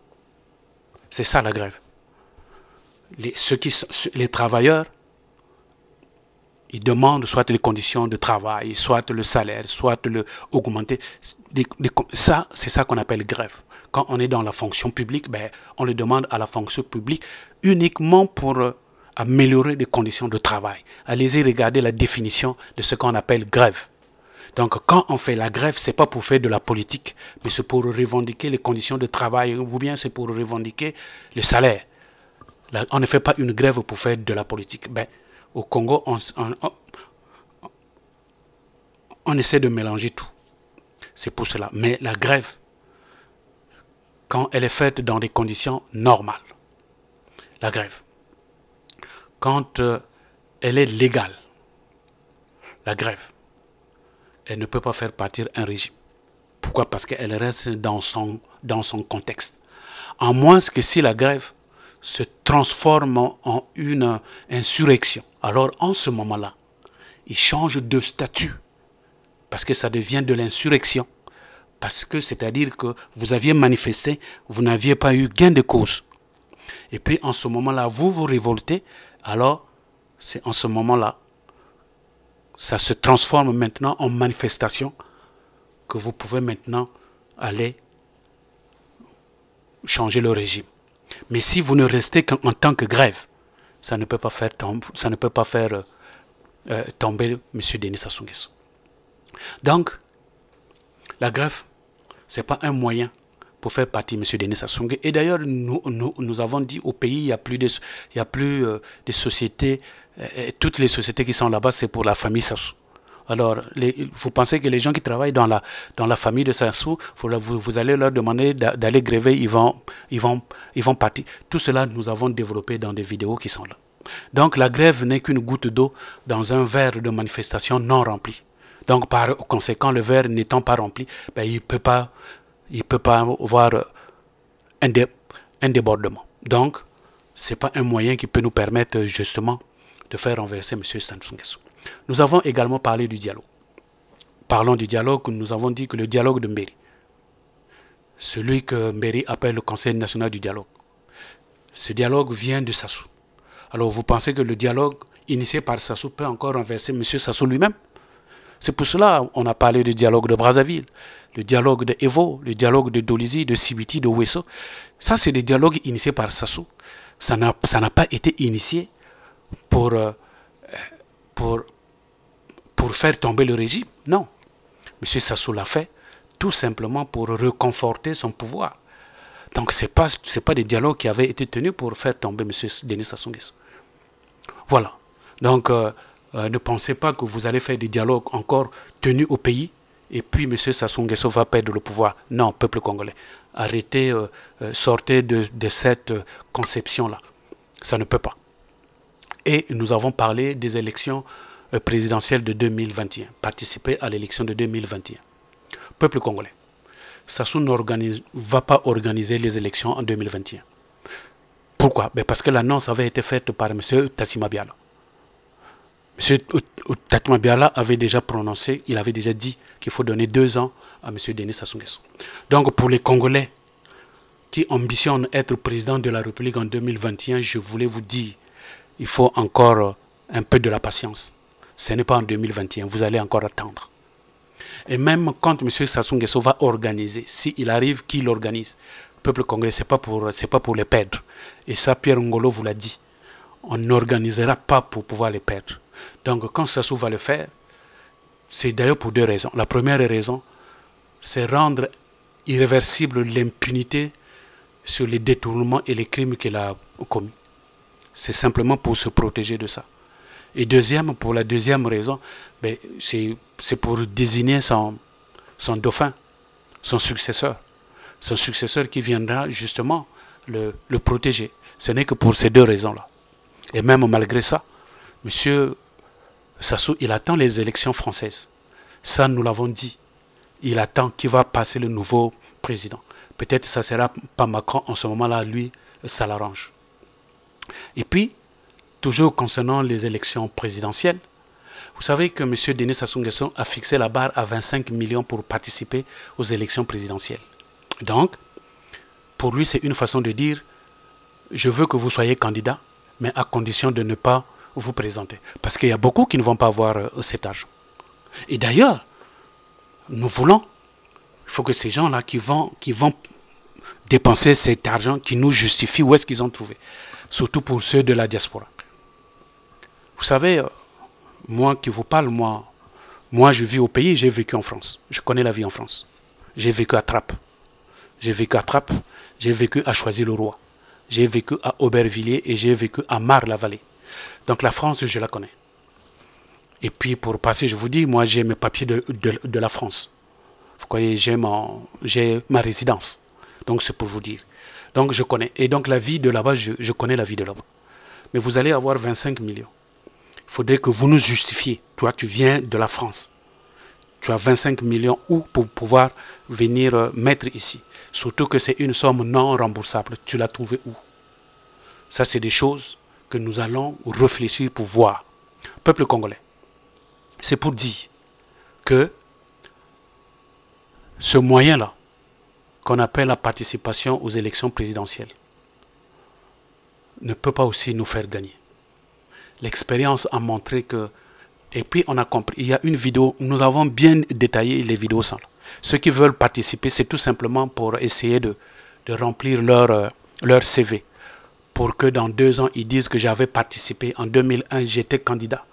S2: C'est ça la grève. Les travailleurs, ils demandent soit les conditions de travail, soit le salaire, soit augmenter. Ça, c'est ça qu'on appelle grève. Quand on est dans la fonction publique, on le demande à la fonction publique uniquement pour améliorer les conditions de travail. Allez-y regarder la définition de ce qu'on appelle grève. Donc, quand on fait la grève, ce n'est pas pour faire de la politique, mais c'est pour revendiquer les conditions de travail, ou bien c'est pour revendiquer le salaire. On ne fait pas une grève pour faire de la politique. Au Congo, on essaie de mélanger tout. C'est pour cela. Mais la grève, quand elle est faite dans des conditions normales, la grève, quand elle est légale, la grève, elle ne peut pas faire partir un régime. Pourquoi? Parce qu'elle reste dans son contexte. En moins que si la grève se transforme en une insurrection. Alors en ce moment-là, il change de statut parce que ça devient de l'insurrection. Parce que c'est-à-dire que vous aviez manifesté, vous n'aviez pas eu gain de cause. Et puis en ce moment-là, vous vous révoltez, alors c'est en ce moment-là, ça se transforme maintenant en manifestation que vous pouvez maintenant aller changer le régime. Mais si vous ne restez qu'en tant que grève, ça ne peut pas faire tomber M. Denis Sassou Nguesso. Donc, la grève, ce n'est pas un moyen pour faire partie de M. Denis Sassou Nguesso. Et d'ailleurs, nous avons dit au pays, il n'y a plus de sociétés, toutes les sociétés qui sont là-bas, c'est pour la famille Sassou. Alors, vous pensez que les gens qui travaillent dans la famille de Sassou, vous allez leur demander d'aller gréver, ils vont partir. Tout cela, nous avons développé dans des vidéos qui sont là. Donc, la grève n'est qu'une goutte d'eau dans un verre de manifestation non rempli. Donc, par conséquent, le verre n'étant pas rempli, il ne peut pas avoir un débordement. Donc, ce n'est pas un moyen qui peut nous permettre justement de faire renverser M. Sassou Nguesso. Nous avons également parlé du dialogue. Parlons du dialogue, nous avons dit que le dialogue de Mbéri, celui que Mbéri appelle le Conseil national du dialogue, ce dialogue vient de Sassou. Alors vous pensez que le dialogue initié par Sassou peut encore renverser M. Sassou lui-même? C'est pour cela qu'on a parlé du dialogue de Brazzaville, le dialogue de Evo, le dialogue de Dolizy, de Sibiti, de Wesso. Ça, c'est des dialogues initiés par Sassou. Ça n'a pas été initié pour faire tomber le régime. Non. M. Sassou l'a fait tout simplement pour reconforter son pouvoir. Donc, ce n'est pas des dialogues qui avaient été tenus pour faire tomber M. Denis Sassou Nguesso. Voilà. Donc, ne pensez pas que vous allez faire des dialogues encore tenus au pays et puis M. Sassou Nguesso va perdre le pouvoir. Non, peuple congolais, arrêtez, sortez de cette conception-là. Ça ne peut pas. Et nous avons parlé des élections présidentielles de 2021, participer à l'élection de 2021. Peuple congolais, Sassou ne va pas organiser les élections en 2021. Pourquoi? Parce que l'annonce avait été faite par M. Tassima Biala. M. Tassima Biala avait déjà prononcé, il avait déjà dit qu'il faut donner 2 ans à M. Denis Sassou Nguesso. Donc pour les Congolais qui ambitionnent être président de la République en 2021, je voulais vous dire, il faut encore un peu de la patience. Ce n'est pas en 2021, vous allez encore attendre. Et même quand M. Sassou Nguesso va organiser, s'il arrive qu'il organise, le peuple congolais, ce n'est pas pour les perdre. Et ça, Pierre Ngolo vous l'a dit. On n'organisera pas pour pouvoir les perdre. Donc quand Sassou va le faire, c'est d'ailleurs pour 2 raisons. La première raison, c'est rendre irréversible l'impunité sur les détournements et les crimes qu'il a commis. C'est simplement pour se protéger de ça. Et pour la deuxième raison, c'est pour désigner son dauphin, son successeur qui viendra justement le protéger. Ce n'est que pour ces 2 raisons-là. Et même malgré ça, M. Sassou, il attend les élections françaises. Ça, nous l'avons dit. Il attend qu'il va passer le nouveau président. Peut-être que ça ne sera pas Macron en ce moment-là, lui, ça l'arrange. Et puis, toujours concernant les élections présidentielles, vous savez que M. Denis Sassou Nguesso a fixé la barre à 25 millions pour participer aux élections présidentielles. Donc, pour lui, c'est une façon de dire, je veux que vous soyez candidat, mais à condition de ne pas vous présenter. Parce qu'il y a beaucoup qui ne vont pas avoir cet argent. Et d'ailleurs, nous voulons, il faut que ces gens-là qui vont dépenser cet argent, qui nous justifient où est-ce qu'ils ont trouvé. Surtout pour ceux de la diaspora. Vous savez, moi qui vous parle, moi je vis au pays, j'ai vécu en France. Je connais la vie en France. J'ai vécu à Trappes. J'ai vécu à Choisy-le-Roi. J'ai vécu à Aubervilliers et j'ai vécu à Marne-la-Vallée. Donc la France, je la connais. Et puis pour passer, je vous dis, moi j'ai mes papiers de la France. Vous voyez, j'ai ma résidence. Donc c'est pour vous dire. Donc je connais. Et donc la vie de là-bas, je connais la vie de là-bas. Mais vous allez avoir 25 millions. Il faudrait que vous nous justifiez. Toi, tu viens de la France. Tu as 25 millions où pour pouvoir venir mettre ici. Surtout que c'est une somme non remboursable. Tu l'as trouvé où? Ça, c'est des choses que nous allons réfléchir pour voir. Peuple congolais, c'est pour dire que ce moyen-là, qu'on appelle la participation aux élections présidentielles, ne peut pas aussi nous faire gagner. L'expérience a montré que, et puis on a compris, il y a une vidéo, nous avons bien détaillé les vidéos sans. Ceux qui veulent participer, c'est tout simplement pour essayer de remplir leur CV. Pour que dans 2 ans, ils disent que j'avais participé. En 2001, j'étais candidat.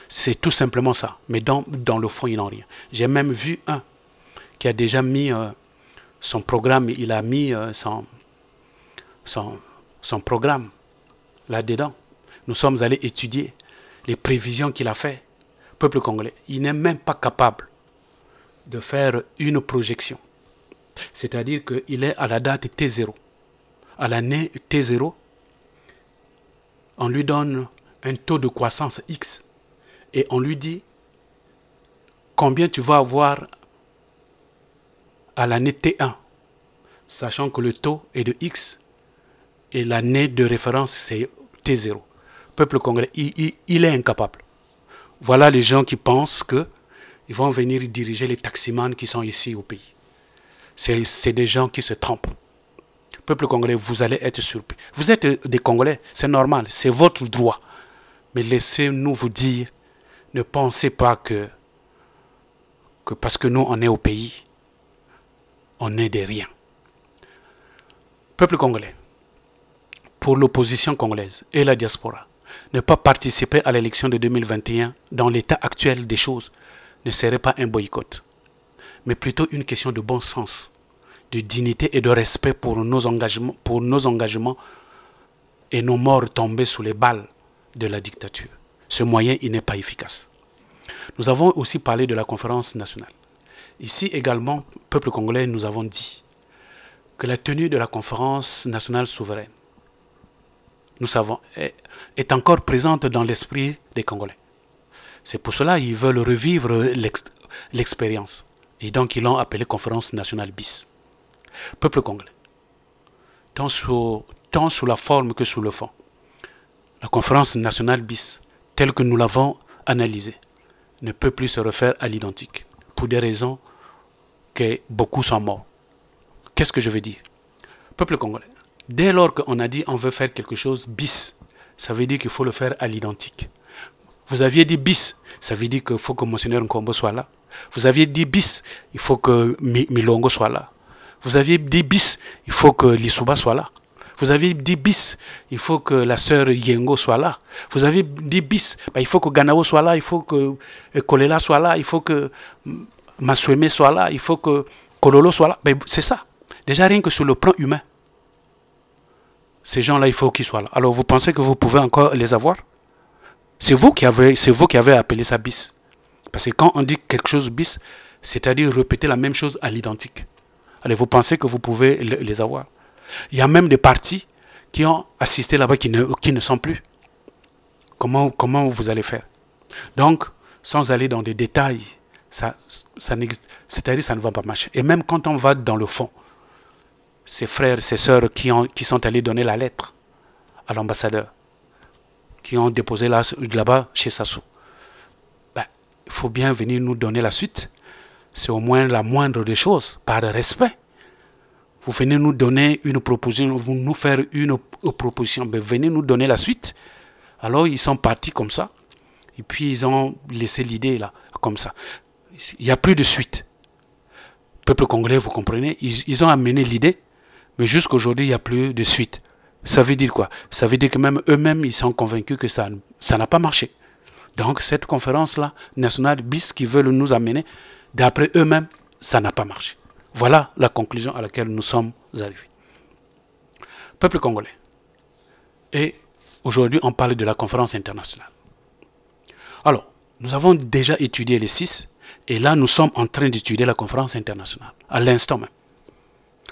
S2: C'est tout simplement ça. Mais dans le fond, ils n'ont rien. J'ai même vu un qui a déjà mis son programme, il a mis son programme là-dedans. Nous sommes allés étudier les prévisions qu'il a fait. Peuple congolais, il n'est même pas capable de faire une projection. C'est-à-dire qu'il est à la date T0. À l'année T0, on lui donne un taux de croissance X et on lui dit combien tu vas avoir à l'année T1, sachant que le taux est de X et l'année de référence c'est T0. Peuple congolais, il est incapable. Voilà les gens qui pensent qu'ils vont venir diriger les taximans qui sont ici au pays. C'est des gens qui se trompent. Peuple congolais, vous allez être surpris. Vous êtes des Congolais, c'est normal, c'est votre droit. Mais laissez-nous vous dire, ne pensez pas que parce que nous, on est au pays, on est des riens. Peuple congolais, pour l'opposition congolaise et la diaspora, ne pas participer à l'élection de 2021 dans l'état actuel des choses ne serait pas un boycott, mais plutôt une question de bon sens, de dignité et de respect pour nos engagements et nos morts tombés sous les balles de la dictature. Ce moyen, il n'est pas efficace. Nous avons aussi parlé de la conférence nationale. Ici également, peuple congolais, nous avons dit que la tenue de la conférence nationale souveraine, nous savons, est encore présente dans l'esprit des Congolais. C'est pour cela qu'ils veulent revivre l'expérience. Et donc ils l'ont appelée conférence nationale bis. Peuple congolais, tant sous la forme que sous le fond, la conférence nationale bis, telle que nous l'avons analysée, ne peut plus se refaire à l'identique, pour des raisons que beaucoup sont morts. Qu'est-ce que je veux dire? Peuple congolais, dès lors qu'on a dit on veut faire quelque chose bis, ça veut dire qu'il faut le faire à l'identique. Vous aviez dit bis, ça veut dire qu'il faut que Monseigneur Nkombo soit là. Vous aviez dit bis, il faut que Milongo soit là. Vous aviez dit bis, il faut que Lissouba soit là. Vous avez dit bis, il faut que la sœur Yengo soit là. Vous avez dit bis, il faut que Ganao soit là, il faut que Kolela soit là, il faut que Masweme soit là, il faut que Kololo soit là. C'est ça. Déjà rien que sur le plan humain. Ces gens-là, il faut qu'ils soient là. Alors vous pensez que vous pouvez encore les avoir? C'est vous qui avez appelé ça bis. Parce que quand on dit quelque chose bis, c'est-à-dire répéter la même chose à l'identique. Allez, vous pensez que vous pouvez les avoir? Il y a même des partis qui ont assisté là-bas qui ne sont plus. Comment vous allez faire? Donc, sans aller dans des détails, c'est-à-dire ça ne va pas marcher. Et même quand on va dans le fond, ces frères, ces sœurs qui sont allés donner la lettre à l'ambassadeur, qui ont déposé là-bas chez Sassou, il faut bien venir nous donner la suite. C'est au moins la moindre des choses, par respect. Vous venez nous donner une proposition, vous nous faire une proposition, mais venez nous donner la suite. Alors ils sont partis comme ça, et puis ils ont laissé l'idée là, comme ça. Il n'y a plus de suite. Peuple congolais, vous comprenez, ils ont amené l'idée, mais jusqu'aujourd'hui, il n'y a plus de suite. Ça veut dire quoi? Ça veut dire que même eux-mêmes, ils sont convaincus que ça n'a pas marché. Donc cette conférence-là, nationale bis, qui veulent nous amener, d'après eux-mêmes, ça n'a pas marché. Voilà la conclusion à laquelle nous sommes arrivés. Peuple congolais. Et aujourd'hui, on parle de la conférence internationale. Alors, nous avons déjà étudié les 6, et là, nous sommes en train d'étudier la conférence internationale, à l'instant même.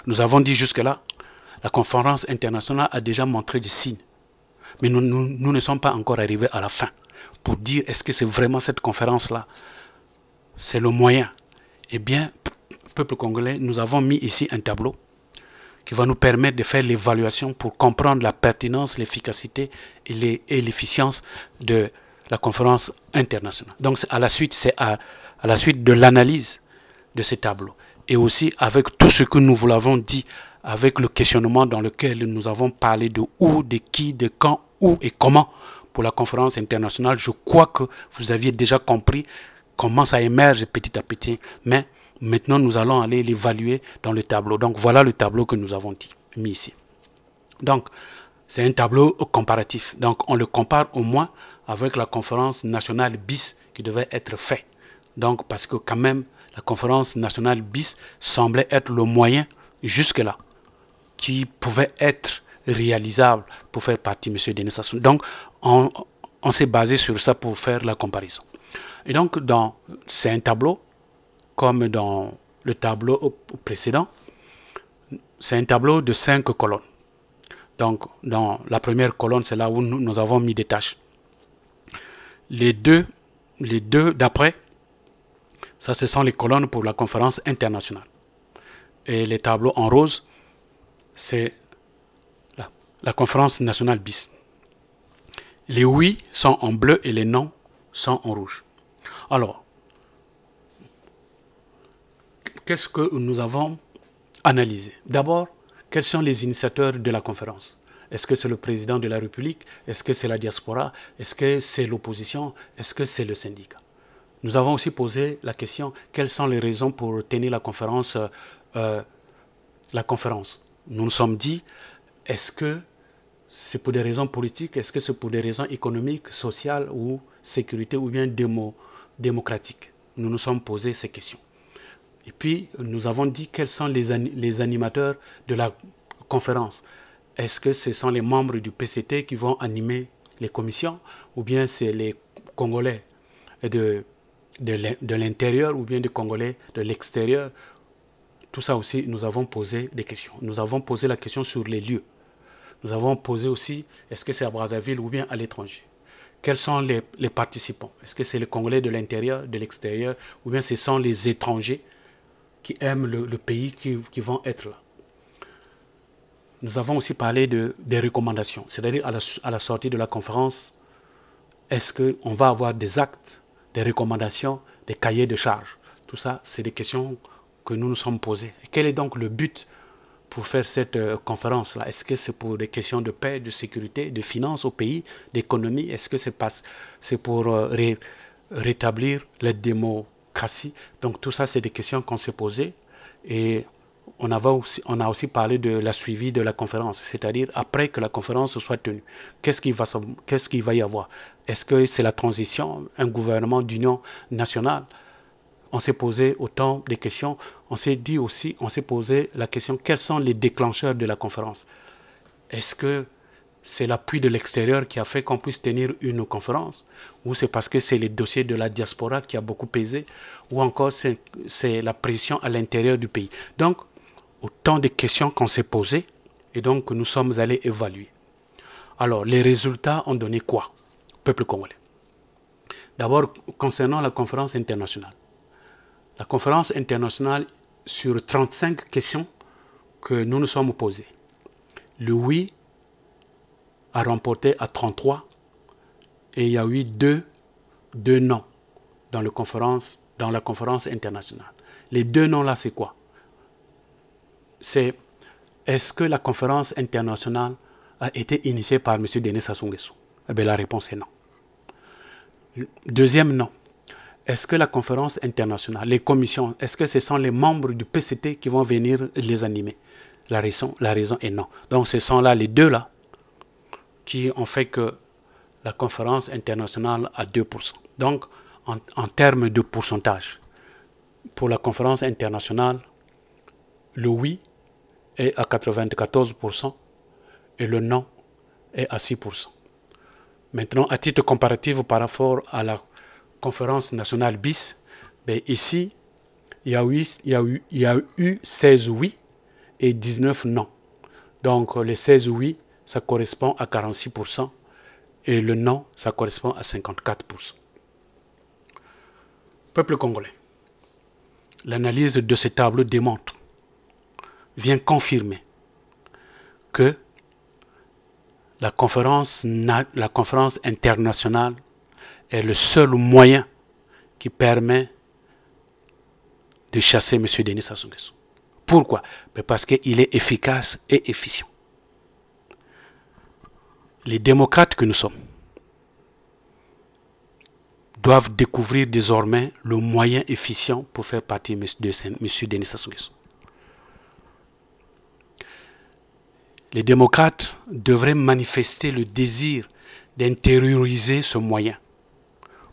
S2: Nous avons dit jusque-là, la conférence internationale a déjà montré des signes. Mais nous ne sommes pas encore arrivés à la fin pour dire est-ce que c'est vraiment cette conférence-là, c'est le moyen. Eh bien, peuple congolais, nous avons mis ici un tableau qui va nous permettre de faire l'évaluation pour comprendre la pertinence, l'efficacité et l'efficience de la conférence internationale. Donc à la suite, c'est à la suite de l'analyse de ces tableaux et aussi avec tout ce que nous vous l'avons dit, avec le questionnement dans lequel nous avons parlé de où, de qui, de quand, où et comment pour la conférence internationale. Je crois que vous aviez déjà compris comment ça émerge petit à petit, mais maintenant nous allons aller l'évaluer dans le tableau. Donc voilà le tableau que nous avons mis ici. Donc c'est un tableau comparatif. Donc on le compare au moins avec la conférence nationale bis qui devait être faite. Donc parce que quand même la conférence nationale bis semblait être le moyen jusque-là qui pouvait être réalisable pour faire partie de M. Denis Sassou. Donc on s'est basé sur ça pour faire la comparaison. Et donc c'est un tableau comme dans le tableau précédent. C'est un tableau de 5 colonnes. Donc dans la première colonne, c'est là où nous avons mis des tâches. Les deux d'après, ça ce sont les colonnes pour la conférence internationale. Et les tableaux en rose, c'est la conférence nationale bis. Les oui sont en bleu et les non sont en rouge. Alors, qu'est-ce que nous avons analysé? D'abord, quels sont les initiateurs de la conférence? Est-ce que c'est le président de la République? Est-ce que c'est la diaspora? Est-ce que c'est l'opposition? Est-ce que c'est le syndicat? Nous avons aussi posé la question, quelles sont les raisons pour tenir la conférence? Nous nous sommes dit, est-ce que c'est pour des raisons politiques? Est-ce que c'est pour des raisons économiques, sociales ou sécurité ou bien démocratiques? Nous nous sommes posé ces questions. Et puis, nous avons dit quels sont les animateurs de la conférence. Est-ce que ce sont les membres du PCT qui vont animer les commissions ou bien c'est les Congolais de l'intérieur ou bien des Congolais de l'extérieur. Tout ça aussi, nous avons posé des questions. Nous avons posé la question sur les lieux. Nous avons posé aussi, est-ce que c'est à Brazzaville ou bien à l'étranger? Quels sont les participants? Est-ce que c'est les Congolais de l'intérieur, de l'extérieur, ou bien ce sont les étrangers qui aiment le pays qui vont être là? Nous avons aussi parlé des recommandations, c'est-à-dire à la sortie de la conférence, est-ce qu'on va avoir des actes, des recommandations, des cahiers de charges? Tout ça, c'est des questions que nous nous sommes posées. Quel est donc le but pour faire cette conférence-là? Est-ce que c'est pour des questions de paix, de sécurité, de finances au pays, d'économie? Est-ce que c'est pour rétablir la démocratie? Donc tout ça, c'est des questions qu'on s'est posées. Et on a aussi parlé de la suivi de la conférence, c'est-à-dire après que la conférence soit tenue, qu'est-ce qu'il va y avoir? Est-ce que c'est la transition, un gouvernement d'union nationale? On s'est posé autant de questions. On s'est posé la question, quels sont les déclencheurs de la conférence? Est-ce que c'est l'appui de l'extérieur qui a fait qu'on puisse tenir une conférence? Ou c'est parce que c'est les dossiers de la diaspora qui a beaucoup pesé? Ou encore c'est la pression à l'intérieur du pays? Donc, autant de questions qu'on s'est posées et donc nous sommes allés évaluer. Alors, les résultats ont donné quoi, peuple congolais? D'abord, concernant la conférence internationale. La conférence internationale, sur 35 questions que nous nous sommes posées, le oui a remporté à 33 et il y a eu deux non dans la conférence internationale. Les deux non là, c'est quoi? C'est est-ce que la conférence internationale a été initiée par M. Denis Sassou Nguesso? Eh bien, la réponse est non. Deuxième non. Est-ce que la conférence internationale, les commissions, est-ce que ce sont les membres du PCT qui vont venir les animer? La raison est non. Donc ce sont là les deux là qui ont fait que la conférence internationale a 2%. Donc en termes de pourcentage, pour la conférence internationale, le oui est à 94% et le non est à 6%. Maintenant, à titre comparatif par rapport à la conférence nationale bis, ben ici, il y a eu 16 oui et 19 non. Donc les 16 oui, ça correspond à 46% et le non, ça correspond à 54%. Peuple congolais, l'analyse de ce tableau démontre, vient confirmer que la conférence internationale est le seul moyen qui permet de chasser M. Denis Sassou Nguesso. Pourquoi? Parce qu'il est efficace et efficient. Les démocrates que nous sommes doivent découvrir désormais le moyen efficient pour faire partie de M. Denis Sassou Nguesso. Les démocrates devraient manifester le désir d'intérioriser ce moyen.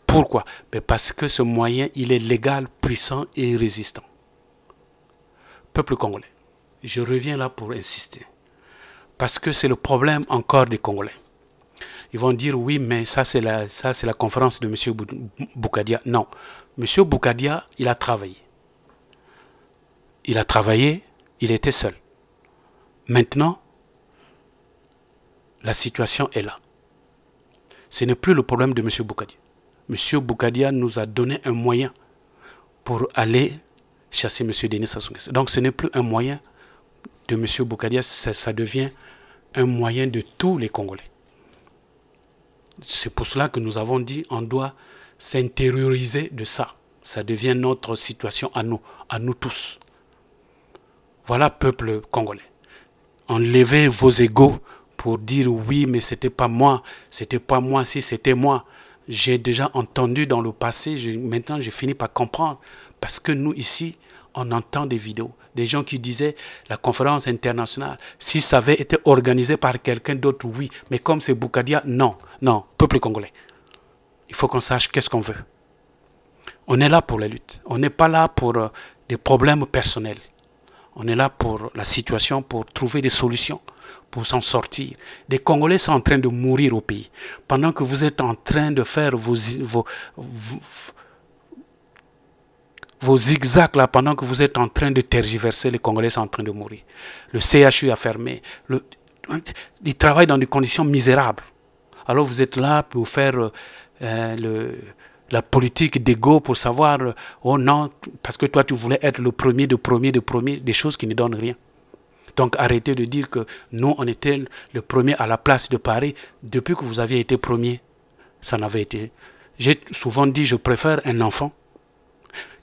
S2: Pourquoi? Parce que ce moyen, il est légal, puissant et résistant. Peuple congolais, je reviens là pour insister. Parce que c'est le problème encore des Congolais. Ils vont dire, oui, mais ça c'est la conférence de M. Boukadia. Non, M. Boukadia, il a travaillé. Il a travaillé, il était seul. Maintenant, la situation est là. Ce n'est plus le problème de M. Boukadia. M. Boukadia nous a donné un moyen pour aller chasser M. Denis Sassou Nguesso. Donc ce n'est plus un moyen de M. Boukadia, ça devient un moyen de tous les Congolais. C'est pour cela que nous avons dit on doit s'intérioriser de ça. Ça devient notre situation à nous tous. Voilà, peuple congolais. Enlevez vos égos pour dire oui, mais c'était pas moi, si c'était moi. J'ai déjà entendu dans le passé, maintenant j'ai fini par comprendre. Parce que nous ici, on entend des vidéos, des gens qui disaient la conférence internationale, si ça avait été organisé par quelqu'un d'autre, oui. Mais comme c'est Boukadia, non, peuple congolais. Il faut qu'on sache qu'est-ce qu'on veut. On est là pour la lutte. On n'est pas là pour des problèmes personnels. On est là pour la situation, pour trouver des solutions, pour s'en sortir. Des Congolais sont en train de mourir au pays. Pendant que vous êtes en train de faire vos zigzags là, pendant que vous êtes en train de tergiverser, les Congolais sont en train de mourir. Le CHU a fermé. Ils travaillent dans des conditions misérables. Alors vous êtes là pour faire la politique d'ego pour savoir, oh non, parce que toi tu voulais être le premier, des choses qui ne donnent rien. Donc arrêtez de dire que nous on était le premier à la place de Paris. Depuis que vous aviez été premier, ça n'avait été. J'ai souvent dit, je préfère un enfant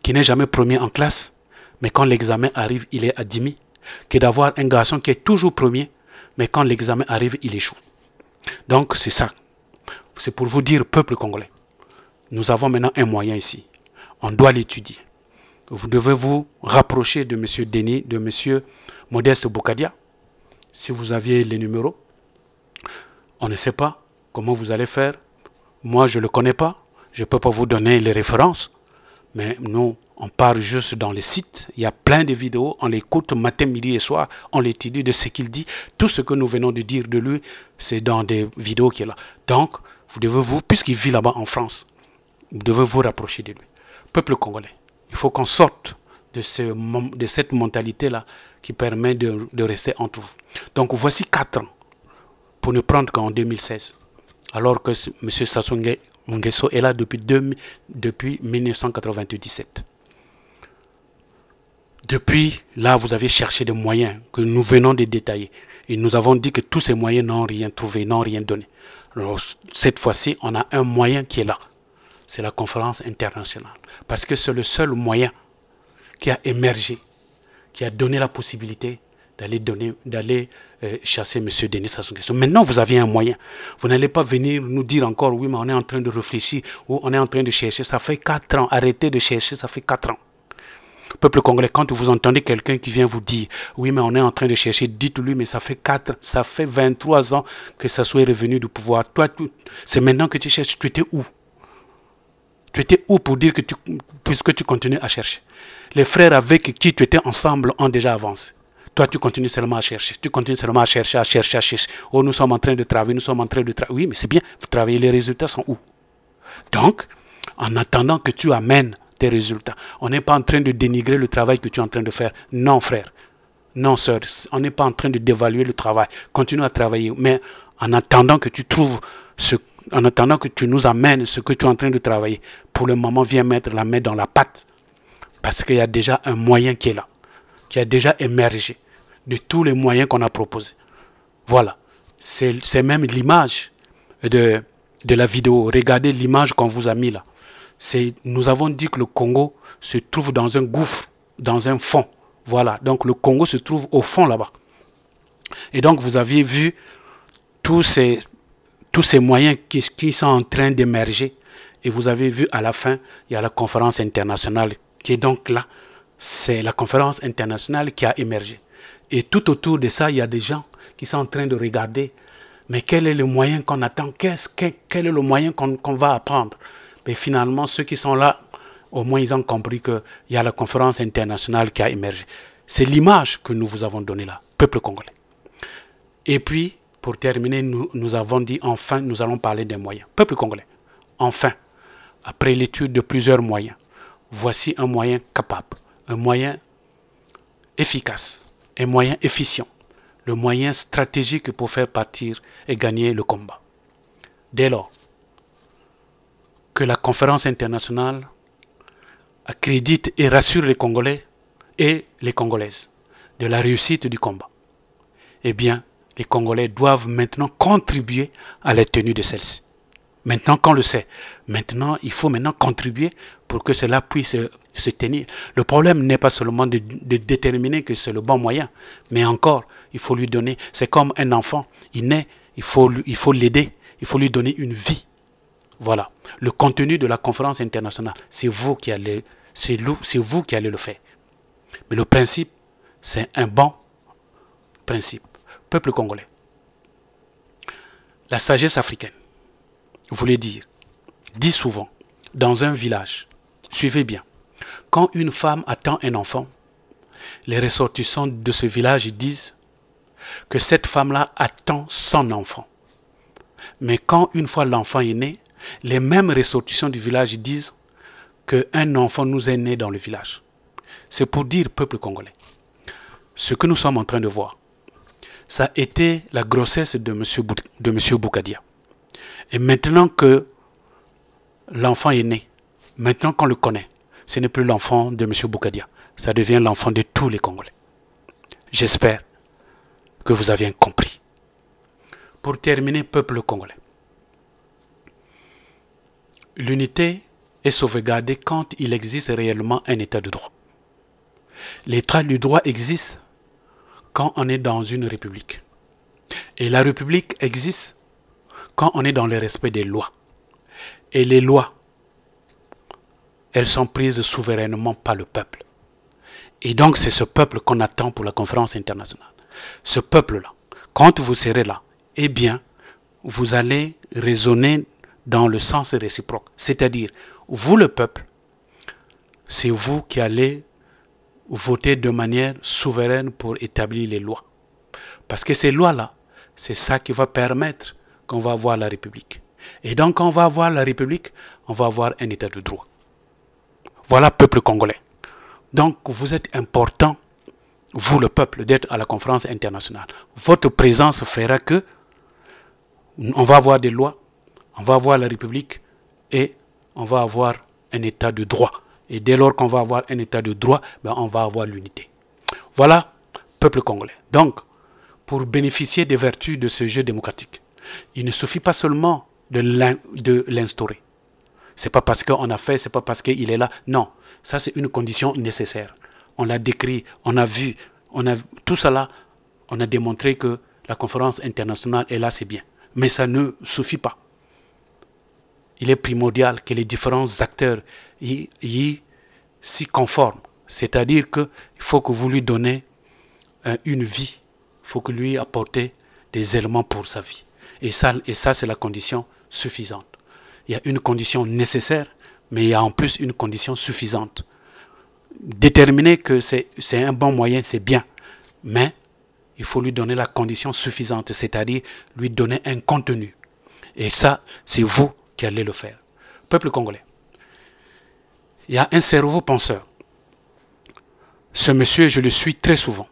S2: qui n'est jamais premier en classe, mais quand l'examen arrive, il est admis, que d'avoir un garçon qui est toujours premier, mais quand l'examen arrive, il échoue. Donc c'est ça. C'est pour vous dire, peuple congolais, nous avons maintenant un moyen ici. On doit l'étudier. Vous devez vous rapprocher de M. Denis, de M. Modeste Bokadia. Si vous aviez les numéros, on ne sait pas comment vous allez faire. Moi, je ne le connais pas. Je ne peux pas vous donner les références. Mais nous, on part juste dans les sites. Il y a plein de vidéos. On l'écoute matin, midi et soir. On l'étudie de ce qu'il dit. Tout ce que nous venons de dire de lui, c'est dans des vidéos qu'il est là. Donc, vous devez puisqu'il vit là-bas en France, vous devez vous rapprocher de lui. Peuple congolais, il faut qu'on sorte de cette mentalité-là qui permet de rester entre vous. Donc, voici 4 ans, pour ne prendre qu'en 2016, alors que M. Sassou Nguesso est là depuis 1997. Depuis là, vous avez cherché des moyens que nous venons de détailler. Et nous avons dit que tous ces moyens n'ont rien trouvé, n'ont rien donné. Alors, cette fois-ci, on a un moyen qui est là. C'est la conférence internationale. Parce que c'est le seul moyen qui a émergé, qui a donné la possibilité d'aller chasser M. Denis Sassou Nguesso. Maintenant, vous avez un moyen. Vous n'allez pas venir nous dire encore, oui, mais on est en train de réfléchir, ou on est en train de chercher. Ça fait 4 ans. Arrêtez de chercher, ça fait 4 ans. Peuple congolais, quand vous entendez quelqu'un qui vient vous dire, oui, mais on est en train de chercher, dites-lui, mais ça fait 23 ans que Sassou est revenu du pouvoir. Toi, c'est maintenant que tu cherches. Tu étais où? Tu étais où pour dire que puisque tu continues à chercher? Les frères avec qui tu étais ensemble ont déjà avancé. Toi, tu continues seulement à chercher. Tu continues seulement à chercher, à chercher, à chercher. Oh, nous sommes en train de travailler, nous sommes en train de travailler. Oui, mais c'est bien, vous travaillez, les résultats sont où? Donc, en attendant que tu amènes tes résultats, on n'est pas en train de dénigrer le travail que tu es en train de faire. Non, frère. Non, sœur. On n'est pas en train de dévaluer le travail. Continue à travailler. Mais en attendant que tu trouves en attendant que tu nous amènes ce que tu es en train de travailler, pour le moment, viens mettre la main dans la pâte. Parce qu'il y a déjà un moyen qui est là, qui a déjà émergé de tous les moyens qu'on a proposés. Voilà. C'est même l'image de la vidéo. Regardez l'image qu'on vous a mis là. Nous avons dit que le Congo se trouve dans un gouffre, dans un fond. Voilà. Donc le Congo se trouve au fond là-bas. Et donc vous aviez vu tous ces moyens qui sont en train d'émerger. Et vous avez vu à la fin, il y a la conférence internationale qui est donc là. C'est la conférence internationale qui a émergé. Et tout autour de ça, il y a des gens qui sont en train de regarder. Mais quel est le moyen qu'on attend? Quel est le moyen qu'on va apprendre? Mais finalement, ceux qui sont là, au moins ils ont compris qu'il y a la conférence internationale qui a émergé. C'est l'image que nous vous avons donnée là, peuple congolais. Et puis, pour terminer, nous avons dit, enfin, nous allons parler des moyens. Peuple congolais, enfin, après l'étude de plusieurs moyens, voici un moyen capable, un moyen efficace, un moyen efficient, le moyen stratégique pour faire partir et gagner le combat. Dès lors que la conférence internationale accrédite et rassure les Congolais et les Congolaises de la réussite du combat, eh bien, les Congolais doivent maintenant contribuer à la tenue de celle-ci. Maintenant qu'on le sait, maintenant il faut maintenant contribuer pour que cela puisse se tenir. Le problème n'est pas seulement de déterminer que c'est le bon moyen, mais encore, il faut lui donner, c'est comme un enfant, il naît, il faut l'aider, il faut lui donner une vie. Voilà, le contenu de la conférence internationale, c'est vous qui allez le faire. Mais le principe, c'est un bon principe. Peuple congolais, la sagesse africaine voulait dire, dit souvent, dans un village, suivez bien, quand une femme attend un enfant, les ressortissants de ce village disent que cette femme-là attend son enfant. Mais quand une fois l'enfant est né, les mêmes ressortissants du village disent qu'un enfant nous est né dans le village. C'est pour dire, peuple congolais, ce que nous sommes en train de voir, ça a été la grossesse de M. Bougadia. Et maintenant que l'enfant est né, maintenant qu'on le connaît, ce n'est plus l'enfant de M. Bougadia, ça devient l'enfant de tous les Congolais. J'espère que vous avez compris. Pour terminer, peuple congolais, l'unité est sauvegardée quand il existe réellement un état de droit. L'état du droit existe quand on est dans une république. Et la république existe quand on est dans le respect des lois. Et les lois, elles sont prises souverainement par le peuple. Et donc c'est ce peuple qu'on attend pour la conférence internationale. Ce peuple-là, quand vous serez là, eh bien, vous allez raisonner dans le sens réciproque. C'est-à-dire, vous le peuple, c'est vous qui allez voter de manière souveraine pour établir les lois. Parce que ces lois-là, c'est ça qui va permettre qu'on va avoir la République. Et donc, quand on va avoir la République, on va avoir un état de droit. Voilà, peuple congolais. Donc, vous êtes important, vous le peuple, d'être à la conférence internationale. Votre présence fera que on va avoir des lois, on va avoir la République et on va avoir un état de droit. Et dès lors qu'on va avoir un état de droit, ben on va avoir l'unité. Voilà, peuple congolais. Donc, pour bénéficier des vertus de ce jeu démocratique, il ne suffit pas seulement de l'instaurer. C'est pas parce qu'on a fait, c'est pas parce qu'il est là. Non, ça c'est une condition nécessaire. On l'a décrit, on a vu, tout cela, on a démontré que la conférence internationale est là, c'est bien. Mais ça ne suffit pas. Il est primordial que les différents acteurs s'y conforment. C'est-à-dire qu'il faut que vous lui donnez une vie. Il faut que lui apportez des éléments pour sa vie. Et ça c'est la condition suffisante. Il y a une condition nécessaire, mais il y a en plus une condition suffisante. Déterminer que c'est un bon moyen, c'est bien. Mais il faut lui donner la condition suffisante, c'est-à-dire lui donner un contenu. Et ça, c'est vous qui allez le faire. Peuple congolais, il y a un cerveau penseur. Ce monsieur, je le suis très souvent.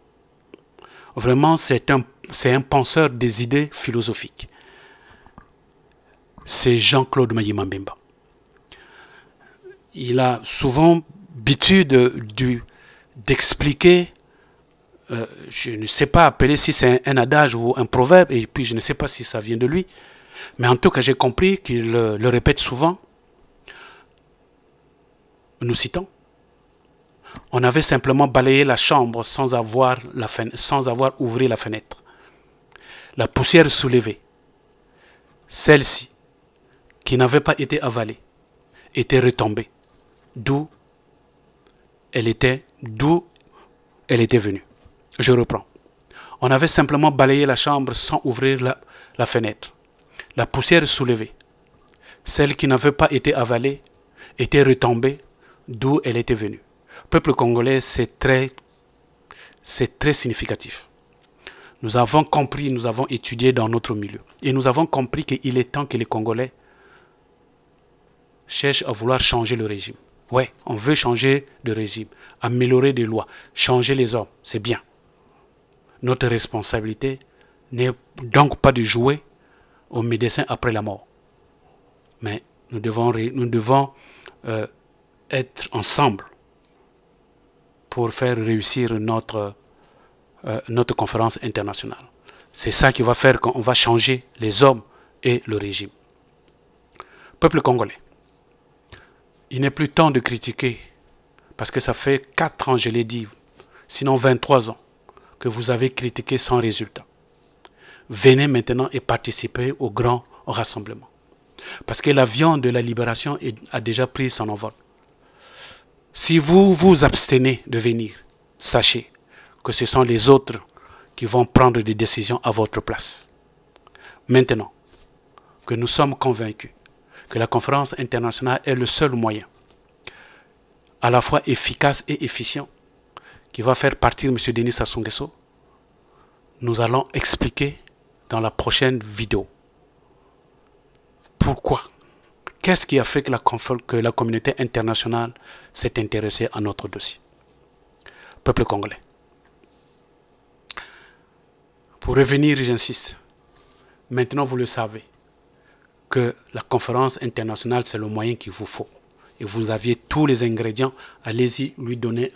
S2: Vraiment, c'est un penseur des idées philosophiques. C'est Jean-Claude Mayima Mbemba. Il a souvent l'habitude d'expliquer, je ne sais pas appeler si c'est un adage ou un proverbe, et puis je ne sais pas si ça vient de lui, mais en tout cas j'ai compris qu'il le répète souvent. Nous citons, on avait simplement balayé la chambre sans avoir ouvert la fenêtre. La poussière soulevée, celle-ci, qui n'avait pas été avalée, était retombée, d'où elle était venue. Je reprends. On avait simplement balayé la chambre sans ouvrir la fenêtre. La poussière soulevée, celle qui n'avait pas été avalée, était retombée, d'où elle était venue. Peuple congolais, c'est très significatif. Nous avons compris, nous avons étudié dans notre milieu. Et nous avons compris qu'il est temps que les Congolais cherchent à vouloir changer le régime. Oui, on veut changer de régime, améliorer des lois, changer les hommes, c'est bien. Notre responsabilité n'est donc pas de jouer aux médecins après la mort. Mais nous devons être ensemble pour faire réussir notre conférence internationale. C'est ça qui va faire qu'on va changer les hommes et le régime. Peuple congolais, il n'est plus temps de critiquer, parce que ça fait 4 ans, je l'ai dit, sinon 23 ans, que vous avez critiqué sans résultat. Venez maintenant et participez au grand rassemblement. Parce que l'avion de la libération a déjà pris son envol. Si vous vous abstenez de venir, sachez que ce sont les autres qui vont prendre des décisions à votre place. Maintenant que nous sommes convaincus que la conférence internationale est le seul moyen, à la fois efficace et efficient, qui va faire partir M. Denis Sassou Nguesso, nous allons expliquer dans la prochaine vidéo pourquoi qu'est-ce qui a fait que la communauté internationale s'est intéressée à notre dossier? Peuple congolais. Pour revenir, j'insiste, maintenant vous le savez, que la conférence internationale, c'est le moyen qu'il vous faut. Et vous aviez tous les ingrédients, allez-y lui donner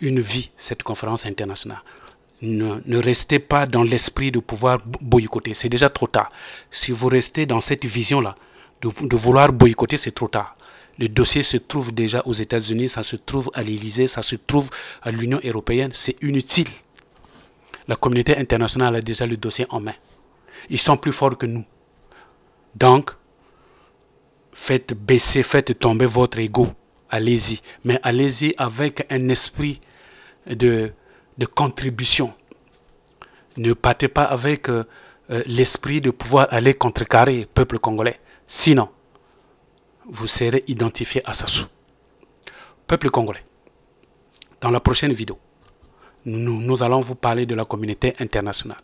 S2: une vie, cette conférence internationale. Ne restez pas dans l'esprit de pouvoir boycotter, c'est déjà trop tard. Si vous restez dans cette vision-là, de vouloir boycotter, c'est trop tard. Le dossier se trouve déjà aux États-Unis, ça se trouve à l'Élysée, ça se trouve à l'Union européenne, c'est inutile. La communauté internationale a déjà le dossier en main. Ils sont plus forts que nous. Donc, faites baisser, faites tomber votre ego. Allez-y. Mais allez-y avec un esprit de contribution. Ne partez pas avec l'esprit de pouvoir aller contrecarrer le peuple congolais. Sinon, vous serez identifié à Sassou. Peuple congolais, dans la prochaine vidéo, nous allons vous parler de la communauté internationale.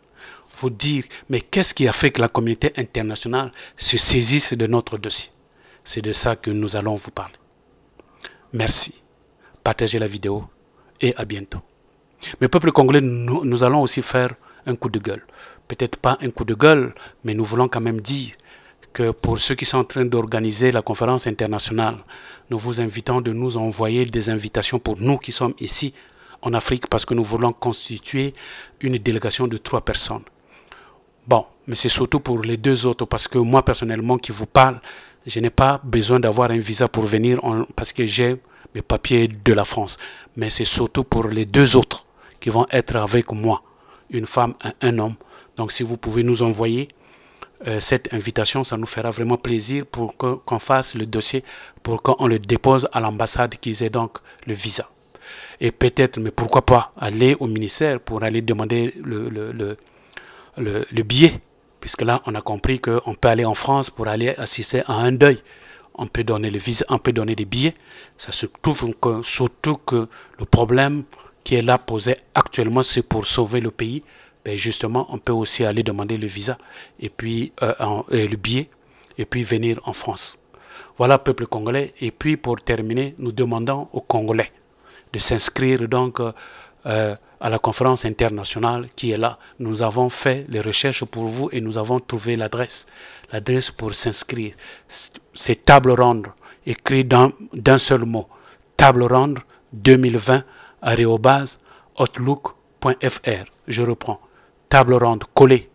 S2: Vous dire, mais qu'est-ce qui a fait que la communauté internationale se saisisse de notre dossier? C'est de ça que nous allons vous parler. Merci. Partagez la vidéo et à bientôt. Mais peuple congolais, nous allons aussi faire un coup de gueule. Peut-être pas un coup de gueule, mais nous voulons quand même dire que pour ceux qui sont en train d'organiser la conférence internationale, nous vous invitons de nous envoyer des invitations pour nous qui sommes ici en Afrique, parce que nous voulons constituer une délégation de 3 personnes. Bon, mais c'est surtout pour les 2 autres, parce que moi personnellement qui vous parle, je n'ai pas besoin d'avoir un visa pour venir, parce que j'ai mes papiers de la France. Mais c'est surtout pour les 2 autres qui vont être avec moi, une femme et un homme. Donc si vous pouvez nous envoyer cette invitation, ça nous fera vraiment plaisir pour qu'on fasse le dossier, pour qu'on le dépose à l'ambassade, qu'ils aient donc le visa. Et peut-être, mais pourquoi pas, aller au ministère pour aller demander le billet, puisque là, on a compris qu'on peut aller en France pour aller assister à un deuil. On peut donner le visa, on peut donner des billets. Ça se trouve que, surtout que le problème qui est là posé actuellement, c'est pour sauver le pays. Ben justement, on peut aussi aller demander le visa et puis le billet et puis venir en France. Voilà, peuple congolais. Et puis, pour terminer, nous demandons aux Congolais de s'inscrire donc à la conférence internationale qui est là. Nous avons fait les recherches pour vous et nous avons trouvé l'adresse. L'adresse pour s'inscrire, c'est table ronde, écrit d'un seul mot. Table ronde 2020@outlook.fr. Je reprends. Table ronde collée.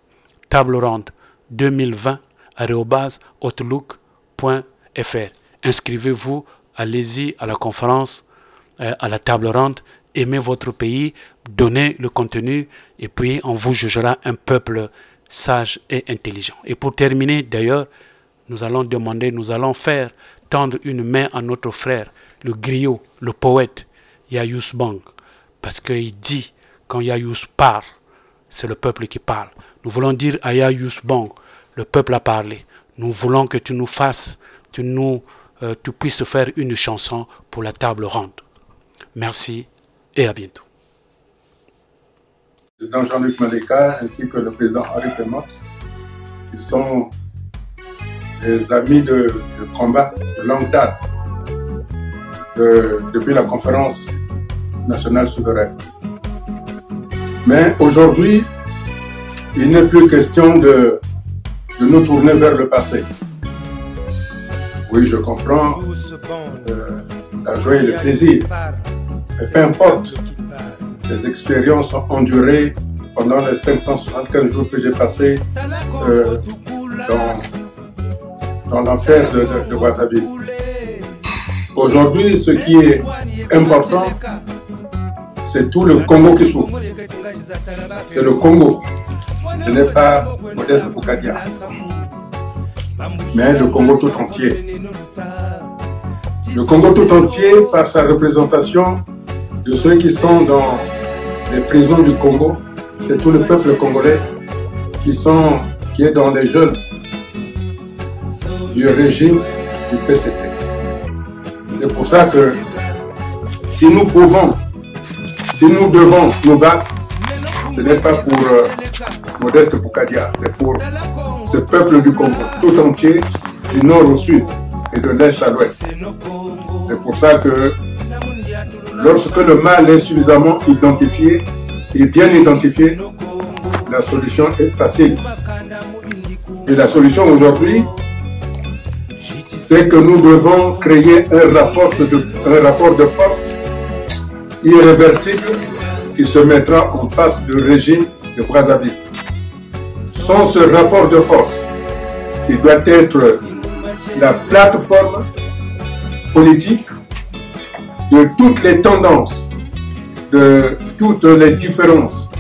S2: Table ronde 2020@outlook.fr. Inscrivez-vous, allez-y à la conférence, à la table ronde, aimez votre pays, donnez le contenu et puis on vous jugera un peuple sage et intelligent. Et pour terminer, d'ailleurs, nous allons faire tendre une main à notre frère, le griot, le poète, Yayous Bang, parce qu'il dit, quand Yayous parle, c'est le peuple qui parle. Nous voulons dire à Yayous Bang, le peuple a parlé. Nous voulons que tu nous fasses, tu puisses faire une chanson pour la table ronde. Merci et à bientôt.
S3: Le président Jean-Luc Maleka ainsi que le président Henri Pémont, qui sont des amis de combat de longue date depuis la conférence nationale souveraine. Mais aujourd'hui, il n'est plus question de nous tourner vers le passé. Oui, je comprends la joie et le plaisir. Mais peu importe les expériences endurées pendant les 575 jours que j'ai passés dans l'enfer de Brazzaville. Aujourd'hui, ce qui est important, c'est tout le Congo qui souffre. C'est le Congo. Ce n'est pas Modeste Boukadia, mais le Congo tout entier. Le Congo tout entier, par sa représentation de ceux qui sont dans les prisons du Congo, c'est tout le peuple congolais qui est dans les jeunes du régime du PCT. C'est pour ça que si nous devons nous battre, ce n'est pas pour Modeste Boukadia, c'est pour ce peuple du Congo tout entier, du nord au sud et de l'est à l'ouest. C'est pour ça que lorsque le mal est suffisamment identifié et bien identifié, la solution est facile. Et la solution aujourd'hui, c'est que nous devons créer un rapport de force irréversible qui se mettra en face du régime de Brazzaville. Sans ce rapport de force, qui doit être la plateforme politique de toutes les tendances, de toutes les différences,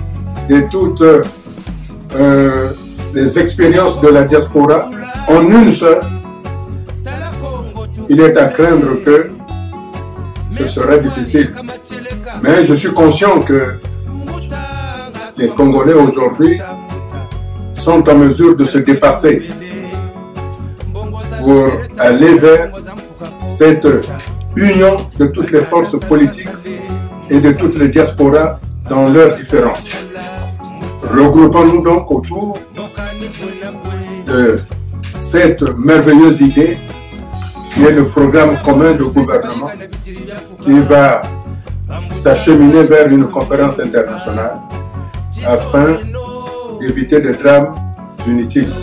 S3: de toutes les expériences de la diaspora en une seule, il est à craindre que ce serait difficile. Mais je suis conscient que les Congolais aujourd'hui sont en mesure de se dépasser pour aller vers cette union de toutes les forces politiques et de toutes les diasporas dans leurs différences. Regroupons-nous donc autour de cette merveilleuse idée qui est le programme commun de gouvernement qui va s'acheminer vers une conférence internationale afin d'éviter des drames inutiles.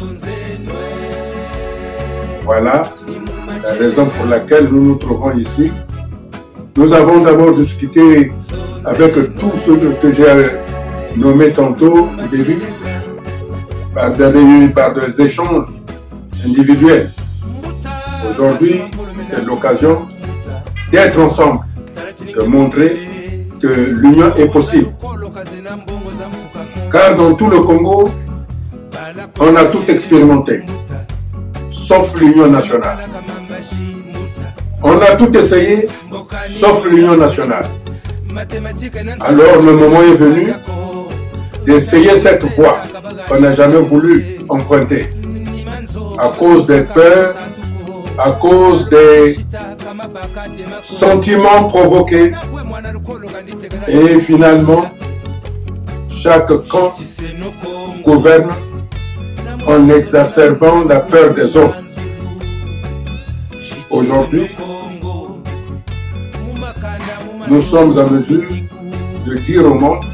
S3: Voilà la raison pour laquelle nous nous trouvons ici. Nous avons d'abord discuté avec tous ceux que j'ai nommés tantôt au début par des échanges individuels. Aujourd'hui, c'est l'occasion d'être ensemble, de montrer que l'union est possible. Car dans tout le Congo, on a tout expérimenté, sauf l'union nationale. On a tout essayé, sauf l'union nationale. Alors le moment est venu d'essayer cette voie qu'on n'a jamais voulu emprunter à cause des peurs, à cause des sentiments provoqués. Et finalement, chaque camp gouverne en exacerbant la peur des autres. Aujourd'hui, nous sommes en mesure de dire au monde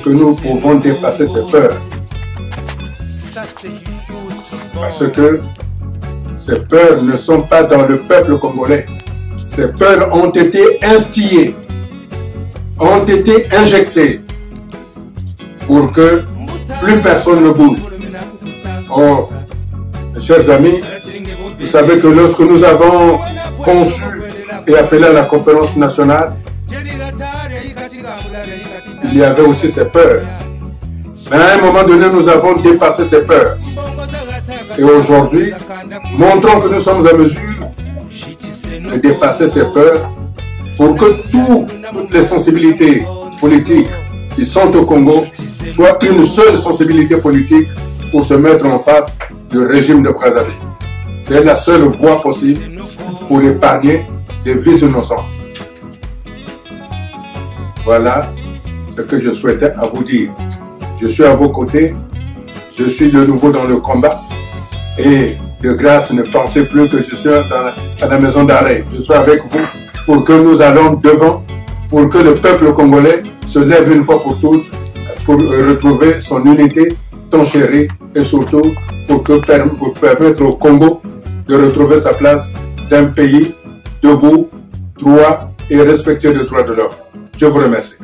S3: que nous pouvons dépasser ces peurs. Parce que ces peurs ne sont pas dans le peuple congolais. Ces peurs ont été instillées, ont été injectées pour que plus personne ne bouge. Or, mes chers amis, vous savez que lorsque nous avons conçu et appelé à la conférence nationale, il y avait aussi ces peurs. Mais à un moment donné, nous avons dépassé ces peurs. Et aujourd'hui, montrons que nous sommes en mesure de dépasser ces peurs pour que toutes les sensibilités politiques qui sont au Congo soient une seule sensibilité politique pour se mettre en face du régime de Brazzaville. C'est la seule voie possible pour épargner des vies innocentes. Voilà ce que je souhaitais à vous dire. Je suis à vos côtés, je suis de nouveau dans le combat et de grâce ne pensez plus que je suis à la maison d'arrêt. Je suis avec vous pour que nous allons devant, pour que le peuple congolais se lève une fois pour toutes pour retrouver son unité tant chérie et surtout pour permettre au Congo de retrouver sa place d'un pays debout, droit et respectueux des droits de l'homme. Je vous remercie.